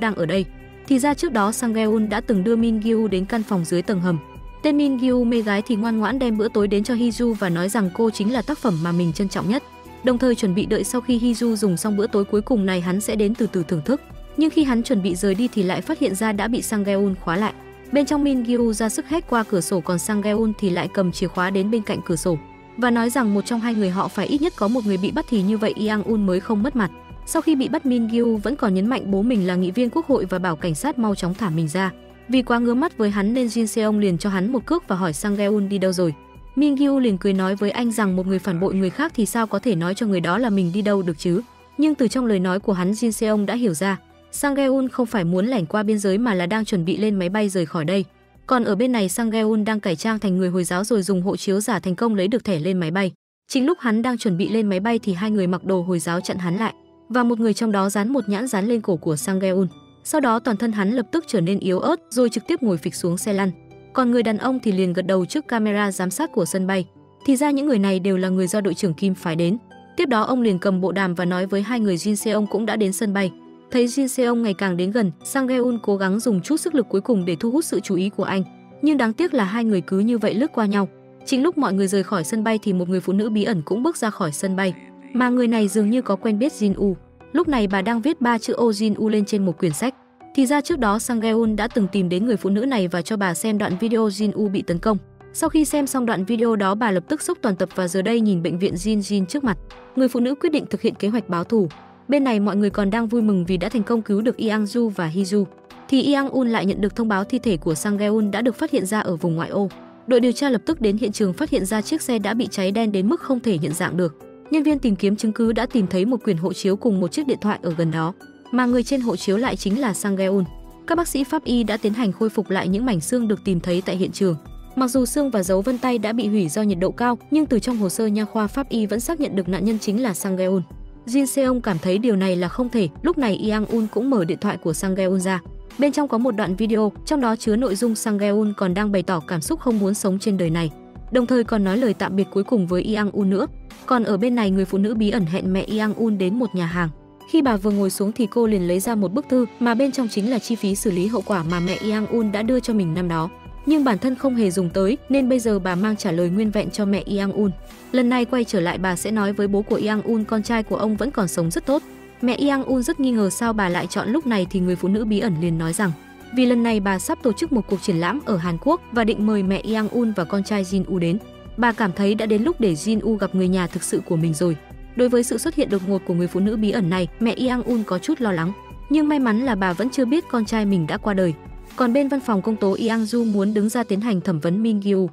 đang ở đây. Thì ra trước đó Sang Geun đã từng đưa Min Gyu đến căn phòng dưới tầng hầm. Tên Min Gyu mê gái thì ngoan ngoãn đem bữa tối đến cho Hiju và nói rằng cô chính là tác phẩm mà mình trân trọng nhất. Đồng thời chuẩn bị đợi sau khi Hiju dùng xong bữa tối cuối cùng này hắn sẽ đến từ từ thưởng thức. Nhưng khi hắn chuẩn bị rời đi thì lại phát hiện ra đã bị Sang Geun khóa lại. Bên trong Min Gyu ra sức hét qua cửa sổ, còn Sang Geun thì lại cầm chìa khóa đến bên cạnh cửa sổ. và nói rằng một trong hai người họ phải ít nhất có một người bị bắt thì như vậy Yang-un mới không mất mặt. Sau khi bị bắt, Min Gyu vẫn còn nhấn mạnh bố mình là nghị viên quốc hội và bảo cảnh sát mau chóng thả mình ra. Vì quá ngứa mắt với hắn nên Jin Seong liền cho hắn một cước và hỏi Sang Gae-un đi đâu rồi. Min Gyu liền cười nói với anh rằng một người phản bội người khác thì sao có thể nói cho người đó là mình đi đâu được chứ. Nhưng từ trong lời nói của hắn, Jin Seong đã hiểu ra Sang Gae-un không phải muốn lẻn qua biên giới mà là đang chuẩn bị lên máy bay rời khỏi đây. Còn ở bên này, Sang Gae-un đang cải trang thành người Hồi giáo rồi dùng hộ chiếu giả thành công lấy được thẻ lên máy bay. Chính lúc hắn đang chuẩn bị lên máy bay thì hai người mặc đồ Hồi giáo chặn hắn lại, và một người trong đó dán một nhãn dán lên cổ của Sang Gae-un. Sau đó toàn thân hắn lập tức trở nên yếu ớt rồi trực tiếp ngồi phịch xuống xe lăn. Còn người đàn ông thì liền gật đầu trước camera giám sát của sân bay. Thì ra những người này đều là người do đội trưởng Kim phái đến. Tiếp đó ông liền cầm bộ đàm và nói với hai người Jin Seong cũng đã đến sân bay. Thấy Jin Seong ngày càng đến gần, Sang Gae-un cố gắng dùng chút sức lực cuối cùng để thu hút sự chú ý của anh. Nhưng đáng tiếc là hai người cứ như vậy lướt qua nhau. Chính lúc mọi người rời khỏi sân bay thì một người phụ nữ bí ẩn cũng bước ra khỏi sân bay. Mà người này dường như có quen biết Jin-u. Lúc này bà đang viết 3 chữ ô Jin-u lên trên một quyển sách. Thì ra trước đó Sang Gae-un đã từng tìm đến người phụ nữ này và cho bà xem đoạn video Jin-u bị tấn công. Sau khi xem xong đoạn video đó, bà lập tức sốc toàn tập và giờ đây nhìn bệnh viện Jin trước mặt. Người phụ nữ quyết định thực hiện kế hoạch báo thù. Bên này mọi người còn đang vui mừng vì đã thành công cứu được Yang-ju và Hee-ju. Thì Yang-un lại nhận được thông báo thi thể của Sang Gae-un đã được phát hiện ra ở vùng ngoại ô. Đội điều tra lập tức đến hiện trường, phát hiện ra chiếc xe đã bị cháy đen đến mức không thể nhận dạng được. Nhân viên tìm kiếm chứng cứ đã tìm thấy một quyển hộ chiếu cùng một chiếc điện thoại ở gần đó, mà người trên hộ chiếu lại chính là Sang Gae-un. Các bác sĩ pháp y đã tiến hành khôi phục lại những mảnh xương được tìm thấy tại hiện trường. Mặc dù xương và dấu vân tay đã bị hủy do nhiệt độ cao, nhưng từ trong hồ sơ nha khoa pháp y vẫn xác nhận được nạn nhân chính là Sang Gae-un. Jin Seong cảm thấy điều này là không thể. Lúc này Yang-un cũng mở điện thoại của Sang Gae-un ra. Bên trong có một đoạn video, trong đó chứa nội dung Sang Gae-un còn đang bày tỏ cảm xúc không muốn sống trên đời này, đồng thời còn nói lời tạm biệt cuối cùng với Yang-un nữa. Còn ở bên này, người phụ nữ bí ẩn hẹn mẹ Yang-un đến một nhà hàng. Khi bà vừa ngồi xuống thì cô liền lấy ra một bức thư mà bên trong chính là chi phí xử lý hậu quả mà mẹ Yang-un đã đưa cho mình năm đó. Nhưng bản thân không hề dùng tới nên bây giờ bà mang trả lời nguyên vẹn cho mẹ Yang-un. Lần này quay trở lại, bà sẽ nói với bố của Yang-un con trai của ông vẫn còn sống rất tốt. Mẹ Yang-un rất nghi ngờ sao bà lại chọn lúc này thì người phụ nữ bí ẩn liền nói rằng vì lần này bà sắp tổ chức một cuộc triển lãm ở Hàn Quốc và định mời mẹ Yang-un và con trai Jin-u đến. Bà cảm thấy đã đến lúc để Jin-u gặp người nhà thực sự của mình rồi. Đối với sự xuất hiện đột ngột của người phụ nữ bí ẩn này, mẹ Yang-un có chút lo lắng. Nhưng may mắn là bà vẫn chưa biết con trai mình đã qua đời. Còn bên văn phòng công tố, Yang-ju muốn đứng ra tiến hành thẩm vấn Min Gyu.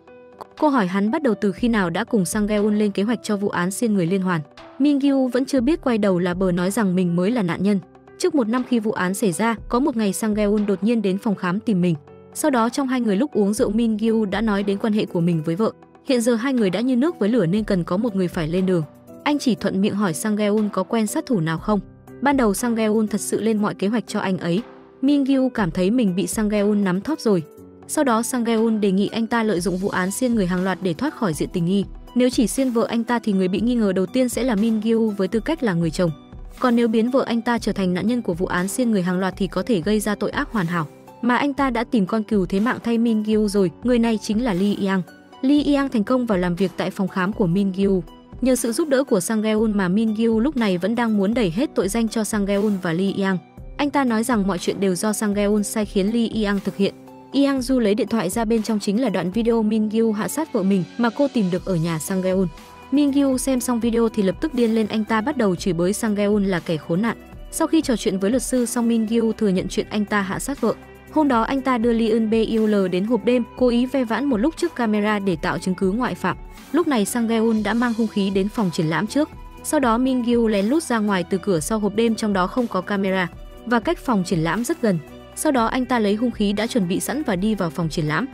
Cô hỏi hắn bắt đầu từ khi nào đã cùng Sang Gae-un lên kế hoạch cho vụ án xiên người liên hoàn. Min Gyu vẫn chưa biết, quay đầu là bờ nói rằng mình mới là nạn nhân. Trước một năm khi vụ án xảy ra, có một ngày Sang Gae-un đột nhiên đến phòng khám tìm mình. Sau đó trong hai người lúc uống rượu, Min Gyu đã nói đến quan hệ của mình với vợ. Hiện giờ hai người đã như nước với lửa nên cần có một người phải lên đường. Anh chỉ thuận miệng hỏi Sang Gae-un có quen sát thủ nào không. Ban đầu Sang Gae-un thật sự lên mọi kế hoạch cho anh ấy. Min Gyu cảm thấy mình bị Sang Gae-un nắm thóp rồi. Sau đó Sang Gae-un đề nghị anh ta lợi dụng vụ án xiên người hàng loạt để thoát khỏi diện tình nghi. Nếu chỉ xiên vợ anh ta thì người bị nghi ngờ đầu tiên sẽ là Min Gyu với tư cách là người chồng. Còn nếu biến vợ anh ta trở thành nạn nhân của vụ án xiên người hàng loạt thì có thể gây ra tội ác hoàn hảo. Mà anh ta đã tìm con cừu thế mạng thay Min Gyu rồi, người này chính là Lee Yang. Lee Yang thành công vào làm việc tại phòng khám của Min Gyu. Nhờ sự giúp đỡ của Sang Gae-un mà Min Gyu lúc này vẫn đang muốn đẩy hết tội danh cho Sang Gae-un và Lee Yang. Anh ta nói rằng mọi chuyện đều do Sang Gae-un sai khiến Lee Yang thực hiện. Yang-ju lấy điện thoại ra, bên trong chính là đoạn video Min Gyu hạ sát vợ mình mà cô tìm được ở nhà Sang Gae-un. Min Gyu xem xong video thì lập tức điên lên, anh ta bắt đầu chửi bới Sang Gae-un là kẻ khốn nạn. Sau khi trò chuyện với luật sư xong, Min Gyu thừa nhận chuyện anh ta hạ sát vợ. Hôm đó anh ta đưa Lee Eun-beul đến hộp đêm, cố ý ve vãn một lúc trước camera để tạo chứng cứ ngoại phạm. Lúc này Sang Gae-un đã mang hung khí đến phòng triển lãm trước. Sau đó Min Gyu lén lút ra ngoài từ cửa sau hộp đêm, trong đó không có camera và cách phòng triển lãm rất gần. Sau đó anh ta lấy hung khí đã chuẩn bị sẵn và đi vào phòng triển lãm.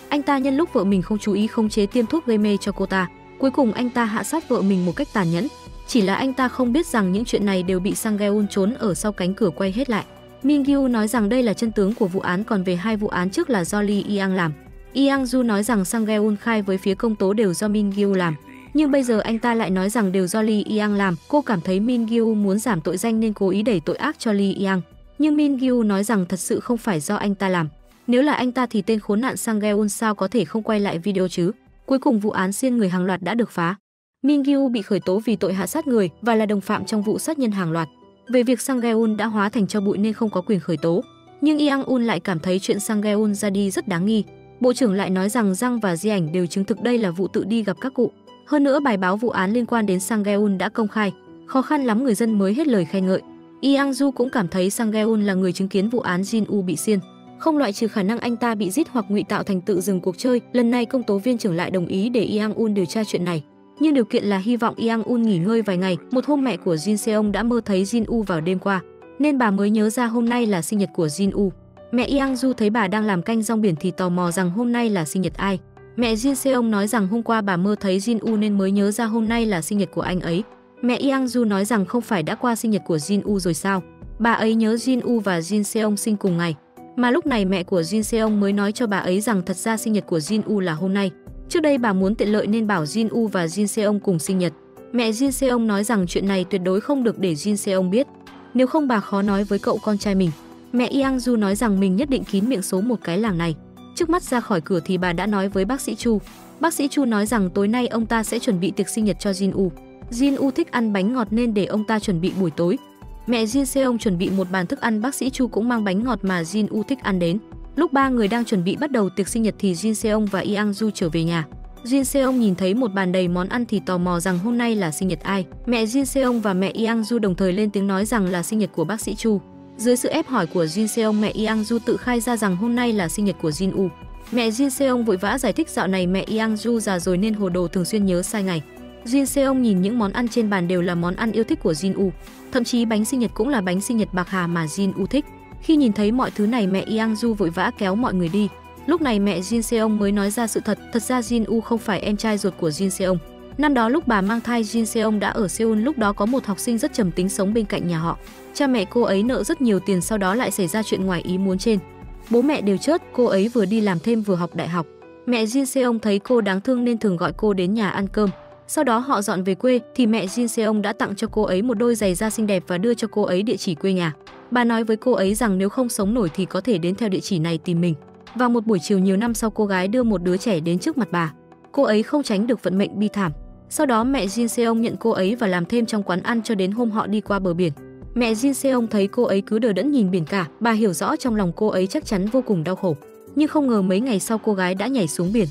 Anh ta nhân lúc vợ mình không chú ý khống chế tiêm thuốc gây mê cho cô ta. Cuối cùng anh ta hạ sát vợ mình một cách tàn nhẫn. Chỉ là anh ta không biết rằng những chuyện này đều bị Sang Gae-un trốn ở sau cánh cửa quay hết lại. Min Gyu nói rằng đây là chân tướng của vụ án, còn về hai vụ án trước là do Lee Yang làm. Yang-ju nói rằng Sang Gae-un khai với phía công tố đều do Min Gyu làm. Nhưng bây giờ anh ta lại nói rằng đều do Lee Yang làm. Cô cảm thấy Min Gyu muốn giảm tội danh nên cố ý đẩy tội ác cho Lee Yang. Nhưng Min Gyu nói rằng thật sự không phải do anh ta làm. Nếu là anh ta thì tên khốn nạn Sang Gae-un sao có thể không quay lại video chứ. Cuối cùng vụ án xiên người hàng loạt đã được phá. Min Gyu bị khởi tố vì tội hạ sát người và là đồng phạm trong vụ sát nhân hàng loạt. Về việc Sang Gae-un đã hóa thành tro bụi nên không có quyền khởi tố. Nhưng Yang-un lại cảm thấy chuyện Sang Gae-un ra đi rất đáng nghi. Bộ trưởng lại nói rằng Giang và Di Ảnh đều chứng thực đây là vụ tự đi gặp các cụ. Hơn nữa bài báo vụ án liên quan đến Sang Geun đã công khai, khó khăn lắm người dân mới hết lời khen ngợi. Yang Ju cũng cảm thấy Sang Geun là người chứng kiến vụ án Jin Woo bị xiên, không loại trừ khả năng anh ta bị giết hoặc ngụy tạo thành tự dừng cuộc chơi. Lần này công tố viên trưởng lại đồng ý để Yang Un điều tra chuyện này, nhưng điều kiện là hy vọng Yang Un nghỉ ngơi vài ngày. Một hôm mẹ của Jin Seong đã mơ thấy Jin Woo vào đêm qua, nên bà mới nhớ ra hôm nay là sinh nhật của Jin Woo. Mẹ Yang Ju thấy bà đang làm canh rong biển thì tò mò rằng hôm nay là sinh nhật ai. Mẹ Jin Seong nói rằng hôm qua bà mơ thấy Jin Woo nên mới nhớ ra hôm nay là sinh nhật của anh ấy. Mẹ Yang Ju nói rằng không phải đã qua sinh nhật của Jin Woo rồi sao? Bà ấy nhớ Jin Woo và Jin Seong sinh cùng ngày. Mà lúc này mẹ của Jin Seong mới nói cho bà ấy rằng thật ra sinh nhật của Jin Woo là hôm nay. Trước đây bà muốn tiện lợi nên bảo Jin Woo và Jin Seong cùng sinh nhật. Mẹ Jin Seong nói rằng chuyện này tuyệt đối không được để Jin Seong biết, nếu không bà khó nói với cậu con trai mình. Mẹ Yang Ju nói rằng mình nhất định kín miệng số một cái làng này. Trước mắt ra khỏi cửa thì bà đã nói với bác sĩ Chu. Bác sĩ Chu nói rằng tối nay ông ta sẽ chuẩn bị tiệc sinh nhật cho Jin Woo. Jin Woo thích ăn bánh ngọt nên để ông ta chuẩn bị buổi tối. Mẹ Jin Seong chuẩn bị một bàn thức ăn, bác sĩ Chu cũng mang bánh ngọt mà Jin Woo thích ăn đến. Lúc ba người đang chuẩn bị bắt đầu tiệc sinh nhật thì Jin Seong và Yang Ju trở về nhà. Jin Seong nhìn thấy một bàn đầy món ăn thì tò mò rằng hôm nay là sinh nhật ai. Mẹ Jin Seong và mẹ Yang Ju đồng thời lên tiếng nói rằng là sinh nhật của bác sĩ Chu. Dưới sự ép hỏi của Jin Seong, mẹ Yang Ju tự khai ra rằng hôm nay là sinh nhật của Jin Woo. Mẹ Jin Seong vội vã giải thích dạo này mẹ Yang Ju già rồi nên hồ đồ, thường xuyên nhớ sai ngày. Jin Seong nhìn những món ăn trên bàn đều là món ăn yêu thích của Jin Woo. Thậm chí bánh sinh nhật cũng là bánh sinh nhật bạc hà mà Jin Woo thích. Khi nhìn thấy mọi thứ này, mẹ Yang Ju vội vã kéo mọi người đi. Lúc này mẹ Jin Seong mới nói ra sự thật, thật ra Jin Woo không phải em trai ruột của Jin Seong. Năm đó lúc bà mang thai, Jin Seong đã ở Seoul, lúc đó có một học sinh rất trầm tính sống bên cạnh nhà họ. Cha mẹ cô ấy nợ rất nhiều tiền, sau đó lại xảy ra chuyện ngoài ý muốn trên. Bố mẹ đều chết, cô ấy vừa đi làm thêm vừa học đại học. Mẹ Jin Seong thấy cô đáng thương nên thường gọi cô đến nhà ăn cơm. Sau đó họ dọn về quê thì mẹ Jin Seong đã tặng cho cô ấy một đôi giày da xinh đẹp và đưa cho cô ấy địa chỉ quê nhà. Bà nói với cô ấy rằng nếu không sống nổi thì có thể đến theo địa chỉ này tìm mình. Vào một buổi chiều nhiều năm sau, cô gái đưa một đứa trẻ đến trước mặt bà. Cô ấy không tránh được vận mệnh bi thảm. Sau đó mẹ Jin Seong nhận cô ấy và làm thêm trong quán ăn cho đến hôm họ đi qua bờ biển. Mẹ Jin Seong thấy cô ấy cứ đờ đẫn nhìn biển cả, bà hiểu rõ trong lòng cô ấy chắc chắn vô cùng đau khổ. Nhưng không ngờ mấy ngày sau cô gái đã nhảy xuống biển.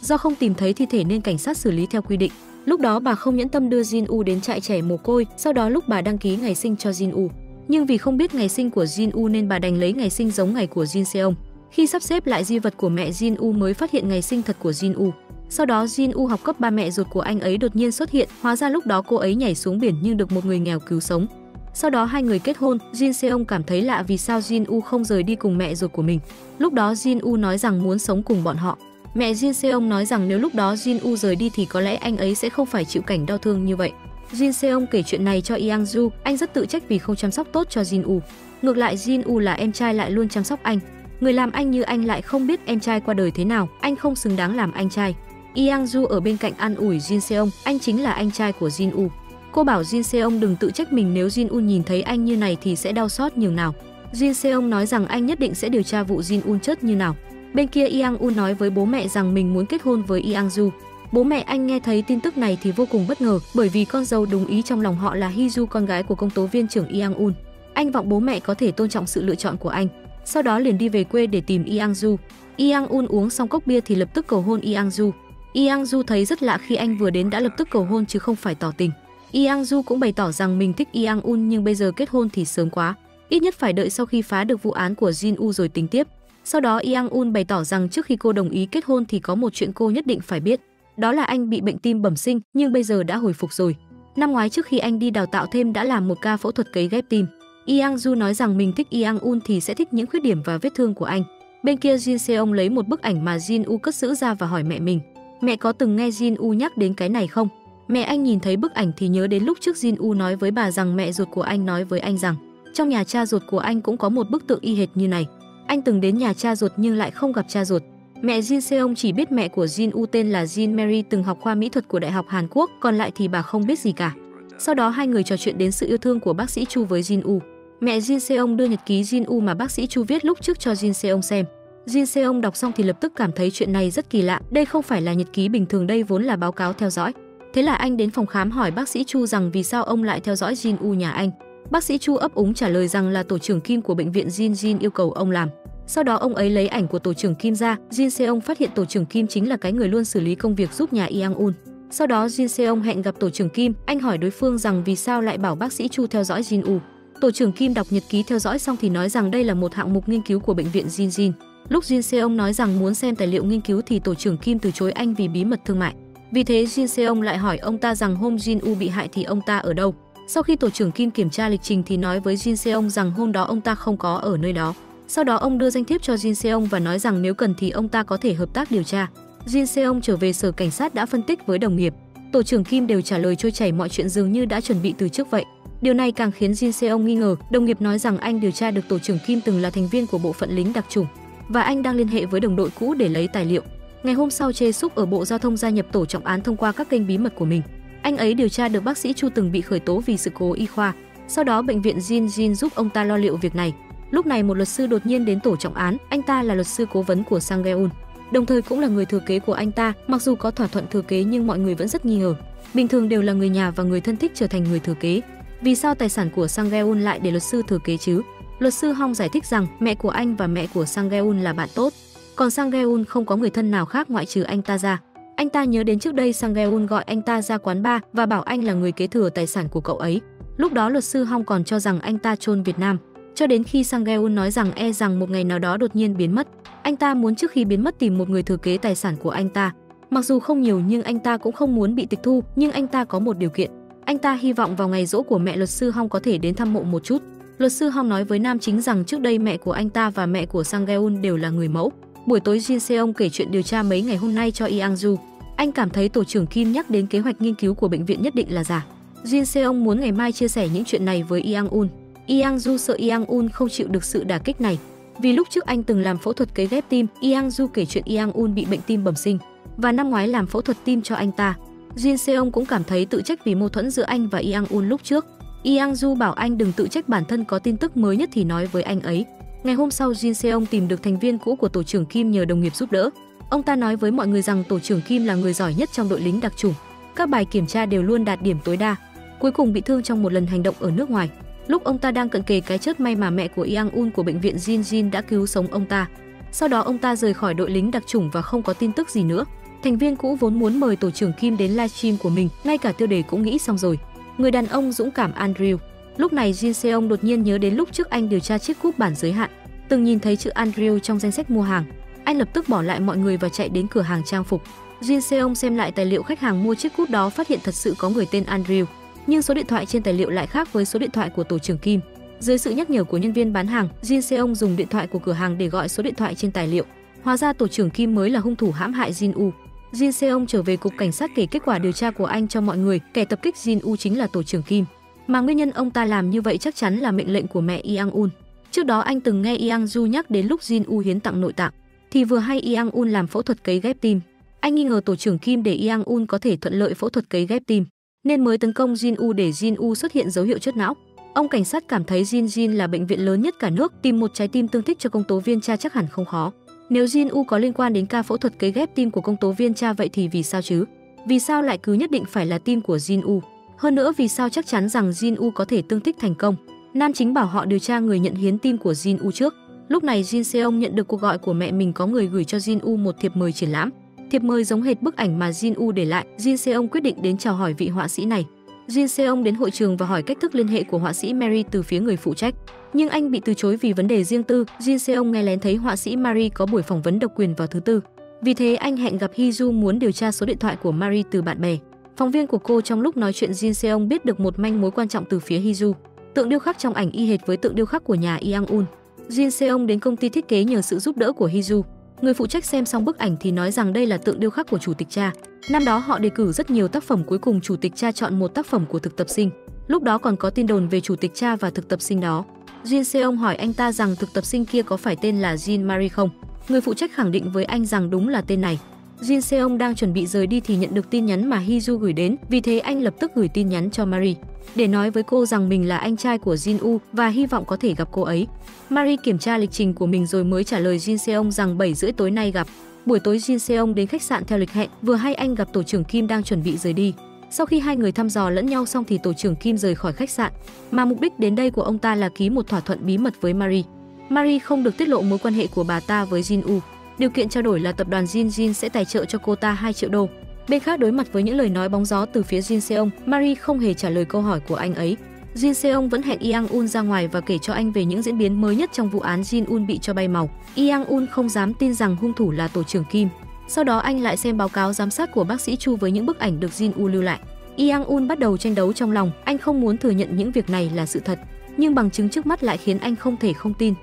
Do không tìm thấy thi thể nên cảnh sát xử lý theo quy định. Lúc đó bà không nhẫn tâm đưa Jin Woo đến trại trẻ mồ côi. Sau đó lúc bà đăng ký ngày sinh cho Jin Woo, nhưng vì không biết ngày sinh của Jin Woo nên bà đành lấy ngày sinh giống ngày của Jin Seong. Khi sắp xếp lại di vật của mẹ Jin Woo mới phát hiện ngày sinh thật của Jin Woo. Sau đó Jin Woo học cấp 3, mẹ ruột của anh ấy đột nhiên xuất hiện, hóa ra lúc đó cô ấy nhảy xuống biển nhưng được một người nghèo cứu sống. Sau đó hai người kết hôn. Jin Seong cảm thấy lạ vì sao Jin Woo không rời đi cùng mẹ ruột của mình. Lúc đó Jin Woo nói rằng muốn sống cùng bọn họ. Mẹ Jin Seong nói rằng nếu lúc đó Jin Woo rời đi thì có lẽ anh ấy sẽ không phải chịu cảnh đau thương như vậy. Jin Seong kể chuyện này cho Yang Ju, anh rất tự trách vì không chăm sóc tốt cho Jin Woo. Ngược lại Jin Woo là em trai lại luôn chăm sóc anh. Người làm anh như anh lại không biết em trai qua đời thế nào, anh không xứng đáng làm anh trai. Yang Ju ở bên cạnh an ủi Jin Seong, anh chính là anh trai của Jin Woo. Cô bảo Jin Seong đừng tự trách mình, nếu Jin Woo nhìn thấy anh như này thì sẽ đau xót nhường nào. Jin Seong nói rằng anh nhất định sẽ điều tra vụ Jin Woo chết như nào. Bên kia Yang Woo nói với bố mẹ rằng mình muốn kết hôn với Yang Ju. Bố mẹ anh nghe thấy tin tức này thì vô cùng bất ngờ, bởi vì con dâu đúng ý trong lòng họ là Hee Ju, con gái của công tố viên trưởng Yang Woo. Anh vọng bố mẹ có thể tôn trọng sự lựa chọn của anh. Sau đó liền đi về quê để tìm Yang Ju. Yang Woo uống xong cốc bia thì lập tức cầu hôn Yang Ju. Yang Ju thấy rất lạ khi anh vừa đến đã lập tức cầu hôn chứ không phải tỏ tình. Yang Ju cũng bày tỏ rằng mình thích Yang Woo nhưng bây giờ kết hôn thì sớm quá, ít nhất phải đợi sau khi phá được vụ án của Jin Woo rồi tính tiếp. Sau đó Yang Woo bày tỏ rằng trước khi cô đồng ý kết hôn thì có một chuyện cô nhất định phải biết. Đó là anh bị bệnh tim bẩm sinh nhưng bây giờ đã hồi phục rồi. Năm ngoái trước khi anh đi đào tạo thêm đã làm một ca phẫu thuật cấy ghép tim. Yang Ju nói rằng mình thích Yang Woo thì sẽ thích những khuyết điểm và vết thương của anh. Bên kia Jin Seong lấy một bức ảnh mà Jin Woo cất giữ ra và hỏi mẹ mình. Mẹ có từng nghe Jin Woo nhắc đến cái này không? Mẹ anh nhìn thấy bức ảnh thì nhớ đến lúc trước Jin Woo nói với bà rằng mẹ ruột của anh nói với anh rằng trong nhà cha ruột của anh cũng có một bức tượng y hệt như này. Anh từng đến nhà cha ruột nhưng lại không gặp cha ruột. Mẹ Jin Seong chỉ biết mẹ của Jin Woo tên là Jin Mary, từng học khoa mỹ thuật của Đại học Hàn Quốc, còn lại thì bà không biết gì cả. Sau đó hai người trò chuyện đến sự yêu thương của bác sĩ Chu với Jin Woo. Mẹ Jin Seong đưa nhật ký Jin Woo mà bác sĩ Chu viết lúc trước cho Jin Seong xem. Jin Seong đọc xong thì lập tức cảm thấy chuyện này rất kỳ lạ, đây không phải là nhật ký bình thường, đây vốn là báo cáo theo dõi. Thế là anh đến phòng khám hỏi bác sĩ Chu rằng vì sao ông lại theo dõi Jin Woo nhà anh. Bác sĩ Chu ấp úng trả lời rằng là tổ trưởng Kim của bệnh viện Jin yêu cầu ông làm. Sau đó ông ấy lấy ảnh của tổ trưởng Kim ra, Jin Seong phát hiện tổ trưởng Kim chính là cái người luôn xử lý công việc giúp nhà Yang Woo. Sau đó Jin Seong hẹn gặp tổ trưởng Kim, anh hỏi đối phương rằng vì sao lại bảo bác sĩ Chu theo dõi Jin Woo. Tổ trưởng Kim đọc nhật ký theo dõi xong thì nói rằng đây là một hạng mục nghiên cứu của bệnh viện Jin. Lúc Jin Seong nói rằng muốn xem tài liệu nghiên cứu thì tổ trưởng Kim từ chối anh vì bí mật thương mại. Vì thế Jin Seong lại hỏi ông ta rằng hôm Jin Woo bị hại thì ông ta ở đâu. Sau khi tổ trưởng Kim kiểm tra lịch trình thì nói với Jin Seong rằng hôm đó ông ta không có ở nơi đó. Sau đó ông đưa danh thiếp cho Jin Seong và nói rằng nếu cần thì ông ta có thể hợp tác điều tra. Jin Seong trở về sở cảnh sát đã phân tích với đồng nghiệp. Tổ trưởng Kim đều trả lời trôi chảy, mọi chuyện dường như đã chuẩn bị từ trước vậy. Điều này càng khiến Jin Seong nghi ngờ. Đồng nghiệp nói rằng anh điều tra được tổ trưởng Kim từng là thành viên của bộ phận lính đặc chủng và anh đang liên hệ với đồng đội cũ để lấy tài liệu. Ngày hôm sau, Chae Suk ở Bộ Giao thông gia nhập tổ trọng án thông qua các kênh bí mật của mình. Anh ấy điều tra được bác sĩ Chu từng bị khởi tố vì sự cố y khoa. Sau đó bệnh viện Jin giúp ông ta lo liệu việc này. Lúc này một luật sư đột nhiên đến tổ trọng án, anh ta là luật sư cố vấn của Sang Geun, đồng thời cũng là người thừa kế của anh ta. Mặc dù có thỏa thuận thừa kế nhưng mọi người vẫn rất nghi ngờ. Bình thường đều là người nhà và người thân thích trở thành người thừa kế. Vì sao tài sản của Sang Geun lại để luật sư thừa kế chứ? Luật sư Hong giải thích rằng mẹ của anh và mẹ của Sang Geun là bạn tốt, còn Sang Geun không có người thân nào khác ngoại trừ anh ta ra. Anh ta nhớ đến trước đây Sang Geun gọi anh ta ra quán bar và bảo anh là người kế thừa tài sản của cậu ấy. Lúc đó luật sư Hong còn cho rằng anh ta chôn Việt Nam, cho đến khi Sang Geun nói rằng rằng một ngày nào đó đột nhiên biến mất. Anh ta muốn trước khi biến mất tìm một người thừa kế tài sản của anh ta. Mặc dù không nhiều nhưng anh ta cũng không muốn bị tịch thu, nhưng anh ta có một điều kiện. Anh ta hy vọng vào ngày giỗ của mẹ luật sư Hong có thể đến thăm mộ một chút. Luật sư Hong nói với nam chính rằng trước đây mẹ của anh ta và mẹ của Sang Geun đều là người mẫu. Buổi tối Jin Seong kể chuyện điều tra mấy ngày hôm nay cho Yang Du. Anh cảm thấy tổ trưởng Kim nhắc đến kế hoạch nghiên cứu của bệnh viện nhất định là giả. Jin Seong muốn ngày mai chia sẻ những chuyện này với Yang Un. Yang Du sợ Yang Un không chịu được sự đả kích này. Vì lúc trước anh từng làm phẫu thuật cấy ghép tim, Yang Du kể chuyện Yang Un bị bệnh tim bẩm sinh và năm ngoái làm phẫu thuật tim cho anh ta. Jin Seong cũng cảm thấy tự trách vì mâu thuẫn giữa anh và Yang Un lúc trước. Yang Du bảo anh đừng tự trách bản thân, có tin tức mới nhất thì nói với anh ấy. Ngày hôm sau, Jin Seong tìm được thành viên cũ của tổ trưởng Kim nhờ đồng nghiệp giúp đỡ. Ông ta nói với mọi người rằng tổ trưởng Kim là người giỏi nhất trong đội lính đặc chủng. Các bài kiểm tra đều luôn đạt điểm tối đa. Cuối cùng bị thương trong một lần hành động ở nước ngoài. Lúc ông ta đang cận kề cái chết, may mà mẹ của Yang Un của bệnh viện Jin đã cứu sống ông ta. Sau đó ông ta rời khỏi đội lính đặc chủng và không có tin tức gì nữa. Thành viên cũ vốn muốn mời tổ trưởng Kim đến livestream của mình, ngay cả tiêu đề cũng nghĩ xong rồi. Người đàn ông dũng cảm Andrew. Lúc này Jin Seong đột nhiên nhớ đến lúc trước anh điều tra chiếc cúp bản giới hạn, từng nhìn thấy chữ Andrew trong danh sách mua hàng. Anh lập tức bỏ lại mọi người và chạy đến cửa hàng trang phục. Jin Seong xem lại tài liệu khách hàng mua chiếc cúp đó, phát hiện thật sự có người tên Andrew, nhưng số điện thoại trên tài liệu lại khác với số điện thoại của tổ trưởng Kim. Dưới sự nhắc nhở của nhân viên bán hàng, Jin Seong dùng điện thoại của cửa hàng để gọi số điện thoại trên tài liệu. Hóa ra tổ trưởng Kim mới là hung thủ hãm hại Jin Woo. Jin Seong trở về cục cảnh sát kể kết quả điều tra của anh cho mọi người. Kẻ tập kích Jin Woo chính là tổ trưởng Kim, mà nguyên nhân ông ta làm như vậy chắc chắn là mệnh lệnh của mẹ Yang Un. Trước đó anh từng nghe Yang Du nhắc đến lúc Jin Woo hiến tặng nội tạng, thì vừa hay Yang Un làm phẫu thuật cấy ghép tim. Anh nghi ngờ tổ trưởng Kim để Yang Un có thể thuận lợi phẫu thuật cấy ghép tim, nên mới tấn công Jin Woo để Jin Woo xuất hiện dấu hiệu chết não. Ông cảnh sát cảm thấy Jin là bệnh viện lớn nhất cả nước, tìm một trái tim tương thích cho công tố viên Cha chắc hẳn không khó. Nếu Jin Woo có liên quan đến ca phẫu thuật cấy ghép tim của công tố viên Cha, vậy thì vì sao chứ? Vì sao lại cứ nhất định phải là tim của Jin Woo? Hơn nữa, vì sao chắc chắn rằng Jin Woo có thể tương thích thành công? Nam chính bảo họ điều tra người nhận hiến tim của Jin Woo trước. Lúc này Jin Seong nhận được cuộc gọi của mẹ mình, có người gửi cho Jin Woo một thiệp mời triển lãm. Thiệp mời giống hệt bức ảnh mà Jin Woo để lại. Jin Seong quyết định đến chào hỏi vị họa sĩ này. Jin Seong đến hội trường và hỏi cách thức liên hệ của họa sĩ Mary từ phía người phụ trách, nhưng anh bị từ chối vì vấn đề riêng tư. Jin Seong nghe lén thấy họa sĩ Mary có buổi phỏng vấn độc quyền vào thứ Tư. Vì thế anh hẹn gặp Hee-ju, muốn điều tra số điện thoại của Mary từ bạn bè, phóng viên của cô. Trong lúc nói chuyện, Jin Seong biết được một manh mối quan trọng từ phía Hee-ju. Tượng điêu khắc trong ảnh y hệt với tượng điêu khắc của nhà Yang Un. Jin Seong đến công ty thiết kế nhờ sự giúp đỡ của Hee-ju. Người phụ trách xem xong bức ảnh thì nói rằng đây là tượng điêu khắc của chủ tịch Cha. Năm đó họ đề cử rất nhiều tác phẩm, cuối cùng chủ tịch Cha chọn một tác phẩm của thực tập sinh. Lúc đó còn có tin đồn về chủ tịch Cha và thực tập sinh đó. Jin Seong hỏi anh ta rằng thực tập sinh kia có phải tên là Jin Marie không? Người phụ trách khẳng định với anh rằng đúng là tên này. Jin Seong đang chuẩn bị rời đi thì nhận được tin nhắn mà Hee-ju gửi đến, vì thế anh lập tức gửi tin nhắn cho Marie để nói với cô rằng mình là anh trai của Jin Woo và hy vọng có thể gặp cô ấy. Marie kiểm tra lịch trình của mình rồi mới trả lời Jin Seong rằng 7:30 tối nay gặp. Buổi tối Jin Seong đến khách sạn theo lịch hẹn, vừa hay anh gặp tổ trưởng Kim đang chuẩn bị rời đi. Sau khi hai người thăm dò lẫn nhau xong thì tổ trưởng Kim rời khỏi khách sạn, mà mục đích đến đây của ông ta là ký một thỏa thuận bí mật với Marie. Marie không được tiết lộ mối quan hệ của bà ta với Jin Woo. Điều kiện trao đổi là tập đoàn Jin sẽ tài trợ cho cô ta 2 triệu đô. Bên khác đối mặt với những lời nói bóng gió từ phía Jin Seong, Marie không hề trả lời câu hỏi của anh ấy. Jin Seong vẫn hẹn Yang Un ra ngoài và kể cho anh về những diễn biến mới nhất trong vụ án Jin Un bị cho bay màu. Yang Un không dám tin rằng hung thủ là tổ trưởng Kim. Sau đó anh lại xem báo cáo giám sát của bác sĩ Chu với những bức ảnh được Jin Un lưu lại. Yang Un bắt đầu tranh đấu trong lòng, anh không muốn thừa nhận những việc này là sự thật, nhưng bằng chứng trước mắt lại khiến anh không thể không tin.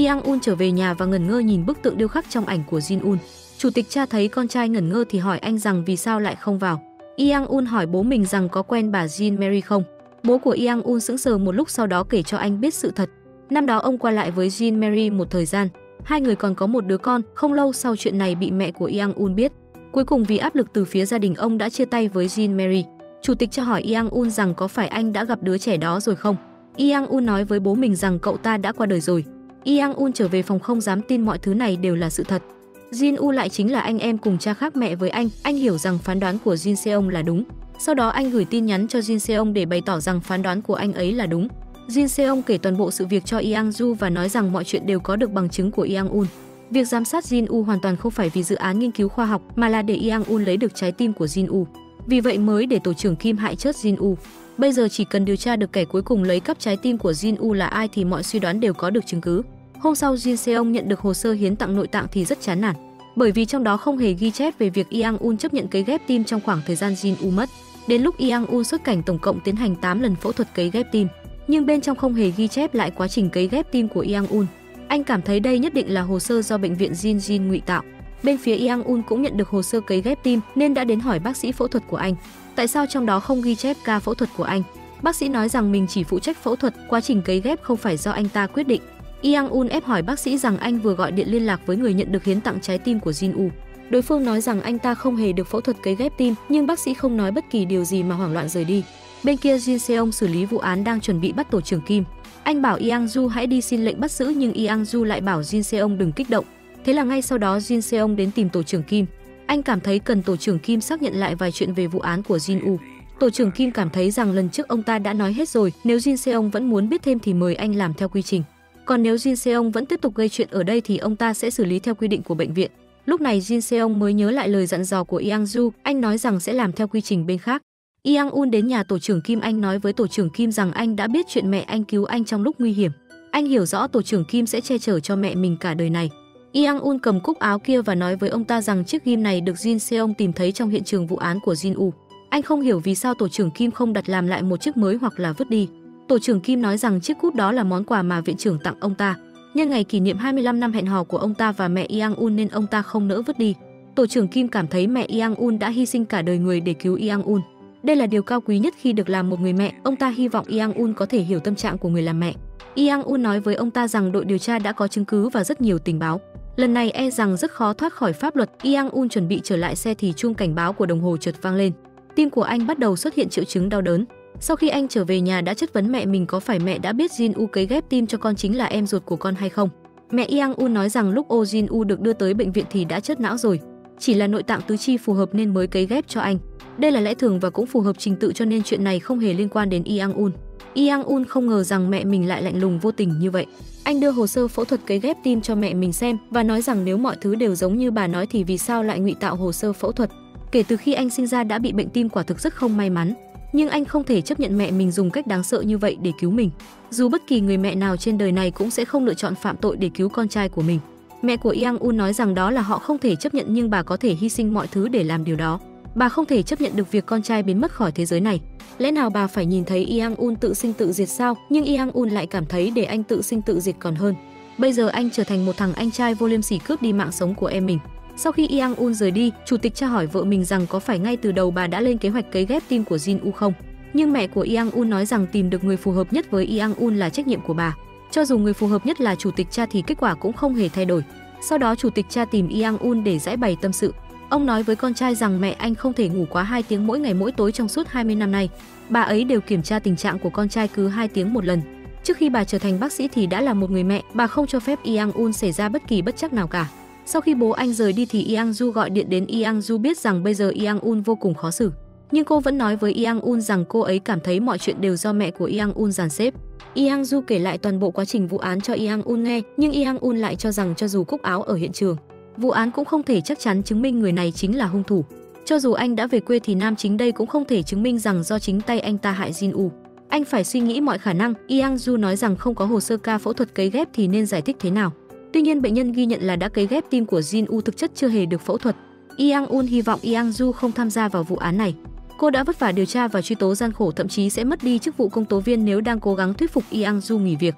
Yang Un trở về nhà và ngẩn ngơ nhìn bức tượng điêu khắc trong ảnh của Jin Un. Chủ tịch Cha thấy con trai ngẩn ngơ thì hỏi anh rằng vì sao lại không vào. Yang Un hỏi bố mình rằng có quen bà Jin Mary không. Bố của Yang Un sững sờ một lúc sau đó kể cho anh biết sự thật. Năm đó ông qua lại với Jin Mary một thời gian, hai người còn có một đứa con. Không lâu sau chuyện này bị mẹ của Yang Un biết. Cuối cùng vì áp lực từ phía gia đình ông đã chia tay với Jin Mary. Chủ tịch Cha hỏi Yang Un rằng có phải anh đã gặp đứa trẻ đó rồi không. Yang Un nói với bố mình rằng cậu ta đã qua đời rồi. Yang Un trở về phòng không dám tin mọi thứ này đều là sự thật. Jin U lại chính là anh em cùng cha khác mẹ với anh hiểu rằng phán đoán của Jin Seong là đúng. Sau đó anh gửi tin nhắn cho Jin Seong để bày tỏ rằng phán đoán của anh ấy là đúng. Jin Seong kể toàn bộ sự việc cho Yang Ju và nói rằng mọi chuyện đều có được bằng chứng của Yang Un. Việc giám sát Jin U hoàn toàn không phải vì dự án nghiên cứu khoa học mà là để Yang Un lấy được trái tim của Jin U. Vì vậy mới để tổ trưởng Kim hại chết Jin U. Bây giờ chỉ cần điều tra được kẻ cuối cùng lấy cắp trái tim của Jin U là ai thì mọi suy đoán đều có được chứng cứ. Hôm sau Jin Seong nhận được hồ sơ hiến tặng nội tạng thì rất chán nản, bởi vì trong đó không hề ghi chép về việc Yang Un chấp nhận cấy ghép tim trong khoảng thời gian Jin U mất. Đến lúc Yang Un xuất cảnh tổng cộng tiến hành 8 lần phẫu thuật cấy ghép tim, nhưng bên trong không hề ghi chép lại quá trình cấy ghép tim của Yang Un. Anh cảm thấy đây nhất định là hồ sơ do bệnh viện Jin ngụy tạo. Bên phía Yang Un cũng nhận được hồ sơ cấy ghép tim nên đã đến hỏi bác sĩ phẫu thuật của anh, tại sao trong đó không ghi chép ca phẫu thuật của anh. Bác sĩ nói rằng mình chỉ phụ trách phẫu thuật, quá trình cấy ghép không phải do anh ta quyết định. Yang Un ép hỏi bác sĩ rằng anh vừa gọi điện liên lạc với người nhận được hiến tặng trái tim của Jin U. Đối phương nói rằng anh ta không hề được phẫu thuật cấy ghép tim, nhưng bác sĩ không nói bất kỳ điều gì mà hoảng loạn rời đi. Bên kia Jin Seong xử lý vụ án đang chuẩn bị bắt tổ trưởng Kim. Anh bảo Yang Ju hãy đi xin lệnh bắt giữ nhưng Yang Ju lại bảo Jin Seong đừng kích động. Thế là ngay sau đó Jin Seong đến tìm tổ trưởng Kim. Anh cảm thấy cần tổ trưởng Kim xác nhận lại vài chuyện về vụ án của Jin U. Tổ trưởng Kim cảm thấy rằng lần trước ông ta đã nói hết rồi, nếu Jin Seong vẫn muốn biết thêm thì mời anh làm theo quy trình. Còn nếu Jin Seong vẫn tiếp tục gây chuyện ở đây thì ông ta sẽ xử lý theo quy định của bệnh viện. Lúc này Jin Seong mới nhớ lại lời dặn dò của Yang Ju, anh nói rằng sẽ làm theo quy trình bên khác. Yang Un đến nhà tổ trưởng Kim, anh nói với tổ trưởng Kim rằng anh đã biết chuyện mẹ anh cứu anh trong lúc nguy hiểm. Anh hiểu rõ tổ trưởng Kim sẽ che chở cho mẹ mình cả đời này. Yang Un cầm cúc áo kia và nói với ông ta rằng chiếc ghim này được Jin Seong tìm thấy trong hiện trường vụ án của Jin U. Anh không hiểu vì sao tổ trưởng Kim không đặt làm lại một chiếc mới hoặc là vứt đi. Tổ trưởng Kim nói rằng chiếc cúp đó là món quà mà viện trưởng tặng ông ta. Nhân ngày kỷ niệm 25 năm hẹn hò của ông ta và mẹ Yang Un nên ông ta không nỡ vứt đi. Tổ trưởng Kim cảm thấy mẹ Yang Un đã hy sinh cả đời người để cứu Yang Un. Đây là điều cao quý nhất khi được làm một người mẹ. Ông ta hy vọng Yang Un có thể hiểu tâm trạng của người làm mẹ. Yang Un nói với ông ta rằng đội điều tra đã có chứng cứ và rất nhiều tình báo. Lần này e rằng rất khó thoát khỏi pháp luật. Yang Un chuẩn bị trở lại xe thì chuông cảnh báo của đồng hồ chợt vang lên. Tim của anh bắt đầu xuất hiện triệu chứng đau đớn. Sau khi anh trở về nhà đã chất vấn mẹ mình có phải mẹ đã biết Jin U cấy ghép tim cho con chính là em ruột của con hay không. Mẹ Yang Un nói rằng lúc Jin U được đưa tới bệnh viện thì đã chết não rồi, chỉ là nội tạng tứ chi phù hợp nên mới cấy ghép cho anh. Đây là lẽ thường và cũng phù hợp trình tự cho nên chuyện này không hề liên quan đến Yang Un. Yang Un không ngờ rằng mẹ mình lại lạnh lùng vô tình như vậy. Anh đưa hồ sơ phẫu thuật cấy ghép tim cho mẹ mình xem và nói rằng nếu mọi thứ đều giống như bà nói thì vì sao lại ngụy tạo hồ sơ phẫu thuật. Kể từ khi anh sinh ra đã bị bệnh tim quả thực rất không may mắn. Nhưng anh không thể chấp nhận mẹ mình dùng cách đáng sợ như vậy để cứu mình. Dù bất kỳ người mẹ nào trên đời này cũng sẽ không lựa chọn phạm tội để cứu con trai của mình. Mẹ của Yang Un nói rằng đó là họ không thể chấp nhận nhưng bà có thể hy sinh mọi thứ để làm điều đó. Bà không thể chấp nhận được việc con trai biến mất khỏi thế giới này. Lẽ nào bà phải nhìn thấy Yang Un tự sinh tự diệt sao? Nhưng Yang Un lại cảm thấy để anh tự sinh tự diệt còn hơn. Bây giờ anh trở thành một thằng anh trai vô liêm sỉ cướp đi mạng sống của em mình. Sau khi Yang Un rời đi, chủ tịch Cha hỏi vợ mình rằng có phải ngay từ đầu bà đã lên kế hoạch cấy ghép tim của Jin U không? Nhưng mẹ của Yang Un nói rằng tìm được người phù hợp nhất với Yang Un là trách nhiệm của bà. Cho dù người phù hợp nhất là chủ tịch Cha thì kết quả cũng không hề thay đổi. Sau đó chủ tịch Cha tìm Yang Un để giải bày tâm sự. Ông nói với con trai rằng mẹ anh không thể ngủ quá 2 tiếng mỗi ngày mỗi tối trong suốt 20 năm nay. Bà ấy đều kiểm tra tình trạng của con trai cứ 2 tiếng một lần. Trước khi bà trở thành bác sĩ thì đã là một người mẹ, bà không cho phép Yang Un xảy ra bất kỳ bất trắc nào cả. Sau khi bố anh rời đi thì Yang Ju gọi điện đến Yang Ju biết rằng bây giờ Yang Un vô cùng khó xử. Nhưng cô vẫn nói với Yang Un rằng cô ấy cảm thấy mọi chuyện đều do mẹ của Yang Un dàn xếp. Yang Ju kể lại toàn bộ quá trình vụ án cho Yang Un nghe, nhưng Yang Un lại cho rằng cho dù cúc áo ở hiện trường, vụ án cũng không thể chắc chắn chứng minh người này chính là hung thủ. Cho dù anh đã về quê thì nam chính đây cũng không thể chứng minh rằng do chính tay anh ta hại Jin Woo. Anh phải suy nghĩ mọi khả năng. Yang Ju nói rằng không có hồ sơ ca phẫu thuật cấy ghép thì nên giải thích thế nào. Tuy nhiên bệnh nhân ghi nhận là đã cấy ghép tim của Jin Woo thực chất chưa hề được phẫu thuật. Yang Un hy vọng Yang Ju không tham gia vào vụ án này. Cô đã vất vả điều tra và truy tố gian khổ, thậm chí sẽ mất đi chức vụ công tố viên nếu đang cố gắng thuyết phục Yang Ju nghỉ việc.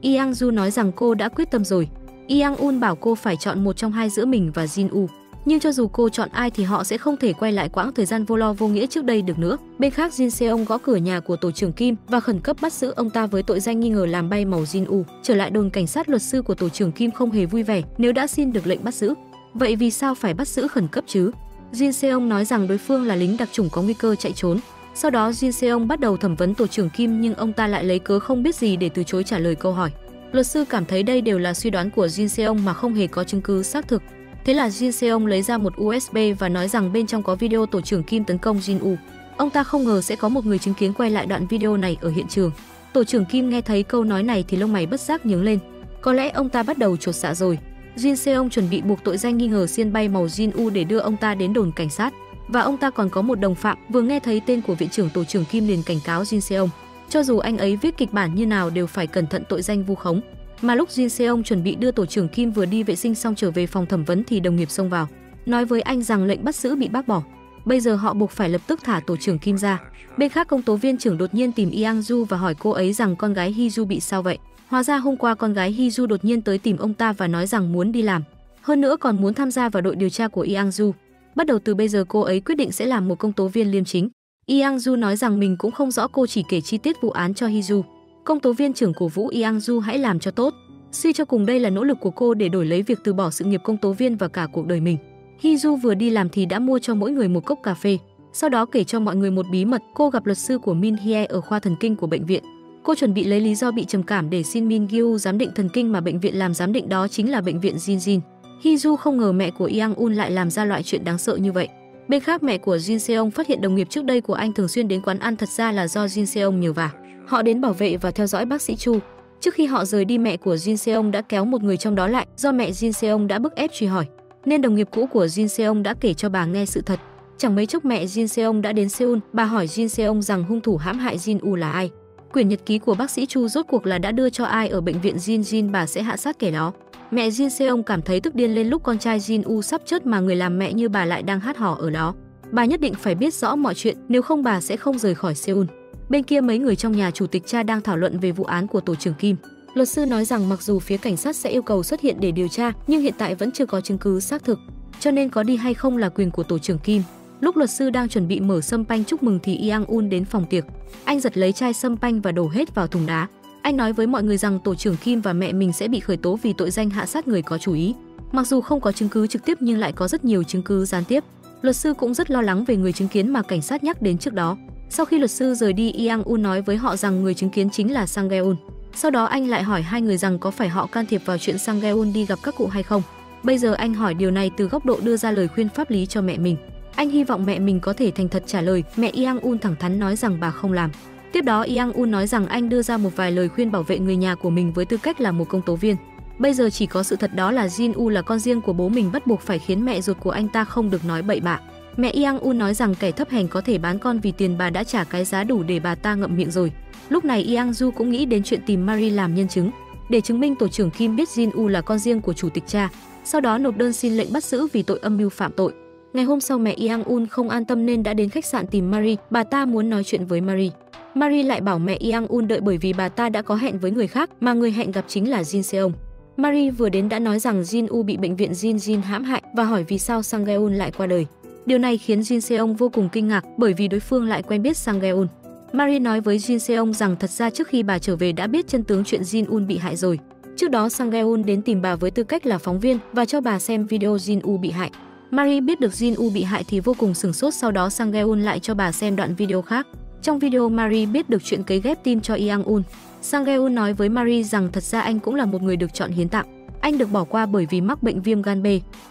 Yang Ju nói rằng cô đã quyết tâm rồi. Yang Un bảo cô phải chọn một trong hai giữa mình và Jin Woo. Nhưng cho dù cô chọn ai thì họ sẽ không thể quay lại quãng thời gian vô lo vô nghĩa trước đây được nữa. Bên khác, Jin Seong gõ cửa nhà của tổ trưởng Kim và khẩn cấp bắt giữ ông ta với tội danh nghi ngờ làm bay màu Jin Woo. Trở lại đồn cảnh sát, luật sư của tổ trưởng Kim không hề vui vẻ nếu đã xin được lệnh bắt giữ. Vậy vì sao phải bắt giữ khẩn cấp chứ? Jin Seong nói rằng đối phương là lính đặc chủng có nguy cơ chạy trốn. Sau đó Jin Seong bắt đầu thẩm vấn tổ trưởng Kim nhưng ông ta lại lấy cớ không biết gì để từ chối trả lời câu hỏi. Luật sư cảm thấy đây đều là suy đoán của Jin Seong mà không hề có chứng cứ xác thực. Thế là Jin Seong lấy ra một USB và nói rằng bên trong có video tổ trưởng Kim tấn công Jin Woo. Ông ta không ngờ sẽ có một người chứng kiến quay lại đoạn video này ở hiện trường. Tổ trưởng Kim nghe thấy câu nói này thì lông mày bất giác nhướng lên. Có lẽ ông ta bắt đầu chột dạ rồi. Jin Seong chuẩn bị buộc tội danh nghi ngờ xiên bay màu Jin Woo để đưa ông ta đến đồn cảnh sát. Và ông ta còn có một đồng phạm vừa nghe thấy tên của viện trưởng tổ trưởng Kim liền cảnh cáo Jin Seong. Cho dù anh ấy viết kịch bản như nào đều phải cẩn thận tội danh vu khống. Mà lúc Jin Seong chuẩn bị đưa tổ trưởng Kim vừa đi vệ sinh xong trở về phòng thẩm vấn thì đồng nghiệp xông vào, nói với anh rằng lệnh bắt giữ bị bác bỏ. Bây giờ họ buộc phải lập tức thả tổ trưởng Kim ra. Bên khác, công tố viên trưởng đột nhiên tìm Yang Ju và hỏi cô ấy rằng con gái Hee-ju bị sao vậy. Hóa ra hôm qua con gái Hee-ju đột nhiên tới tìm ông ta và nói rằng muốn đi làm. Hơn nữa còn muốn tham gia vào đội điều tra của Yang Ju. Bắt đầu từ bây giờ cô ấy quyết định sẽ làm một công tố viên liêm chính. Yang Ju nói rằng mình cũng không rõ, cô chỉ kể chi tiết vụ án cho Hee-ju. Công tố viên trưởng cổ vũ Yang Ju hãy làm cho tốt. Suy cho cùng đây là nỗ lực của cô để đổi lấy việc từ bỏ sự nghiệp công tố viên và cả cuộc đời mình. Hee-ju vừa đi làm thì đã mua cho mỗi người một cốc cà phê. Sau đó kể cho mọi người một bí mật, cô gặp luật sư của Min Hye ở khoa thần kinh của bệnh viện. Cô chuẩn bị lấy lý do bị trầm cảm để xin Min Gyu giám định thần kinh mà bệnh viện làm giám định đó chính là bệnh viện Jinjin. Hee-ju không ngờ mẹ của Yang Un lại làm ra loại chuyện đáng sợ như vậy. Bên khác, mẹ của Jin Seong phát hiện đồng nghiệp trước đây của anh thường xuyên đến quán ăn thật ra là do Jin Seong nhờ vả. Họ đến bảo vệ và theo dõi bác sĩ Chu. Trước khi họ rời đi, mẹ của Jin Seong đã kéo một người trong đó lại, do mẹ Jin Seong đã bức ép truy hỏi, nên đồng nghiệp cũ của Jin Seong đã kể cho bà nghe sự thật. Chẳng mấy chốc mẹ Jin Seong đã đến Seoul, bà hỏi Jin Seong rằng hung thủ hãm hại Jin Woo là ai. Quyển nhật ký của bác sĩ Chu rốt cuộc là đã đưa cho ai ở bệnh viện Jinjin, bà sẽ hạ sát kẻ đó. Mẹ Jin Seong cảm thấy tức điên lên lúc con trai Jin Woo sắp chết mà người làm mẹ như bà lại đang hát hò ở đó. Bà nhất định phải biết rõ mọi chuyện, nếu không bà sẽ không rời khỏi Seoul. Bên kia, mấy người trong nhà chủ tịch Cha đang thảo luận về vụ án của tổ trưởng Kim. Luật sư nói rằng mặc dù phía cảnh sát sẽ yêu cầu xuất hiện để điều tra, nhưng hiện tại vẫn chưa có chứng cứ xác thực, cho nên có đi hay không là quyền của tổ trưởng Kim. Lúc luật sư đang chuẩn bị mở sâm panh chúc mừng thì Yang Un đến phòng tiệc. Anh giật lấy chai sâm panh và đổ hết vào thùng đá. Anh nói với mọi người rằng tổ trưởng Kim và mẹ mình sẽ bị khởi tố vì tội danh hạ sát người có chủ ý. Mặc dù không có chứng cứ trực tiếp nhưng lại có rất nhiều chứng cứ gián tiếp. Luật sư cũng rất lo lắng về người chứng kiến mà cảnh sát nhắc đến trước đó. Sau khi luật sư rời đi, Yang Un nói với họ rằng người chứng kiến chính là Sang Gae-un. Sau đó anh lại hỏi hai người rằng có phải họ can thiệp vào chuyện Sang Gae-un đi gặp các cụ hay không. Bây giờ anh hỏi điều này từ góc độ đưa ra lời khuyên pháp lý cho mẹ mình. Anh hy vọng mẹ mình có thể thành thật trả lời. Mẹ Yang Un thẳng thắn nói rằng bà không làm. Tiếp đó Yang Un nói rằng anh đưa ra một vài lời khuyên bảo vệ người nhà của mình với tư cách là một công tố viên. Bây giờ chỉ có sự thật đó là Jin Woo là con riêng của bố mình, bắt buộc phải khiến mẹ ruột của anh ta không được nói bậy bạ. Mẹ Yang Un nói rằng kẻ thấp hèn có thể bán con vì tiền, bà đã trả cái giá đủ để bà ta ngậm miệng rồi. Lúc này Yang Ju cũng nghĩ đến chuyện tìm Marie làm nhân chứng để chứng minh tổ trưởng Kim biết Jin Woo là con riêng của chủ tịch Cha, sau đó nộp đơn xin lệnh bắt giữ vì tội âm mưu phạm tội. Ngày hôm sau, mẹ Yang Un không an tâm nên đã đến khách sạn tìm Marie. Bà ta muốn nói chuyện với Marie. Marie lại bảo mẹ Yang Un đợi bởi vì bà ta đã có hẹn với người khác mà người hẹn gặp chính là Jin Seong. Marie vừa đến đã nói rằng Jin Woo bị bệnh viện Jinjin hãm hại và hỏi vì sao Sang Gae-un lại qua đời. Điều này khiến Jin Seong vô cùng kinh ngạc bởi vì đối phương lại quen biết Sang Gae-un. Marie nói với Jin Seong rằng thật ra trước khi bà trở về đã biết chân tướng chuyện Jin Woo bị hại rồi. Trước đó Sang Gae-un đến tìm bà với tư cách là phóng viên và cho bà xem video Jin Woo bị hại. Marie biết được Jin Woo bị hại thì vô cùng sửng sốt, sau đó Sang Gae-un lại cho bà xem đoạn video khác. Trong video, Marie biết được chuyện cấy ghép tim cho Yang Un. Sang Gae-un nói với Marie rằng thật ra anh cũng là một người được chọn hiến tặng. Anh được bỏ qua bởi vì mắc bệnh viêm gan B,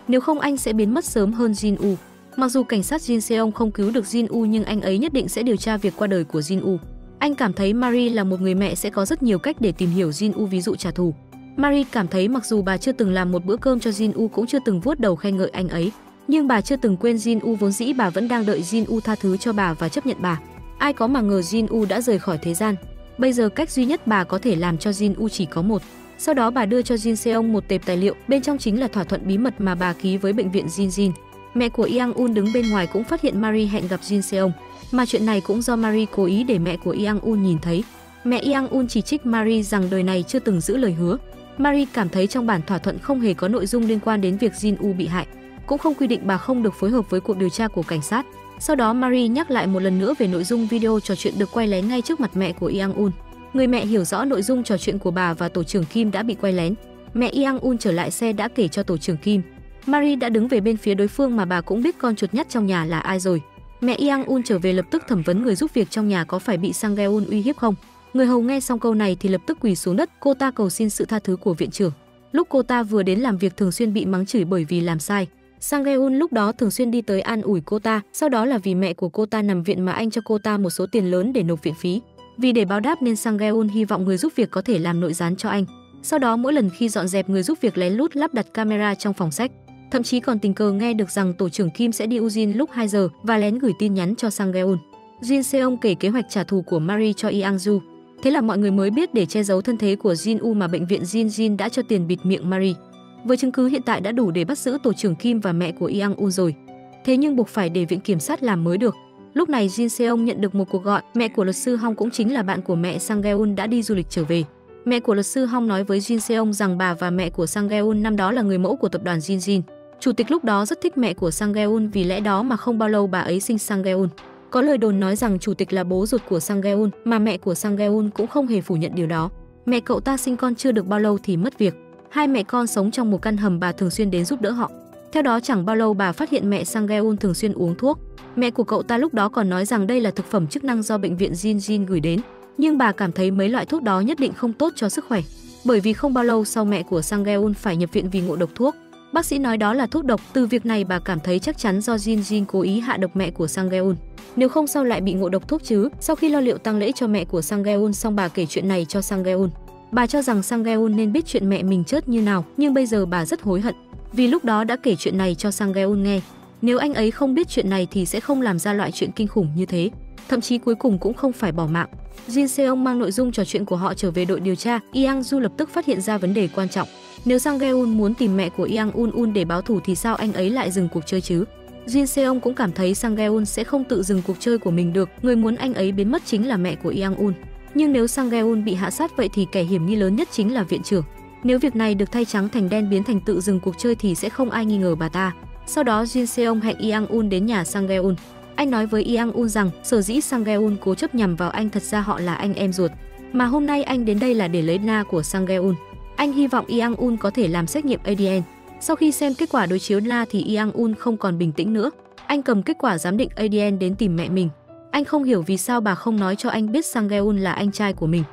nếu không anh sẽ biến mất sớm hơn Jin Woo. Mặc dù cảnh sát Jin Seong không cứu được Jin Woo nhưng anh ấy nhất định sẽ điều tra việc qua đời của Jin Woo. Anh cảm thấy Marie là một người mẹ sẽ có rất nhiều cách để tìm hiểu Jin Woo, ví dụ trả thù. Marie cảm thấy mặc dù bà chưa từng làm một bữa cơm cho Jin Woo cũng chưa từng vuốt đầu khen ngợi anh ấy, Nhưng bà chưa từng quên Jin Woo, vốn dĩ bà vẫn đang đợi Jin Woo tha thứ cho bà và chấp nhận bà. Ai có mà ngờ Jin Woo đã rời khỏi thế gian. Bây giờ cách duy nhất bà có thể làm cho Jin Woo chỉ có một. Sau đó bà đưa cho Jin Seong một tệp tài liệu, bên trong chính là thỏa thuận bí mật mà bà ký với bệnh viện Jin. Mẹ của Yang Un đứng bên ngoài cũng phát hiện Marie hẹn gặp Jin Seong, mà chuyện này cũng do Marie cố ý để mẹ của Yang Un nhìn thấy. Mẹ Yang Un chỉ trích Marie rằng đời này chưa từng giữ lời hứa. Marie cảm thấy trong bản thỏa thuận không hề có nội dung liên quan đến việc Jin Woo bị hại, cũng không quy định bà không được phối hợp với cuộc điều tra của cảnh sát. Sau đó Marie nhắc lại một lần nữa về nội dung video trò chuyện được quay lén ngay trước mặt mẹ của Yang Un. Người mẹ hiểu rõ nội dung trò chuyện của bà và tổ trưởng Kim đã bị quay lén. Mẹ Yang Un trở lại xe đã kể cho tổ trưởng Kim. Marie đã đứng về bên phía đối phương mà bà cũng biết con chuột nhắt trong nhà là ai rồi. Mẹ Yang Un trở về lập tức thẩm vấn người giúp việc trong nhà có phải bị Sang Geun uy hiếp không. Người hầu nghe xong câu này thì lập tức quỳ xuống đất, cô ta cầu xin sự tha thứ của viện trưởng. Lúc cô ta vừa đến làm việc thường xuyên bị mắng chửi bởi vì làm sai. Sang Geun lúc đó thường xuyên đi tới an ủi cô ta, sau đó là vì mẹ của cô ta nằm viện mà anh cho cô ta một số tiền lớn để nộp viện phí. Vì để báo đáp nên Sang Geun hy vọng người giúp việc có thể làm nội gián cho anh. Sau đó mỗi lần khi dọn dẹp, người giúp việc lén lút lắp đặt camera trong phòng sách. Thậm chí còn tình cờ nghe được rằng tổ trưởng Kim sẽ đi Ujin lúc 2 giờ và lén gửi tin nhắn cho Sang Geun. Jin Seong kể kế hoạch trả thù của Marie cho Yang Ju. Thế là mọi người mới biết để che giấu thân thế của Jin Woo mà bệnh viện Jin đã cho tiền bịt miệng Marie. Với chứng cứ hiện tại đã đủ để bắt giữ tổ trưởng Kim và mẹ của Yang Un rồi. Thế nhưng buộc phải để viện kiểm sát làm mới được. Lúc này Jin Seong nhận được một cuộc gọi, mẹ của luật sư Hong cũng chính là bạn của mẹ Sang Geun đã đi du lịch trở về. Mẹ của luật sư Hong nói với Jin Seong rằng bà và mẹ của Sang Geun năm đó là người mẫu của tập đoàn Jin. Chủ tịch lúc đó rất thích mẹ của Sang Geun, vì lẽ đó mà không bao lâu bà ấy sinh Sang Geun. Có lời đồn nói rằng chủ tịch là bố ruột của Sang Geun, mà mẹ của Sang Geun cũng không hề phủ nhận điều đó. Mẹ cậu ta sinh con chưa được bao lâu thì mất việc. Hai mẹ con sống trong một căn hầm, bà thường xuyên đến giúp đỡ họ. Theo đó chẳng bao lâu bà phát hiện mẹ Sang Geun thường xuyên uống thuốc. Mẹ của cậu ta lúc đó còn nói rằng đây là thực phẩm chức năng do bệnh viện Jin gửi đến. Nhưng bà cảm thấy mấy loại thuốc đó nhất định không tốt cho sức khỏe. Bởi vì không bao lâu sau mẹ của Sang Geun phải nhập viện vì ngộ độc thuốc. Bác sĩ nói đó là thuốc độc. Từ việc này bà cảm thấy chắc chắn do Jin cố ý hạ độc mẹ của Sang Geun. Nếu không sao lại bị ngộ độc thuốc chứ. Sau khi lo liệu tang lễ cho mẹ của Sang Geun xong, bà kể chuyện này cho Sang Geun. Bà cho rằng Sang Geun nên biết chuyện mẹ mình chết như nào, nhưng bây giờ bà rất hối hận vì lúc đó đã kể chuyện này cho Sang Geun nghe. Nếu anh ấy không biết chuyện này thì sẽ không làm ra loại chuyện kinh khủng như thế, thậm chí cuối cùng cũng không phải bỏ mạng. Jin Seong mang nội dung trò chuyện của họ trở về đội điều tra. Yang Ju lập tức phát hiện ra vấn đề quan trọng. Nếu Sang Geun muốn tìm mẹ của Yang Un để báo thù thì sao anh ấy lại dừng cuộc chơi chứ? Jin Seong cũng cảm thấy Sang Geun sẽ không tự dừng cuộc chơi của mình được, người muốn anh ấy biến mất chính là mẹ của Yang Un. Nhưng nếu Sang Geun bị hạ sát vậy thì kẻ hiểm nghi lớn nhất chính là viện trưởng. Nếu việc này được thay trắng thành đen, biến thành tự dừng cuộc chơi thì sẽ không ai nghi ngờ bà ta. Sau đó Jin Seong hẹn Yang Un đến nhà Sang Geun. Anh nói với Yang Un rằng sở dĩ Sang Geun cố chấp nhằm vào anh thật ra họ là anh em ruột, mà hôm nay anh đến đây là để lấy DNA của Sang Geun. Anh hy vọng Yang Un có thể làm xét nghiệm ADN. Sau khi xem kết quả đối chiếu DNA thì Yang Un không còn bình tĩnh nữa. Anh cầm kết quả giám định ADN đến tìm mẹ mình. Anh không hiểu vì sao bà không nói cho anh biết Sang Geun là anh trai của mình.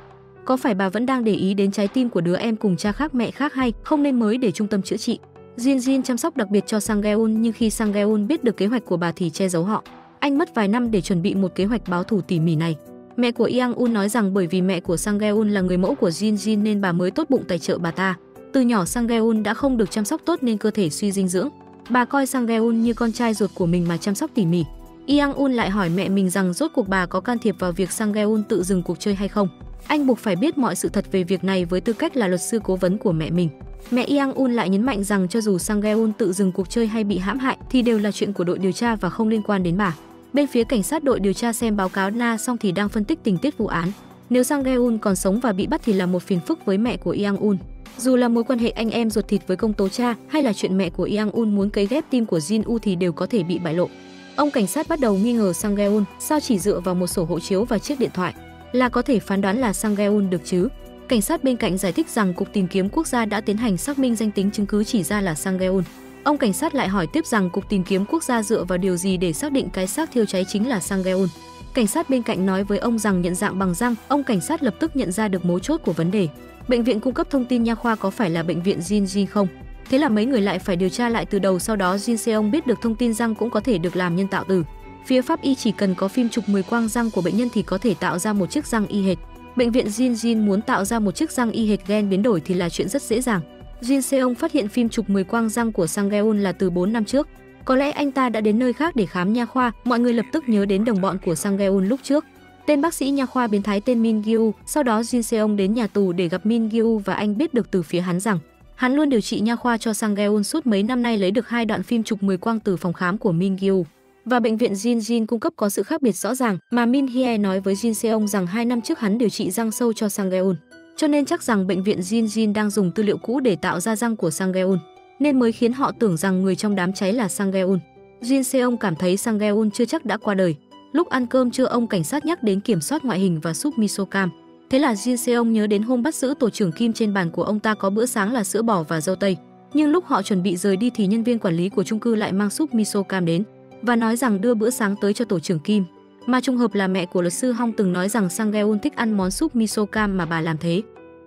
Có phải bà vẫn đang để ý đến trái tim của đứa em cùng cha khác mẹ khác hay không, nên mới để trung tâm chữa trị Jin chăm sóc đặc biệt cho Sang Geun, nhưng khi Sang Geun biết được kế hoạch của bà thì che giấu họ. Anh mất vài năm để chuẩn bị một kế hoạch báo thù tỉ mỉ này. Mẹ của Yang Un nói rằng bởi vì mẹ của Sang Geun là người mẫu của Jin nên bà mới tốt bụng tài trợ bà ta. Từ nhỏ Sang Geun đã không được chăm sóc tốt nên cơ thể suy dinh dưỡng. Bà coi Sang Geun như con trai ruột của mình mà chăm sóc tỉ mỉ. Yang Un lại hỏi mẹ mình rằng rốt cuộc bà có can thiệp vào việc Sang Geun tự dừng cuộc chơi hay không. Anh buộc phải biết mọi sự thật về việc này với tư cách là luật sư cố vấn của mẹ mình. Mẹ Yang Un lại nhấn mạnh rằng cho dù Sang Geun tự dừng cuộc chơi hay bị hãm hại thì đều là chuyện của đội điều tra và không liên quan đến bà. Bên phía cảnh sát, đội điều tra xem báo cáo DNA xong thì đang phân tích tình tiết vụ án. Nếu Sang Geun còn sống và bị bắt thì là một phiền phức với mẹ của Yang Un. Dù là mối quan hệ anh em ruột thịt với công tố cha hay là chuyện mẹ của Yang Un muốn cấy ghép tim của Jin Woo thì đều có thể bị bại lộ. Ông cảnh sát bắt đầu nghi ngờ Sang Geun, sao chỉ dựa vào một sổ hộ chiếu và chiếc điện thoại là có thể phán đoán là Sang Geun được chứ? Cảnh sát bên cạnh giải thích rằng Cục Tìm kiếm Quốc gia đã tiến hành xác minh danh tính, chứng cứ chỉ ra là Sang Geun. Ông cảnh sát lại hỏi tiếp rằng Cục Tìm kiếm Quốc gia dựa vào điều gì để xác định cái xác thiêu cháy chính là Sang Geun. Cảnh sát bên cạnh nói với ông rằng nhận dạng bằng răng. Ông cảnh sát lập tức nhận ra được mấu chốt của vấn đề. Bệnh viện cung cấp thông tin nha khoa có phải là bệnh viện Jin không? Thế là mấy người lại phải điều tra lại từ đầu. Sau đó Jin Seong biết được thông tin răng cũng có thể được làm nhân tạo từ phía pháp y, chỉ cần có phim chụp 10 quang răng của bệnh nhân thì có thể tạo ra một chiếc răng y hệt. Bệnh viện Jin muốn tạo ra một chiếc răng y hệt gen biến đổi thì là chuyện rất dễ dàng. Jin Seong phát hiện phim chụp 10 quang răng của Sang Geun là từ 4 năm trước. Có lẽ anh ta đã đến nơi khác để khám nha khoa, mọi người lập tức nhớ đến đồng bọn của Sang Geun lúc trước. Tên bác sĩ nha khoa biến thái tên Min Gyu, sau đó Jin Seong đến nhà tù để gặp Min Gyu và anh biết được từ phía hắn rằng hắn luôn điều trị nha khoa cho Sang Geun suốt mấy năm nay, lấy được 2 đoạn phim chụp 10 quang từ phòng khám của Min Gyu. Và bệnh viện Jin cung cấp có sự khác biệt rõ ràng, mà Min Hye nói với Jin Seong rằng 2 năm trước hắn điều trị răng sâu cho Sang Geun. Cho nên chắc rằng bệnh viện Jin đang dùng tư liệu cũ để tạo ra răng của Sang Geun, nên mới khiến họ tưởng rằng người trong đám cháy là Sang Geun. Jin Seong cảm thấy Sang Geun chưa chắc đã qua đời. Lúc ăn cơm trưa, ông cảnh sát nhắc đến kiểm soát ngoại hình và súp miso cam. Thế là Jin Seong nhớ đến hôm bắt giữ tổ trưởng Kim, trên bàn của ông ta có bữa sáng là sữa bò và dâu tây. Nhưng lúc họ chuẩn bị rời đi thì nhân viên quản lý của chung cư lại mang súp miso cam đến và nói rằng đưa bữa sáng tới cho tổ trưởng Kim. Mà trùng hợp là mẹ của luật sư Hong từng nói rằng Sang Geun thích ăn món súp miso cam mà bà làm thế.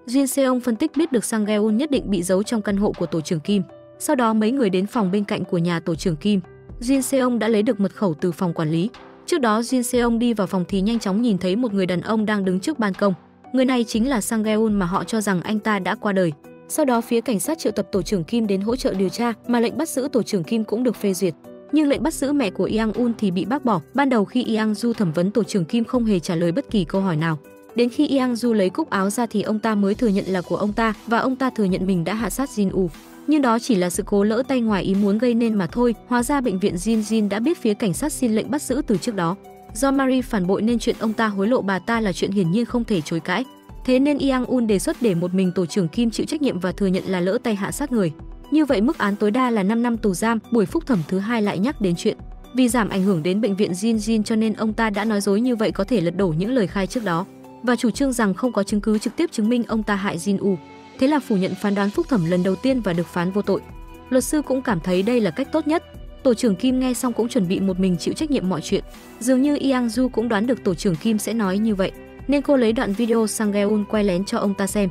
Jin Seong phân tích biết được Sang Geun nhất định bị giấu trong căn hộ của tổ trưởng Kim. Sau đó mấy người đến phòng bên cạnh của nhà tổ trưởng Kim. Jin Seong đã lấy được mật khẩu từ phòng quản lý. Trước đó Jin Seong đi vào phòng thì nhanh chóng nhìn thấy một người đàn ông đang đứng trước ban công. Người này chính là Sang Geun mà họ cho rằng anh ta đã qua đời. Sau đó phía cảnh sát triệu tập tổ trưởng Kim đến hỗ trợ điều tra, mà lệnh bắt giữ tổ trưởng Kim cũng được phê duyệt. Nhưng lệnh bắt giữ mẹ của Yang Un thì bị bác bỏ. Ban đầu khi Yang Du thẩm vấn tổ trưởng Kim không hề trả lời bất kỳ câu hỏi nào. Đến khi Yang Du lấy cúc áo ra thì ông ta mới thừa nhận là của ông ta, và ông ta thừa nhận mình đã hạ sát Jin U. Nhưng đó chỉ là sự cố lỡ tay ngoài ý muốn gây nên mà thôi. Hóa ra bệnh viện Jin đã biết phía cảnh sát xin lệnh bắt giữ từ trước đó. Do Marie phản bội nên chuyện ông ta hối lộ bà ta là chuyện hiển nhiên không thể chối cãi. Thế nên Yang Un đề xuất để một mình tổ trưởng Kim chịu trách nhiệm và thừa nhận là lỡ tay hạ sát người. Như vậy mức án tối đa là 5 năm tù giam. Buổi phúc thẩm thứ hai lại nhắc đến chuyện vì giảm ảnh hưởng đến bệnh viện Jin cho nên ông ta đã nói dối như vậy có thể lật đổ những lời khai trước đó, và chủ trương rằng không có chứng cứ trực tiếp chứng minh ông ta hại Jin U. Thế là phủ nhận phán đoán phúc thẩm lần đầu tiên và được phán vô tội. Luật sư cũng cảm thấy đây là cách tốt nhất. Tổ trưởng Kim nghe xong cũng chuẩn bị một mình chịu trách nhiệm mọi chuyện. Dường như Yang Du cũng đoán được tổ trưởng Kim sẽ nói như vậy, nên cô lấy đoạn video Sang Geun quay lén cho ông ta xem.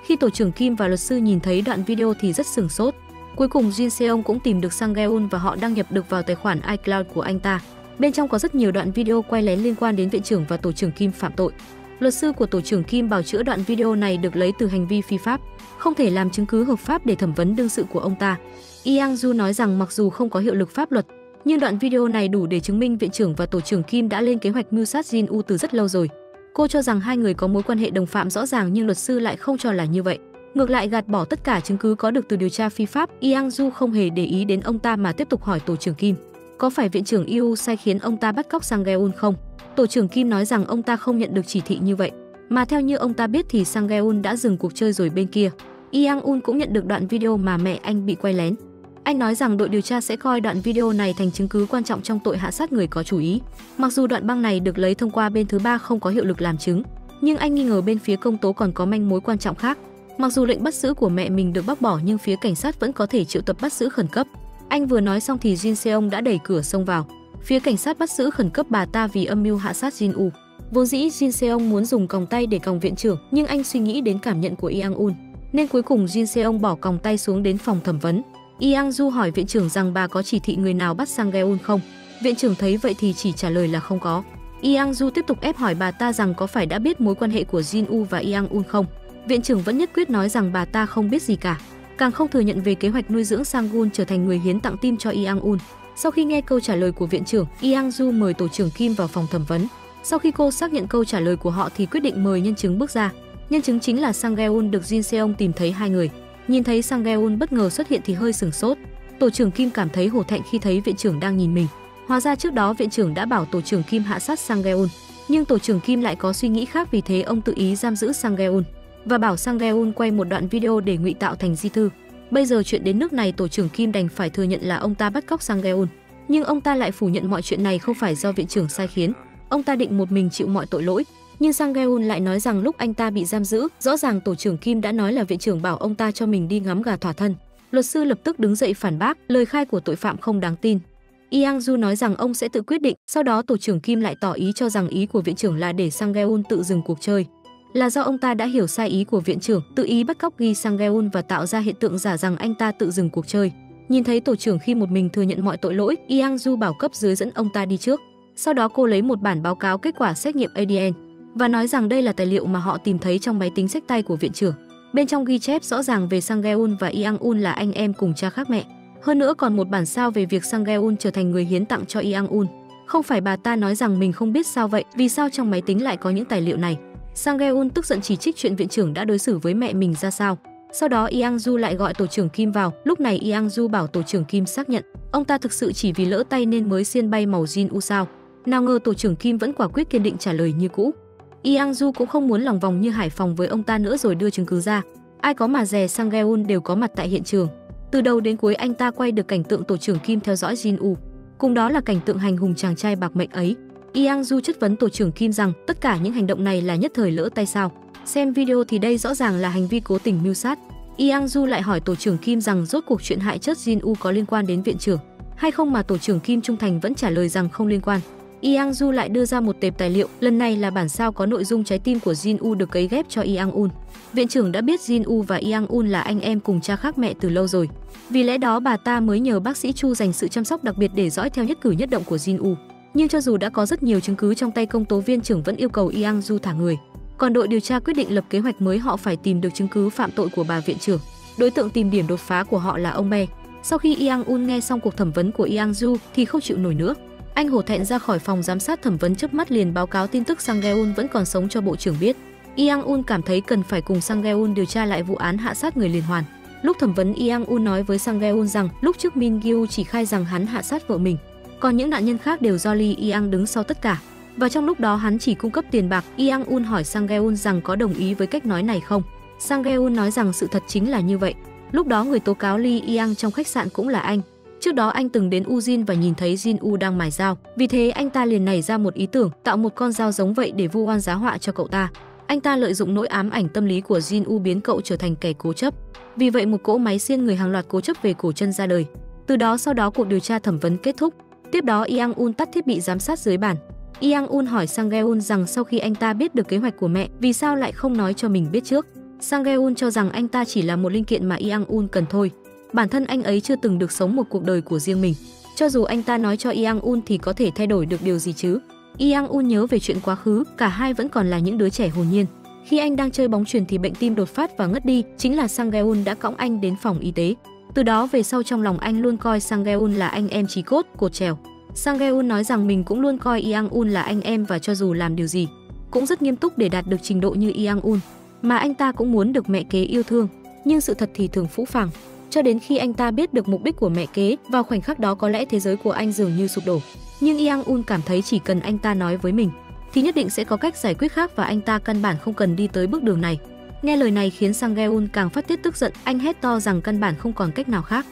Khi tổ trưởng Kim và luật sư nhìn thấy đoạn video thì rất sửng sốt. Cuối cùng Jin Seong cũng tìm được Sang Geun và họ đăng nhập được vào tài khoản iCloud của anh ta. Bên trong có rất nhiều đoạn video quay lén liên quan đến viện trưởng và tổ trưởng Kim phạm tội. Luật sư của tổ trưởng Kim bào chữa đoạn video này được lấy từ hành vi phi pháp, không thể làm chứng cứ hợp pháp để thẩm vấn đương sự của ông ta. Yang Du nói rằng mặc dù không có hiệu lực pháp luật, nhưng đoạn video này đủ để chứng minh viện trưởng và tổ trưởng Kim đã lên kế hoạch mưu sát Jin U từ rất lâu rồi. Cô cho rằng hai người có mối quan hệ đồng phạm rõ ràng, nhưng luật sư lại không cho là như vậy. Ngược lại gạt bỏ tất cả chứng cứ có được từ điều tra phi pháp. Yang Du không hề để ý đến ông ta mà tiếp tục hỏi tổ trưởng Kim, có phải viện trưởng Yu sai khiến ông ta bắt cóc Sang Geun không? Tổ trưởng Kim nói rằng ông ta không nhận được chỉ thị như vậy, mà theo như ông ta biết thì Sang Geun đã dừng cuộc chơi rồi bên kia. Yang Un cũng nhận được đoạn video mà mẹ anh bị quay lén. Anh nói rằng đội điều tra sẽ coi đoạn video này thành chứng cứ quan trọng trong tội hạ sát người có chủ ý. Mặc dù đoạn băng này được lấy thông qua bên thứ ba không có hiệu lực làm chứng, nhưng anh nghi ngờ bên phía công tố còn có manh mối quan trọng khác. Mặc dù lệnh bắt giữ của mẹ mình được bác bỏ nhưng phía cảnh sát vẫn có thể triệu tập bắt giữ khẩn cấp. Anh vừa nói xong thì Jin Seong đã đẩy cửa xông vào. Phía cảnh sát bắt giữ khẩn cấp bà ta vì âm mưu hạ sát Jin U. Vốn dĩ Jin Seong muốn dùng còng tay để còng viện trưởng, nhưng anh suy nghĩ đến cảm nhận của Yang Un, nên cuối cùng Jin Seong bỏ còng tay xuống đến phòng thẩm vấn. Yang Du hỏi viện trưởng rằng bà có chỉ thị người nào bắt Sang Geun không. Viện trưởng thấy vậy thì chỉ trả lời là không có. Yang Du tiếp tục ép hỏi bà ta rằng có phải đã biết mối quan hệ của Jin U và Yang Un không. Viện trưởng vẫn nhất quyết nói rằng bà ta không biết gì cả, càng không thừa nhận về kế hoạch nuôi dưỡng Sang Gun trở thành người hiến tặng tim cho Yang Un. Sau khi nghe câu trả lời của viện trưởng, Yang Du mời tổ trưởng Kim vào phòng thẩm vấn. Sau khi cô xác nhận câu trả lời của họ thì quyết định mời nhân chứng bước ra. Nhân chứng chính là Sang Geun được Jin Seong tìm thấy hai người. Nhìn thấy Sang Geun bất ngờ xuất hiện thì hơi sửng sốt. Tổ trưởng Kim cảm thấy hổ thẹn khi thấy viện trưởng đang nhìn mình. Hóa ra trước đó viện trưởng đã bảo tổ trưởng Kim hạ sát Sang Geun, nhưng tổ trưởng Kim lại có suy nghĩ khác, vì thế ông tự ý giam giữ Sang Geun và bảo Sang Geun quay một đoạn video để ngụy tạo thành di thư. Bây giờ chuyện đến nước này, tổ trưởng Kim đành phải thừa nhận là ông ta bắt cóc Sang Geun, nhưng ông ta lại phủ nhận mọi chuyện này không phải do viện trưởng sai khiến. Ông ta định một mình chịu mọi tội lỗi, nhưng Sang Geun lại nói rằng lúc anh ta bị giam giữ, rõ ràng tổ trưởng Kim đã nói là viện trưởng bảo ông ta cho mình đi ngắm gà thỏa thân. Luật sư lập tức đứng dậy phản bác, lời khai của tội phạm không đáng tin. Yang Du nói rằng ông sẽ tự quyết định. Sau đó tổ trưởng Kim lại tỏ ý cho rằng ý của viện trưởng là để Sang Geun tự dừng cuộc chơi, là do ông ta đã hiểu sai ý của viện trưởng, tự ý bắt cóc ghi Sang Geun và tạo ra hiện tượng giả rằng anh ta tự dừng cuộc chơi. Nhìn thấy tổ trưởng khi một mình thừa nhận mọi tội lỗi, Yang Du bảo cấp dưới dẫn ông ta đi trước. Sau đó cô lấy một bản báo cáo kết quả xét nghiệm ADN và nói rằng đây là tài liệu mà họ tìm thấy trong máy tính xách tay của viện trưởng. Bên trong ghi chép rõ ràng về Sang Geun và Yang Un là anh em cùng cha khác mẹ. Hơn nữa còn một bản sao về việc Sang Ge-un trở thành người hiến tặng cho Yang-un. Không phải bà ta nói rằng mình không biết sao vậy, vì sao trong máy tính lại có những tài liệu này. Sang Ge-un tức giận chỉ trích chuyện viện trưởng đã đối xử với mẹ mình ra sao. Sau đó Yang-ju lại gọi tổ trưởng Kim vào, lúc này Yang-ju bảo tổ trưởng Kim xác nhận, ông ta thực sự chỉ vì lỡ tay nên mới xiên bay màu Jin-u sao. Nào ngờ tổ trưởng Kim vẫn quả quyết kiên định trả lời như cũ. Yang-ju cũng không muốn lòng vòng như Hải Phòng với ông ta nữa rồi đưa chứng cứ ra. Ai có mà dè, Sang Ge-un đều có mặt tại hiện trường. Từ đầu đến cuối anh ta quay được cảnh tượng tổ trưởng Kim theo dõi Jin-u, cùng đó là cảnh tượng hành hung chàng trai bạc mệnh ấy. Yang-ju chất vấn tổ trưởng Kim rằng tất cả những hành động này là nhất thời lỡ tay sao. Xem video thì đây rõ ràng là hành vi cố tình mưu sát. Yang-ju lại hỏi tổ trưởng Kim rằng rốt cuộc chuyện hại chết Jin-u có liên quan đến viện trưởng hay không, mà tổ trưởng Kim trung thành vẫn trả lời rằng không liên quan. Yang-ju lại đưa ra một tệp tài liệu, lần này là bản sao có nội dung trái tim của Jin-u được cấy ghép cho Yang-un. Viện trưởng đã biết Jin-u và Yang-un là anh em cùng cha khác mẹ từ lâu rồi. Vì lẽ đó bà ta mới nhờ bác sĩ Chu dành sự chăm sóc đặc biệt để dõi theo nhất cử nhất động của Jin-u. Nhưng cho dù đã có rất nhiều chứng cứ trong tay, công tố viên trưởng vẫn yêu cầu Yang-ju thả người. Còn đội điều tra quyết định lập kế hoạch mới, họ phải tìm được chứng cứ phạm tội của bà viện trưởng. Đối tượng tìm điểm đột phá của họ là ông Be. Sau khi Yang-un nghe xong cuộc thẩm vấn của Yang-ju thì không chịu nổi nữa. Anh hổ thẹn ra khỏi phòng giám sát thẩm vấn, chớp mắt liền báo cáo tin tức Sang Ge-un vẫn còn sống cho bộ trưởng biết. Yang-un cảm thấy cần phải cùng Sang Ge-un điều tra lại vụ án hạ sát người liên hoàn. Lúc thẩm vấn, Yang-un nói với Sang Ge-un rằng lúc trước Min Gyu chỉ khai rằng hắn hạ sát vợ mình, còn những nạn nhân khác đều do Lee Yang đứng sau tất cả. Và trong lúc đó hắn chỉ cung cấp tiền bạc. Yang-un hỏi Sang Ge-un rằng có đồng ý với cách nói này không. Sang Ge-un nói rằng sự thật chính là như vậy. Lúc đó người tố cáo Lee Yang trong khách sạn cũng là anh. Trước đó anh từng đến Ujin và nhìn thấy Jin-u đang mài dao. Vì thế anh ta liền nảy ra một ý tưởng tạo một con dao giống vậy để vu oan giá họa cho cậu ta. Anh ta lợi dụng nỗi ám ảnh tâm lý của Jin-u biến cậu trở thành kẻ cố chấp. Vì vậy một cỗ máy xiên người hàng loạt cố chấp về cổ chân ra đời. Từ đó sau đó cuộc điều tra thẩm vấn kết thúc. Tiếp đó Yang-un tắt thiết bị giám sát dưới bàn. Yang-un hỏi Sang Ge-un rằng sau khi anh ta biết được kế hoạch của mẹ, vì sao lại không nói cho mình biết trước. Sang Ge-un cho rằng anh ta chỉ là một linh kiện mà Yang-un cần thôi. Bản thân anh ấy chưa từng được sống một cuộc đời của riêng mình. Cho dù anh ta nói cho Yang-un thì có thể thay đổi được điều gì chứ. Yang-un nhớ về chuyện quá khứ, cả hai vẫn còn là những đứa trẻ hồn nhiên. Khi anh đang chơi bóng chuyền thì bệnh tim đột phát và ngất đi, chính là Sang Ge-un đã cõng anh đến phòng y tế. Từ đó về sau trong lòng anh luôn coi Sang Ge-un là anh em chí cốt, cột trèo. Sang Ge-un nói rằng mình cũng luôn coi Yang-un là anh em và cho dù làm điều gì cũng rất nghiêm túc để đạt được trình độ như Yang-un, mà anh ta cũng muốn được mẹ kế yêu thương. Nhưng sự thật thì thường phũ phàng. Cho đến khi anh ta biết được mục đích của mẹ kế, vào khoảnh khắc đó có lẽ thế giới của anh dường như sụp đổ. Nhưng Yang-un cảm thấy chỉ cần anh ta nói với mình thì nhất định sẽ có cách giải quyết khác và anh ta căn bản không cần đi tới bước đường này. Nghe lời này khiến Sang Ge-un càng phát tiết tức giận, anh hét to rằng căn bản không còn cách nào khác.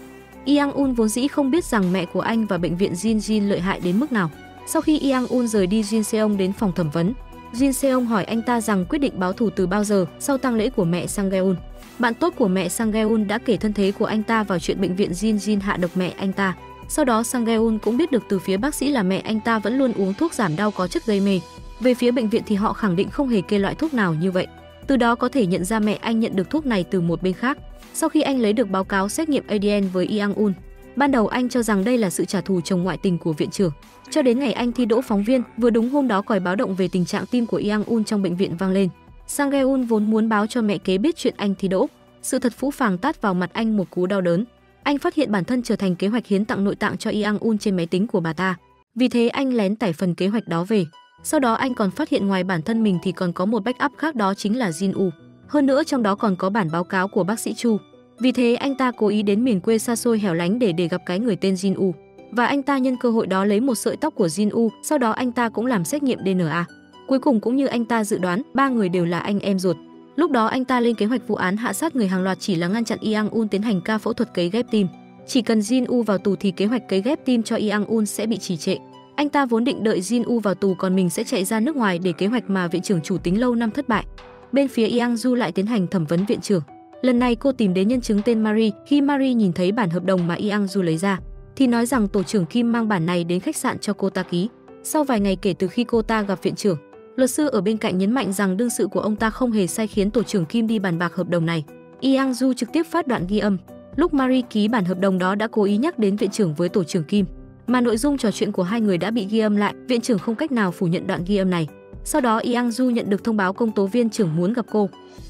Yang-un vốn dĩ không biết rằng mẹ của anh và bệnh viện Jin lợi hại đến mức nào. Sau khi Yang-un rời đi, Jin Seong đến phòng thẩm vấn. Jin Seong hỏi anh ta rằng quyết định báo thù từ bao giờ sau tang lễ của mẹ Sang Ge-un. Bạn tốt của mẹ Sang Ge-un đã kể thân thế của anh ta vào chuyện bệnh viện Jin hạ độc mẹ anh ta. Sau đó Sang Ge-un cũng biết được từ phía bác sĩ là mẹ anh ta vẫn luôn uống thuốc giảm đau có chất gây mê. Về phía bệnh viện thì họ khẳng định không hề kê loại thuốc nào như vậy. Từ đó có thể nhận ra mẹ anh nhận được thuốc này từ một bên khác. Sau khi anh lấy được báo cáo xét nghiệm ADN với Yang-un, ban đầu anh cho rằng đây là sự trả thù chồng ngoại tình của viện trưởng. Cho đến ngày anh thi đỗ phóng viên, vừa đúng hôm đó còi báo động về tình trạng tim của Yang-un trong bệnh viện vang lên. Sang Ge-un vốn muốn báo cho mẹ kế biết chuyện anh thi đỗ. Sự thật phũ phàng tát vào mặt anh một cú đau đớn. Anh phát hiện bản thân trở thành kế hoạch hiến tặng nội tạng cho Yang-un trên máy tính của bà ta. Vì thế anh lén tải phần kế hoạch đó về. Sau đó anh còn phát hiện ngoài bản thân mình thì còn có một backup khác, đó chính là Jin-u. Hơn nữa trong đó còn có bản báo cáo của bác sĩ Chu. Vì thế anh ta cố ý đến miền quê xa xôi hẻo lánh để gặp cái người tên Jin-u. Và anh ta nhân cơ hội đó lấy một sợi tóc của Jin-u, sau đó anh ta cũng làm xét nghiệm DNA. Cuối cùng cũng như anh ta dự đoán, ba người đều là anh em ruột. Lúc đó anh ta lên kế hoạch vụ án hạ sát người hàng loạt chỉ là ngăn chặn Yang-un tiến hành ca phẫu thuật cấy ghép tim. Chỉ cần Jin-u vào tù thì kế hoạch cấy ghép tim cho Yang-un sẽ bị trì trệ. Anh ta vốn định đợi Jin-u vào tù còn mình sẽ chạy ra nước ngoài để kế hoạch mà viện trưởng chủ tính lâu năm thất bại. Bên phía Yang-ju lại tiến hành thẩm vấn viện trưởng. Lần này cô tìm đến nhân chứng tên Marie. Khi Marie nhìn thấy bản hợp đồng mà Yang-ju lấy ra thì nói rằng tổ trưởng Kim mang bản này đến khách sạn cho cô ta ký. Sau vài ngày kể từ khi cô ta gặp viện trưởng, luật sư ở bên cạnh nhấn mạnh rằng đương sự của ông ta không hề sai khiến tổ trưởng Kim đi bàn bạc hợp đồng này. Yang-ju trực tiếp phát đoạn ghi âm. Lúc Marie ký bản hợp đồng đó đã cố ý nhắc đến viện trưởng với tổ trưởng Kim, mà nội dung trò chuyện của hai người đã bị ghi âm lại. Viện trưởng không cách nào phủ nhận đoạn ghi âm này. Sau đó Yang-ju nhận được thông báo công tố viên trưởng muốn gặp cô.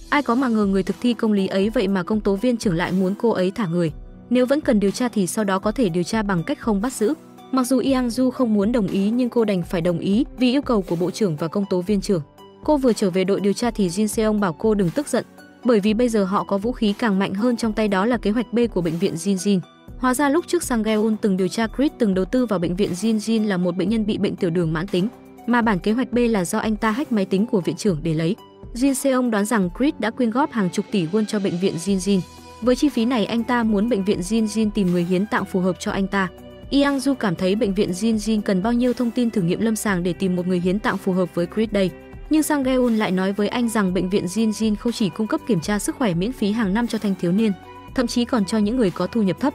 Ai có mà ngờ người thực thi công lý ấy vậy mà công tố viên trưởng lại muốn cô ấy thả người. Nếu vẫn cần điều tra thì sau đó có thể điều tra bằng cách không bắt giữ. Mặc dù Yang Du không muốn đồng ý nhưng cô đành phải đồng ý vì yêu cầu của bộ trưởng và công tố viên trưởng. Cô vừa trở về đội điều tra thì Jin Seong bảo cô đừng tức giận, bởi vì bây giờ họ có vũ khí càng mạnh hơn trong tay, đó là kế hoạch B của bệnh viện Jinjin. Hóa ra lúc trước Sang Gae-un từng điều tra Chris từng đầu tư vào bệnh viện Jinjin là một bệnh nhân bị bệnh tiểu đường mãn tính, mà bản kế hoạch B là do anh ta hack máy tính của viện trưởng để lấy. Jin Seong đoán rằng Chris đã quyên góp hàng chục tỷ won cho bệnh viện Jinjin. Với chi phí này, anh ta muốn bệnh viện Jinjin tìm người hiến tạng phù hợp cho anh ta. Yang Du cảm thấy bệnh viện Jinjin cần bao nhiêu thông tin thử nghiệm lâm sàng để tìm một người hiến tạng phù hợp với Chris đây. Nhưng Sang Gae-un lại nói với anh rằng bệnh viện Jinjin không chỉ cung cấp kiểm tra sức khỏe miễn phí hàng năm cho thanh thiếu niên, thậm chí còn cho những người có thu nhập thấp.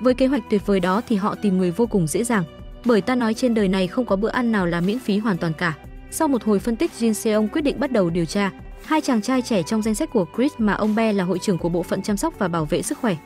Với kế hoạch tuyệt vời đó thì họ tìm người vô cùng dễ dàng, bởi ta nói trên đời này không có bữa ăn nào là miễn phí hoàn toàn cả. Sau một hồi phân tích, Jin Seong quyết định bắt đầu điều tra hai chàng trai trẻ trong danh sách của Chris mà ông Be là hội trưởng của bộ phận chăm sóc và bảo vệ sức khỏe.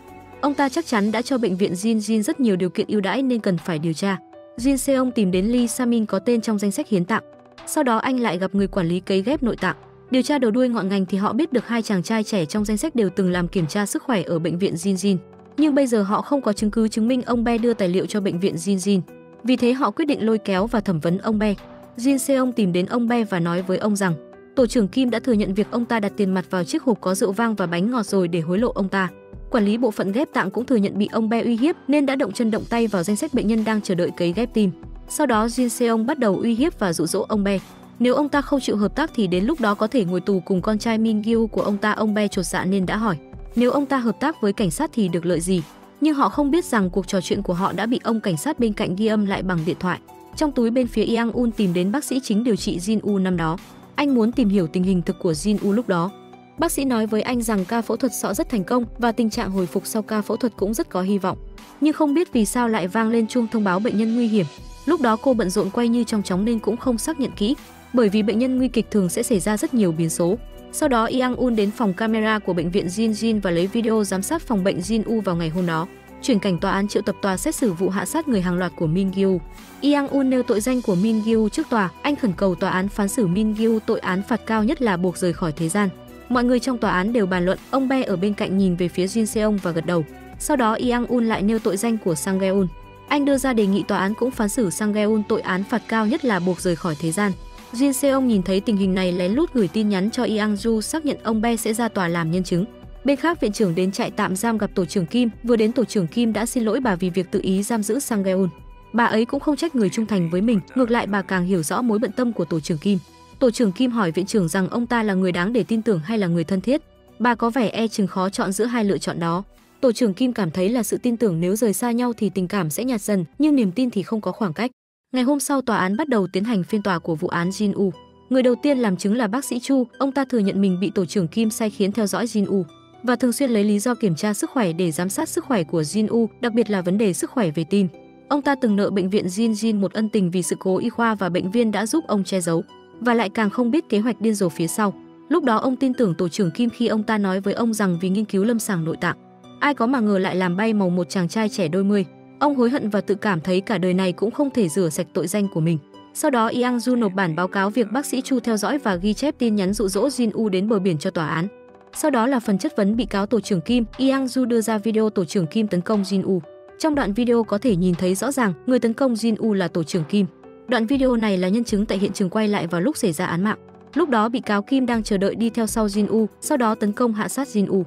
Ông ta chắc chắn đã cho bệnh viện Jinjin rất nhiều điều kiện ưu đãi nên cần phải điều tra. Jin Seong tìm đến Lee Samin có tên trong danh sách hiến tạng. Sau đó anh lại gặp người quản lý cấy ghép nội tạng. Điều tra đầu đuôi ngọn ngành thì họ biết được hai chàng trai trẻ trong danh sách đều từng làm kiểm tra sức khỏe ở bệnh viện Jinjin. Nhưng bây giờ họ không có chứng cứ chứng minh ông Be đưa tài liệu cho bệnh viện Jinjin. Vì thế họ quyết định lôi kéo và thẩm vấn ông Be. Jin Seong tìm đến ông Be và nói với ông rằng tổ trưởng Kim đã thừa nhận việc ông ta đặt tiền mặt vào chiếc hộp có rượu vang và bánh ngọt rồi để hối lộ ông ta. Quản lý bộ phận ghép tạng cũng thừa nhận bị ông Be uy hiếp nên đã động chân động tay vào danh sách bệnh nhân đang chờ đợi cấy ghép tim. Sau đó Jin Seong bắt đầu uy hiếp và dụ dỗ ông Be. Nếu ông ta không chịu hợp tác thì đến lúc đó có thể ngồi tù cùng con trai Min Gyu của ông ta. Ông Be chột dạ nên đã hỏi nếu ông ta hợp tác với cảnh sát thì được lợi gì. Nhưng họ không biết rằng cuộc trò chuyện của họ đã bị ông cảnh sát bên cạnh ghi âm lại bằng điện thoại. Trong túi bên phía Yang Un tìm đến bác sĩ chính điều trị Jin U năm đó. Anh muốn tìm hiểu tình hình thực của Jin U lúc đó. Bác sĩ nói với anh rằng ca phẫu thuật sọ rất thành công và tình trạng hồi phục sau ca phẫu thuật cũng rất có hy vọng. Nhưng không biết vì sao lại vang lên chuông thông báo bệnh nhân nguy hiểm. Lúc đó cô bận rộn quay như trong chóng nên cũng không xác nhận kỹ, bởi vì bệnh nhân nguy kịch thường sẽ xảy ra rất nhiều biến số. Sau đó Yang Un đến phòng camera của bệnh viện Jinjin và lấy video giám sát phòng bệnh Jin U vào ngày hôm đó. Chuyển cảnh tòa án triệu tập tòa xét xử vụ hạ sát người hàng loạt của Min Gyu. Yang Un nêu tội danh của Min Gyu trước tòa, anh khẩn cầu tòa án phán xử Min Gyu tội án phạt cao nhất là buộc rời khỏi thế gian. Mọi người trong tòa án đều bàn luận, ông Be ở bên cạnh nhìn về phía Jin Seong và gật đầu. Sau đó Yang Un lại nêu tội danh của Sang Gae-un. Anh đưa ra đề nghị tòa án cũng phán xử Sang Gae-un tội án phạt cao nhất là buộc rời khỏi thế gian. Jin Seong nhìn thấy tình hình này lén lút gửi tin nhắn cho Yang Du xác nhận ông Be sẽ ra tòa làm nhân chứng. Bên khác, viện trưởng đến trại tạm giam gặp tổ trưởng Kim. Vừa đến, tổ trưởng Kim đã xin lỗi bà vì việc tự ý giam giữ Sang Gae-un. Bà ấy cũng không trách người trung thành với mình, ngược lại bà càng hiểu rõ mối bận tâm của tổ trưởng Kim. Tổ trưởng Kim hỏi viện trưởng rằng ông ta là người đáng để tin tưởng hay là người thân thiết. Bà có vẻ e chừng khó chọn giữa hai lựa chọn đó. Tổ trưởng Kim cảm thấy là sự tin tưởng nếu rời xa nhau thì tình cảm sẽ nhạt dần, nhưng niềm tin thì không có khoảng cách. Ngày hôm sau, tòa án bắt đầu tiến hành phiên tòa của vụ án Jin U. Người đầu tiên làm chứng là bác sĩ Chu. Ông ta thừa nhận mình bị tổ trưởng Kim sai khiến theo dõi Jin U và thường xuyên lấy lý do kiểm tra sức khỏe để giám sát sức khỏe của Jin U, đặc biệt là vấn đề sức khỏe về tim. Ông ta từng nợ bệnh viện Jinjin một ân tình vì sự cố y khoa và bệnh viên đã giúp ông che giấu, và lại càng không biết kế hoạch điên rồ phía sau. Lúc đó ông tin tưởng tổ trưởng Kim khi ông ta nói với ông rằng vì nghiên cứu lâm sàng nội tạng. Ai có mà ngờ lại làm bay màu một chàng trai trẻ đôi mươi. Ông hối hận và tự cảm thấy cả đời này cũng không thể rửa sạch tội danh của mình. Sau đó Yang Du nộp bản báo cáo việc bác sĩ Chu theo dõi và ghi chép tin nhắn dụ dỗ Jin U đến bờ biển cho tòa án. Sau đó là phần chất vấn bị cáo tổ trưởng Kim. Yang Du đưa ra video tổ trưởng Kim tấn công Jin U. Trong đoạn video có thể nhìn thấy rõ ràng người tấn công Jin U là tổ trưởng Kim. Đoạn video này là nhân chứng tại hiện trường quay lại vào lúc xảy ra án mạng. Lúc đó bị cáo Kim đang chờ đợi đi theo sau Jin U, sau đó tấn công hạ sát Jin U.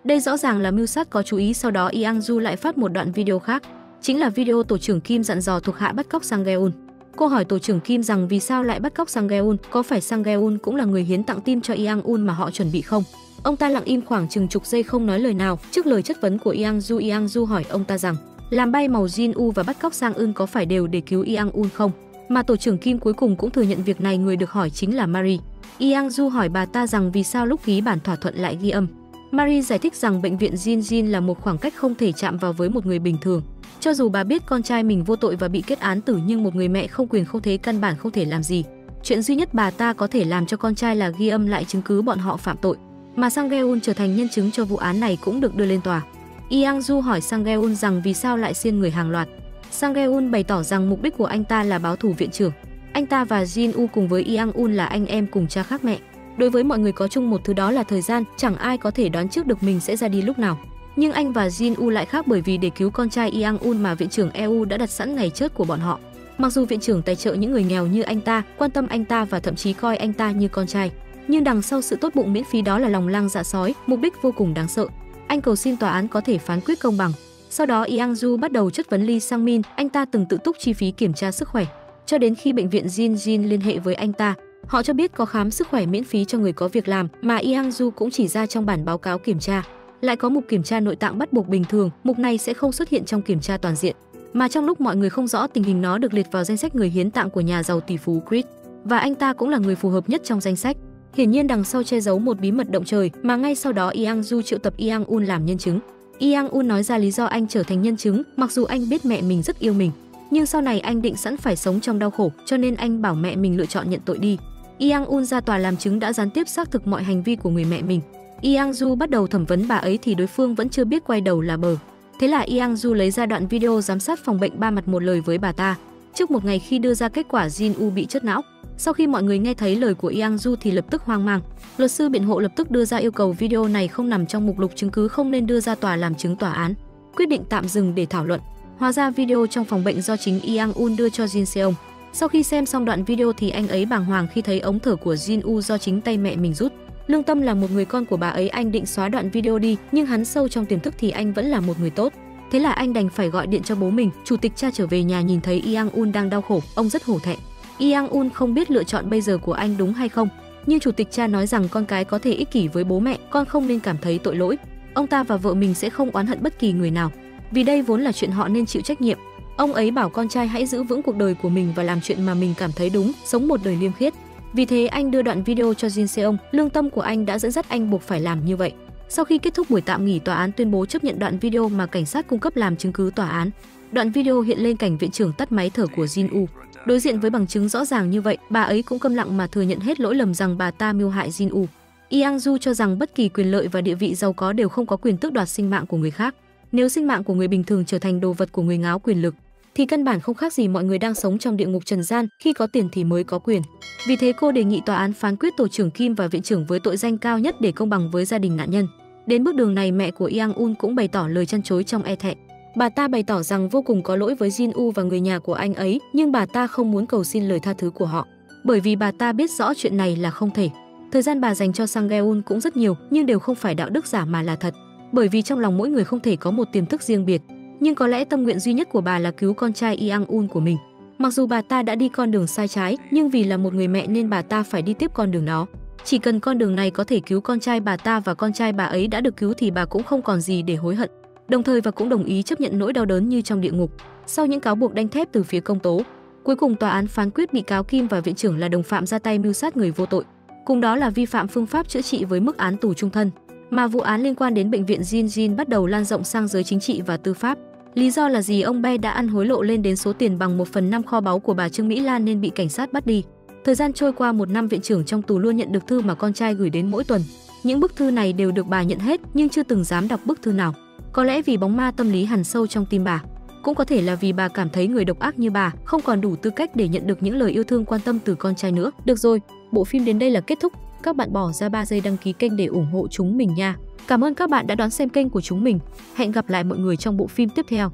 Đây rõ ràng là mưu sát có chú ý. Sau đó Yang Du lại phát một đoạn video khác, chính là video tổ trưởng Kim dặn dò thuộc hạ bắt cóc Sang Gae-un. Cô hỏi tổ trưởng Kim rằng vì sao lại bắt cóc Sang Gae-un, có phải Sang Gae-un cũng là người hiến tặng tim cho Yang Un mà họ chuẩn bị không? Ông ta lặng im khoảng chừng chục giây không nói lời nào trước lời chất vấn của Yang Du. Yang Du hỏi ông ta rằng làm bay màu Jin U và bắt cóc Sang Un có phải đều để cứu Yang Un không? Mà tổ trưởng Kim cuối cùng cũng thừa nhận việc này. Người được hỏi chính là Marie. Yang Du hỏi bà ta rằng vì sao lúc ký bản thỏa thuận lại ghi âm. Marie giải thích rằng bệnh viện Jinjin là một khoảng cách không thể chạm vào với một người bình thường. Cho dù bà biết con trai mình vô tội và bị kết án tử, nhưng một người mẹ không quyền không thế căn bản không thể làm gì. Chuyện duy nhất bà ta có thể làm cho con trai là ghi âm lại chứng cứ bọn họ phạm tội. Mà Sang Gae-un trở thành nhân chứng cho vụ án này cũng được đưa lên tòa. Yang Du hỏi Sang Gae-un rằng vì sao lại xiên người hàng loạt. Sang Gae-un bày tỏ rằng mục đích của anh ta là báo thù viện trưởng. Anh ta và Jin U cùng với Yang Un là anh em cùng cha khác mẹ. Đối với mọi người có chung một thứ, đó là thời gian, chẳng ai có thể đoán trước được mình sẽ ra đi lúc nào. Nhưng anh và Jin-woo lại khác, bởi vì để cứu con trai Yang-un mà viện trưởng EU đã đặt sẵn ngày chết của bọn họ. Mặc dù viện trưởng tài trợ những người nghèo như anh ta, quan tâm anh ta và thậm chí coi anh ta như con trai, nhưng đằng sau sự tốt bụng miễn phí đó là lòng lang dạ sói, mục đích vô cùng đáng sợ. Anh cầu xin tòa án có thể phán quyết công bằng. Sau đó Yang-ju bắt đầu chất vấn Lee Sang-min, anh ta từng tự túc chi phí kiểm tra sức khỏe. Cho đến khi bệnh viện Jin liên hệ với anh ta, họ cho biết có khám sức khỏe miễn phí cho người có việc làm mà Yang-ju cũng chỉ ra trong bản báo cáo kiểm tra. Lại có mục kiểm tra nội tạng bắt buộc bình thường, mục này sẽ không xuất hiện trong kiểm tra toàn diện. Mà trong lúc mọi người không rõ tình hình, nó được liệt vào danh sách người hiến tạng của nhà giàu tỷ phú Chris, và anh ta cũng là người phù hợp nhất trong danh sách. Hiển nhiên đằng sau che giấu một bí mật động trời, mà ngay sau đó Yang-ju triệu tập Yang-un làm nhân chứng. Yang-un nói ra lý do anh trở thành nhân chứng, mặc dù anh biết mẹ mình rất yêu mình, nhưng sau này anh định sẵn phải sống trong đau khổ, cho nên anh bảo mẹ mình lựa chọn nhận tội đi. Yang-un ra tòa làm chứng đã gián tiếp xác thực mọi hành vi của người mẹ mình. Yang-ju bắt đầu thẩm vấn bà ấy thì đối phương vẫn chưa biết quay đầu là bờ. Thế là Yang-ju lấy ra đoạn video giám sát phòng bệnh ba mặt một lời với bà ta. Trước một ngày khi đưa ra kết quả Jin-woo bị chất não, sau khi mọi người nghe thấy lời của Yang-ju thì lập tức hoang mang. Luật sư biện hộ lập tức đưa ra yêu cầu video này không nằm trong mục lục chứng cứ, không nên đưa ra tòa làm chứng tòa án. Quyết định tạm dừng để thảo luận. Hóa ra video trong phòng bệnh do chính Yang-un đưa cho Jin Seong. Sau khi xem xong đoạn video thì anh ấy bàng hoàng khi thấy ống thở của Jin-woo do chính tay mẹ mình rút. Lương tâm là một người con của bà ấy, anh định xóa đoạn video đi, nhưng hắn sâu trong tiềm thức thì anh vẫn là một người tốt. Thế là anh đành phải gọi điện cho bố mình. Chủ tịch cha trở về nhà nhìn thấy Yang-un đang đau khổ, ông rất hổ thẹn. Yang-un không biết lựa chọn bây giờ của anh đúng hay không, nhưng chủ tịch cha nói rằng con cái có thể ích kỷ với bố mẹ, con không nên cảm thấy tội lỗi. Ông ta và vợ mình sẽ không oán hận bất kỳ người nào, vì đây vốn là chuyện họ nên chịu trách nhiệm. Ông ấy bảo con trai hãy giữ vững cuộc đời của mình và làm chuyện mà mình cảm thấy đúng, sống một đời liêm khiết. Vì thế anh đưa đoạn video cho Jin Seong, lương tâm của anh đã dẫn dắt anh buộc phải làm như vậy. Sau khi kết thúc buổi tạm nghỉ, tòa án tuyên bố chấp nhận đoạn video mà cảnh sát cung cấp làm chứng cứ tòa án. Đoạn video hiện lên cảnh viện trưởng tắt máy thở của Jin-woo. Đối diện với bằng chứng rõ ràng như vậy, bà ấy cũng câm lặng mà thừa nhận hết lỗi lầm rằng bà ta mưu hại Jin-woo. Yang-ju cho rằng bất kỳ quyền lợi và địa vị giàu có đều không có quyền tước đoạt sinh mạng của người khác. Nếu sinh mạng của người bình thường trở thành đồ vật của người ngáo quyền lực, thì căn bản không khác gì mọi người đang sống trong địa ngục trần gian, khi có tiền thì mới có quyền. Vì thế cô đề nghị tòa án phán quyết tổ trưởng Kim và viện trưởng với tội danh cao nhất để công bằng với gia đình nạn nhân. Đến bước đường này, mẹ của Yang-un cũng bày tỏ lời trăn trối trong e thẹn. Bà ta bày tỏ rằng vô cùng có lỗi với Jin-woo và người nhà của anh ấy, nhưng bà ta không muốn cầu xin lời tha thứ của họ, bởi vì bà ta biết rõ chuyện này là không thể. Thời gian bà dành cho Sang Geun cũng rất nhiều, nhưng đều không phải đạo đức giả mà là thật, bởi vì trong lòng mỗi người không thể có một tiềm thức riêng biệt. Nhưng có lẽ tâm nguyện duy nhất của bà là cứu con trai Yang-un của mình. Mặc dù bà ta đã đi con đường sai trái, nhưng vì là một người mẹ nên bà ta phải đi tiếp con đường đó. Chỉ cần con đường này có thể cứu con trai bà ta và con trai bà ấy đã được cứu thì bà cũng không còn gì để hối hận. Đồng thời và cũng đồng ý chấp nhận nỗi đau đớn như trong địa ngục. Sau những cáo buộc đanh thép từ phía công tố, cuối cùng tòa án phán quyết bị cáo Kim và viện trưởng là đồng phạm ra tay mưu sát người vô tội, cùng đó là vi phạm phương pháp chữa trị với mức án tù trung thân. Mà vụ án liên quan đến bệnh viện Jin bắt đầu lan rộng sang giới chính trị và tư pháp. Lý do là gì? Ông Bae đã ăn hối lộ lên đến số tiền bằng 1/5 kho báu của bà Trương Mỹ Lan nên bị cảnh sát bắt đi. Thời gian trôi qua, 1 năm viện trưởng trong tù luôn nhận được thư mà con trai gửi đến mỗi tuần. Những bức thư này đều được bà nhận hết nhưng chưa từng dám đọc bức thư nào. Có lẽ vì bóng ma tâm lý hằn sâu trong tim bà, cũng có thể là vì bà cảm thấy người độc ác như bà không còn đủ tư cách để nhận được những lời yêu thương quan tâm từ con trai nữa. Được rồi, bộ phim đến đây là kết thúc. Các bạn bỏ ra 3 giây đăng ký kênh để ủng hộ chúng mình nha. Cảm ơn các bạn đã đón xem kênh của chúng mình. Hẹn gặp lại mọi người trong bộ phim tiếp theo.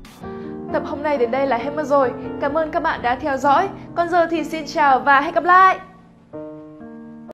Tập hôm nay đến đây là hết mất rồi. Cảm ơn các bạn đã theo dõi. Còn giờ thì xin chào và hẹn gặp lại.